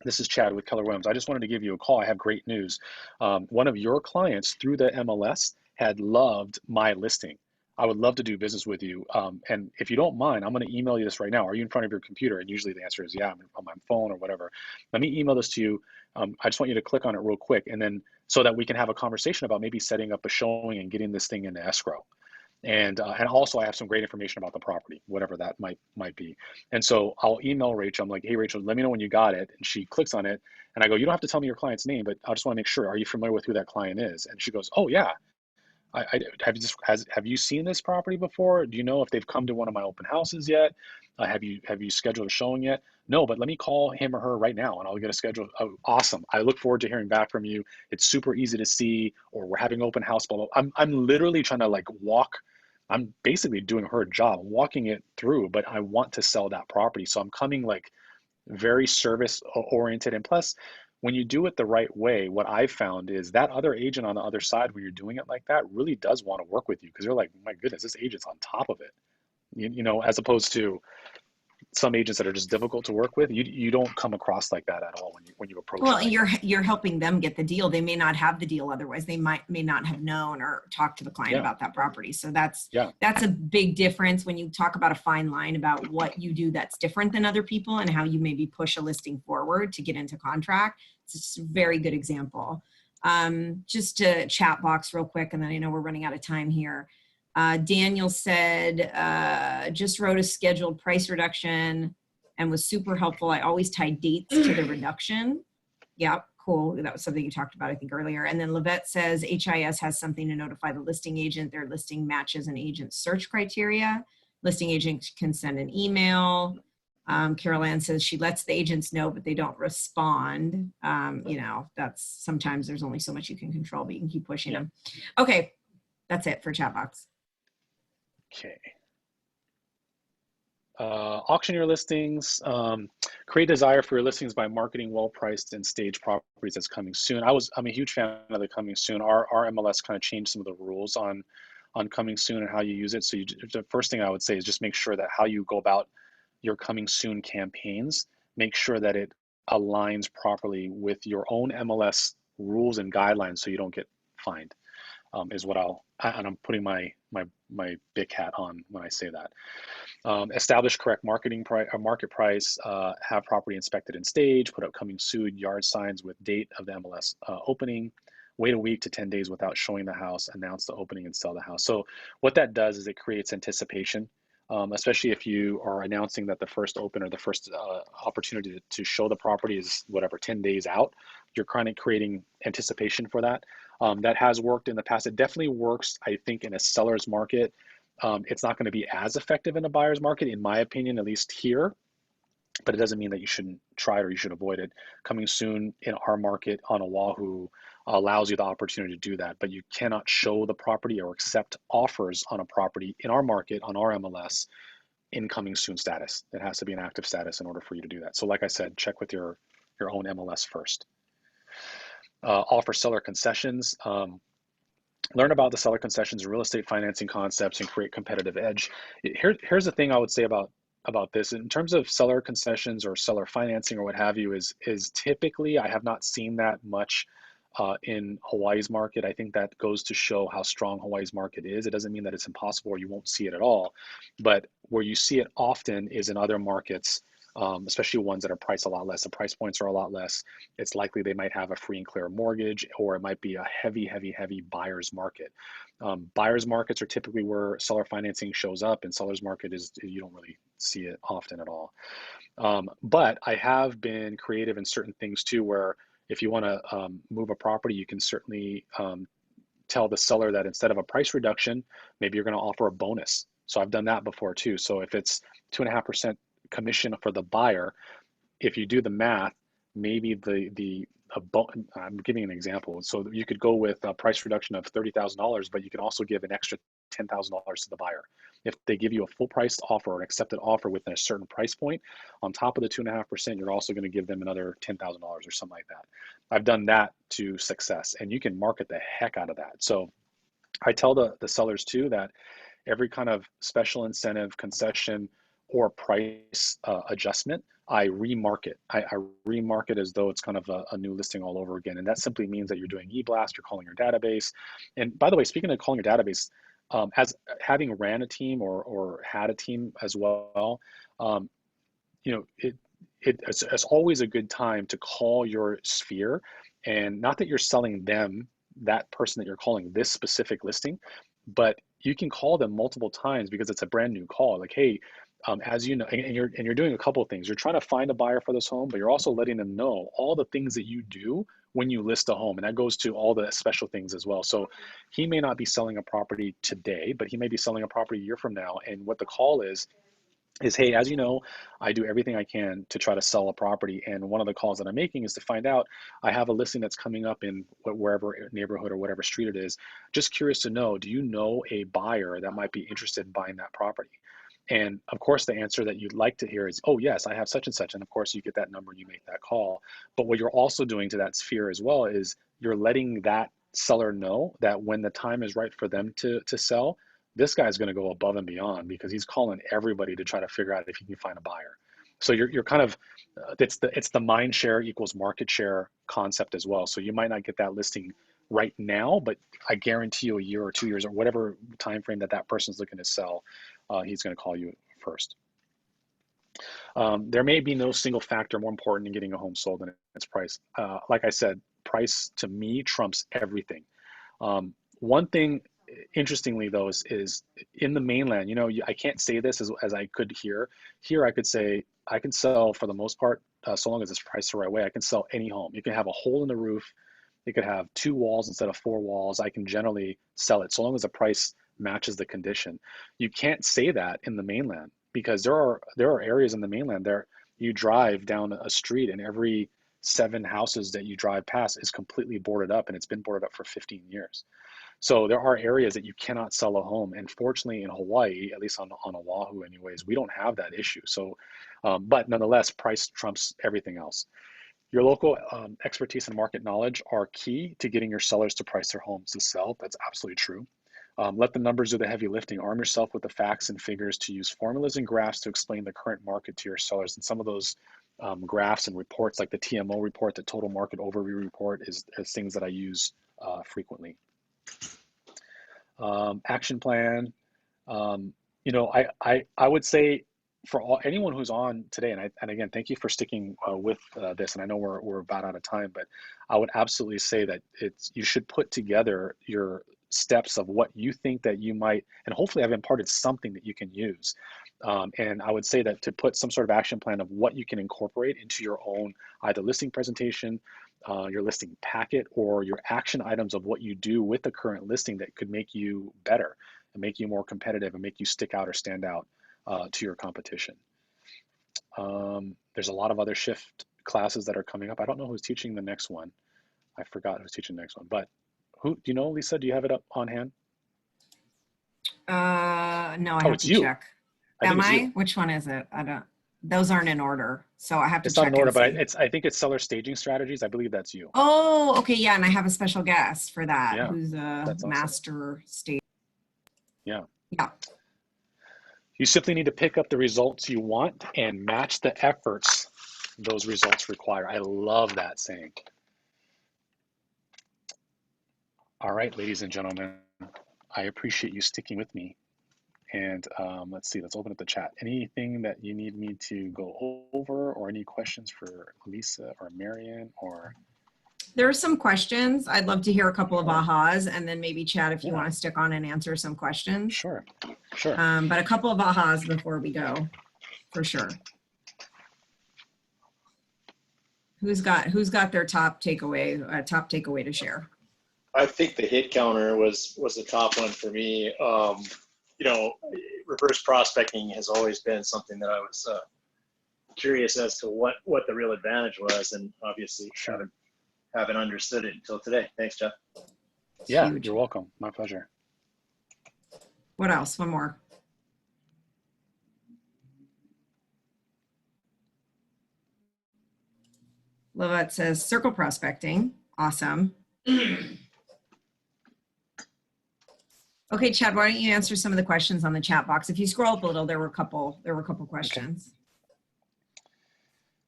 this is Chad with Keller Williams. I just wanted to give you a call. I have great news. One of your clients through the MLS had loved my listing. I would love to do business with you. And if you don't mind, I'm going to email you this right now. Are you in front of your computer? And usually the answer is, yeah, I'm on my phone or whatever. Let me email this to you. I just want you to click on it real quick. And then so that we can have a conversation about maybe setting up a showing and getting this thing into escrow. And also I have some great information about the property, whatever that might be. And so I'll email Rachel. I'm like, hey, Rachel, let me know when you got it. And she clicks on it and I go, you don't have to tell me your client's name, but I just want to make sure, are you familiar with who that client is? And she goes, oh yeah. Have you seen this property before? Do you know if they've come to one of my open houses yet? Have you scheduled a showing yet? No, but let me call him or her right now and I'll get a schedule. Oh, awesome. I look forward to hearing back from you. It's super easy to see, or we're having open house, blah, blah. I'm literally trying to I'm basically doing her job, walking it through, but I want to sell that property. So I'm coming like very service oriented. And plus, when you do it the right way, what I've found is that other agent on the other side, when you're doing it like that, really does want to work with you, because they're like, my goodness, this agent's on top of it, as opposed to some agents that are just difficult to work with. You don't come across like that at all when you approach. Well, you're helping them get the deal. They may not have the deal otherwise. They may not have known or talked to the client about that property. So that's a big difference when you talk about a fine line about what you do that's different than other people and how you maybe push a listing forward to get into contract. It's just a very good example. Just to chat box real quick, and then I know we're running out of time here. Daniel said, just wrote a scheduled price reduction and was super helpful. I always tie dates to the reduction. Yeah, cool. That was something you talked about, I think, earlier. And then Levette says HIS has something to notify the listing agent. Their listing matches an agent's search criteria. Listing agent can send an email. Carol Ann says she lets the agents know, but they don't respond. That's sometimes there's only so much you can control, but you can keep pushing them. Okay, that's it for chat box. Okay. Auction your listings. Create desire for your listings by marketing well-priced and staged properties that's coming soon. I'm a huge fan of the coming soon. Our MLS kind of changed some of the rules on coming soon and how you use it. So the first thing I would say is just make sure that how you go about your coming soon campaigns, make sure that it aligns properly with your own MLS rules and guidelines so you don't get fined. Is what I'm putting my big hat on when I say that. Establish correct market price, have property inspected and staged, put up coming soon yard signs with date of the MLS opening, wait a week to 10 days without showing the house, announce the opening and sell the house. So what that does is it creates anticipation. especially if you are announcing that the first open or the first opportunity to show the property is whatever 10 days out. You're kind of creating anticipation for that. That has worked in the past. It definitely works, I think, in a seller's market. It's not going to be as effective in a buyer's market, in my opinion, at least here. But it doesn't mean that you shouldn't try it or you should avoid it. Coming soon in our market on Oahu allows you the opportunity to do that, but you cannot show the property or accept offers on a property in our market on our MLS in coming soon status. It has to be an active status in order for you to do that. So like I said, check with your own MLS first. Offer seller concessions. Learn about the seller concessions and real estate financing concepts and create competitive edge. Here's the thing I would say about this in terms of seller concessions or seller financing or what have you is typically, I have not seen that much in Hawaii's market. I think that goes to show how strong Hawaii's market is. It doesn't mean that it's impossible or you won't see it at all, but where you see it often is in other markets, especially ones that are priced a lot less. The price points are a lot less. It's likely they might have a free and clear mortgage, or it might be a heavy buyer's market. Buyer's markets are typically where seller financing shows up, and seller's market is, you don't really see it often at all. But I have been creative in certain things too, where if you want to move a property, you can certainly tell the seller that instead of a price reduction, maybe you're going to offer a bonus. So I've done that before too. So if it's 2.5% commission for the buyer, if you do the math, maybe I'm giving an example. So you could go with a price reduction of $30,000, but you can also give an extra $10,000 to the buyer. If they give you a full priced offer or an accepted offer within a certain price point, on top of the 2.5%, you're also going to give them another $10,000 or something like that. I've done that to success, and you can market the heck out of that. So I tell the sellers too that every kind of special incentive, concession, or price adjustment, I remarket. I remarket as though it's kind of a new listing all over again. And that simply means that you're doing e-blast, you're calling your database. And by the way, speaking of calling your database, as having ran a team or had a team as well, it's always a good time to call your sphere, and not that you're selling them, that person that you're calling this specific listing, but you can call them multiple times because it's a brand new call. Like, hey, as you know, and you're doing a couple of things. You're trying to find a buyer for this home, but you're also letting them know all the things that you do when you list a home. And that goes to all the special things as well. So he may not be selling a property today, but he may be selling a property a year from now. And what the call is, hey, as you know, I do everything I can to try to sell a property. And one of the calls that I'm making is to find out, I have a listing that's coming up in wherever neighborhood or whatever street it is. Just curious to know, do you know a buyer that might be interested in buying that property? And of course, the answer that you'd like to hear is, oh, yes, I have such and such. And of course, you get that number and you make that call. But what you're also doing to that sphere as well is you're letting that seller know that when the time is right for them to sell, this guy's going to go above and beyond because he's calling everybody to try to figure out if he can find a buyer. So you're kind of, it's the mind share equals market share concept as well. So you might not get that listing right now, but I guarantee you a year or 2 years or whatever time frame that person's looking to sell, he's going to call you first. There may be no single factor more important in getting a home sold than its price. Like I said, price to me trumps everything. One thing, interestingly though, is in the mainland, I can't say this as I could here. Here I could say I can sell for the most part, so long as it's priced the right way, I can sell any home. You can have a hole in the roof. It could have 2 walls instead of 4 walls. I can generally sell it so long as the price matches the condition. You can't say that in the mainland because there are areas in the mainland there you drive down a street and every 7 houses that you drive past is completely boarded up, and it's been boarded up for 15 years. So there are areas that you cannot sell a home. And fortunately in Hawaii, at least on Oahu anyways, we don't have that issue. So, but nonetheless, price trumps everything else. Your local expertise and market knowledge are key to getting your sellers to price their homes to sell. That's absolutely true. Let the numbers do the heavy lifting. Arm yourself with the facts and figures to use formulas and graphs to explain the current market to your sellers. And some of those graphs and reports, like the TMO report, the Total Market Overview report, is things that I use frequently. Action plan. I would say for anyone who's on today, and again, thank you for sticking with this. And I know we're about out of time, but I would absolutely say that you should put together your steps of what you think that you might, and hopefully I've imparted something that you can use. And I would say that to put some sort of action plan of what you can incorporate into your own either listing presentation, your listing packet, or your action items of what you do with the current listing that could make you better and make you more competitive and make you stick out or stand out to your competition. There's a lot of other shift classes that are coming up. I don't know who's teaching the next one. I forgot who's teaching the next one, but who, do you know, Lisa, do you have it up on hand? No, I Oh, have it's to you. check. I think Am it's I? you. Which one is it? I don't, those aren't in order. So I have to It's not check in order, and but see. I think it's seller staging strategies. I believe that's you. Oh, okay. Yeah. And I have a special guest for that Yeah, who's a that's awesome. master state. Yeah. Yeah. You simply need to pick up the results you want and match the efforts those results require. I love that saying. All right, ladies and gentlemen, I appreciate you sticking with me. And let's see, let's open up the chat. Anything that you need me to go over, or any questions for Lisa or Marian or? There are some questions. I'd love to hear a couple of ahas, and then maybe Chad, if you want to stick on and answer some questions. Sure, sure. But a couple of ahas before we go, for sure. Who's got their top takeaway to share? I think the hit counter was the top one for me. You know, reverse prospecting has always been something that I was curious as to what the real advantage was, and obviously haven't understood it until today. Thanks, Jeff. Yeah, Huge. you're welcome. My pleasure. What else? One more. Lovette says circle prospecting. Awesome. Okay, Chad, why don't you answer some of the questions on the chat box? If you scroll up a little, there were a couple questions. Okay.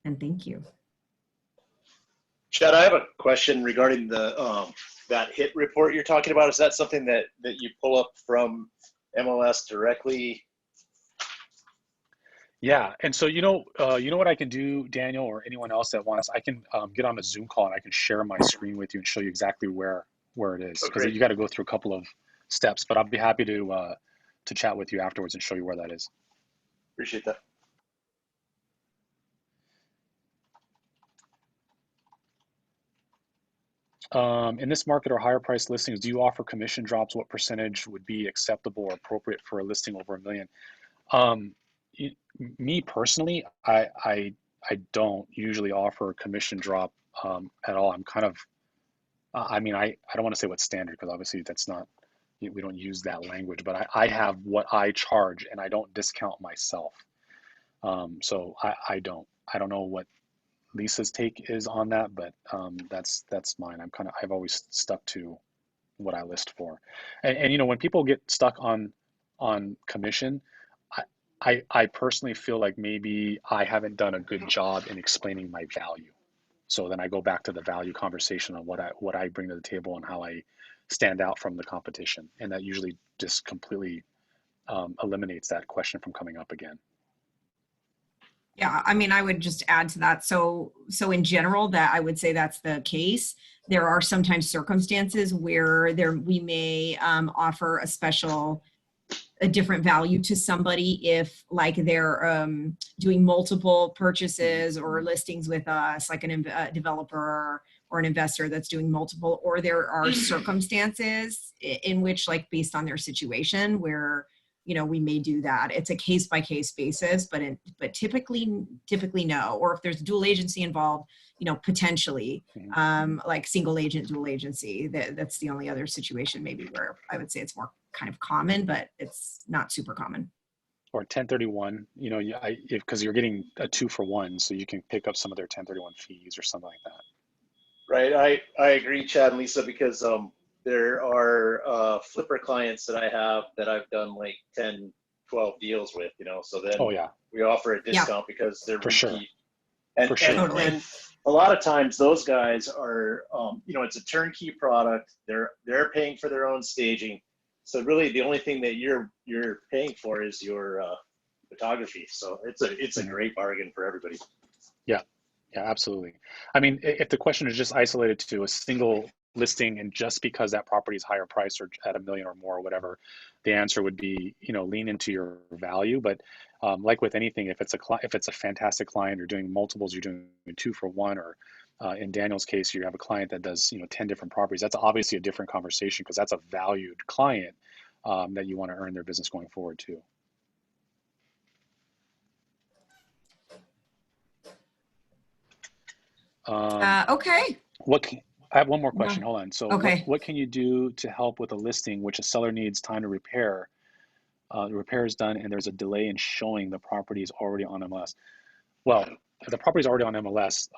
And thank you. Chad, I have a question regarding the that hit report you're talking about. Is that something that you pull up from MLS directly? Yeah, and so you know what I can do, Daniel, or anyone else that wants, I can get on a Zoom call and I can share my screen with you and show you exactly where it is, because you got to go through a couple of steps. But I'll be happy to chat with you afterwards and show you where that is. Appreciate that. In this market or higher price listings, do you offer commission drops? What percentage would be acceptable or appropriate for a listing over $1 million? Me personally, I don't usually offer a commission drop at all. I'm kind of, I mean, I don't want to say what's standard, because obviously that's not, we don't use that language, but I have what I charge and I don't discount myself. So I don't know what Lisa's take is on that, but that's mine. I've always stuck to what I list for. And you know, when people get stuck on commission, I personally feel like maybe I haven't done a good job in explaining my value. So then I go back to the value conversation on what I bring to the table and how I stand out from the competition. And that usually just completely eliminates that question from coming up again. Yeah, I mean, I would just add to that. So in general, that I would say that's the case. There are sometimes circumstances where we may offer a different value to somebody if, like, they're doing multiple purchases or listings with us, like a developer or an investor that's doing multiple, or there are circumstances in which, like, based on their situation, where, you know, we may do that. It's a case by case basis, but typically no. Or if there's dual agency involved, you know, potentially, like single agent, dual agency. That's the only other situation maybe where I would say it's more kind of common, but it's not super common. Or 1031, you know, because you're getting a 2-for-1, so you can pick up some of their 1031 fees or something like that. Right. I agree, Chad and Lisa, because there are flipper clients that I have that I've done like 10, 12 deals with, you know, so then we offer a discount because they're repeat. Sure. And a lot of times those guys are, you know, it's a turnkey product. They're paying for their own staging. So really the only thing that you're paying for is your photography. So it's a great bargain for everybody. Yeah, absolutely. I mean, if the question is just isolated to a single listing, and just because that property is higher price or at $1 million or more or whatever, the answer would be, you know, lean into your value. But like with anything, if it's a fantastic client, you're doing multiples, you're doing 2 for 1, or in Daniel's case, you have a client that does, you know, 10 different properties. That's obviously a different conversation because that's a valued client that you want to earn their business going forward too. Okay. I have one more question. Hold on. So Okay. what can you do to help with a listing which a seller needs time to repair? The repair is done and there's a delay in showing the property is already on MLS. Well, if the property is already on MLS,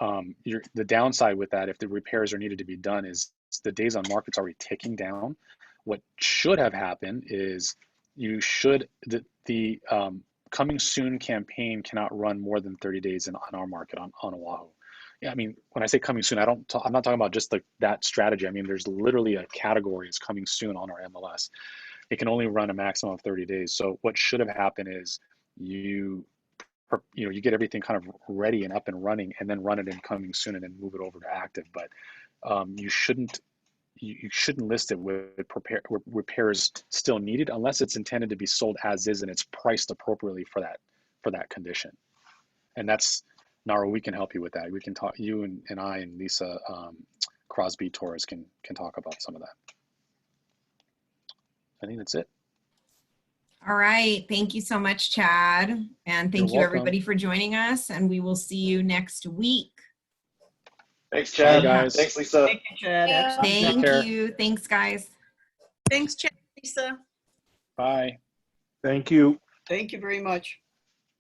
the downside with that, if the repairs are needed to be done, is the days on market's already ticking down. What should have happened is the coming soon campaign cannot run more than 30 days on our market on Oahu. Yeah, I mean, when I say coming soon, I'm not talking about just that strategy. I mean, there's literally a category is coming soon on our MLS. It can only run a maximum of 30 days. So what should have happened is you get everything kind of ready and up and running, and then run it in coming soon, and then move it over to active. But you shouldn't list it with repairs still needed unless it's intended to be sold as is and it's priced appropriately for that condition. And that's Nara, we can help you with that. We can talk, you and I and Lisa Crosby Torres can talk about some of that. I think that's it. All right. Thank you so much, Chad. And thank you everybody for joining us. And we will see you next week. Thanks, Chad. Bye, guys. Thanks, Lisa. Thank you, Chad. Yeah. Excellent. Thank you. Thanks, guys. Thanks, Chad, Lisa. Bye. Thank you. Thank you very much.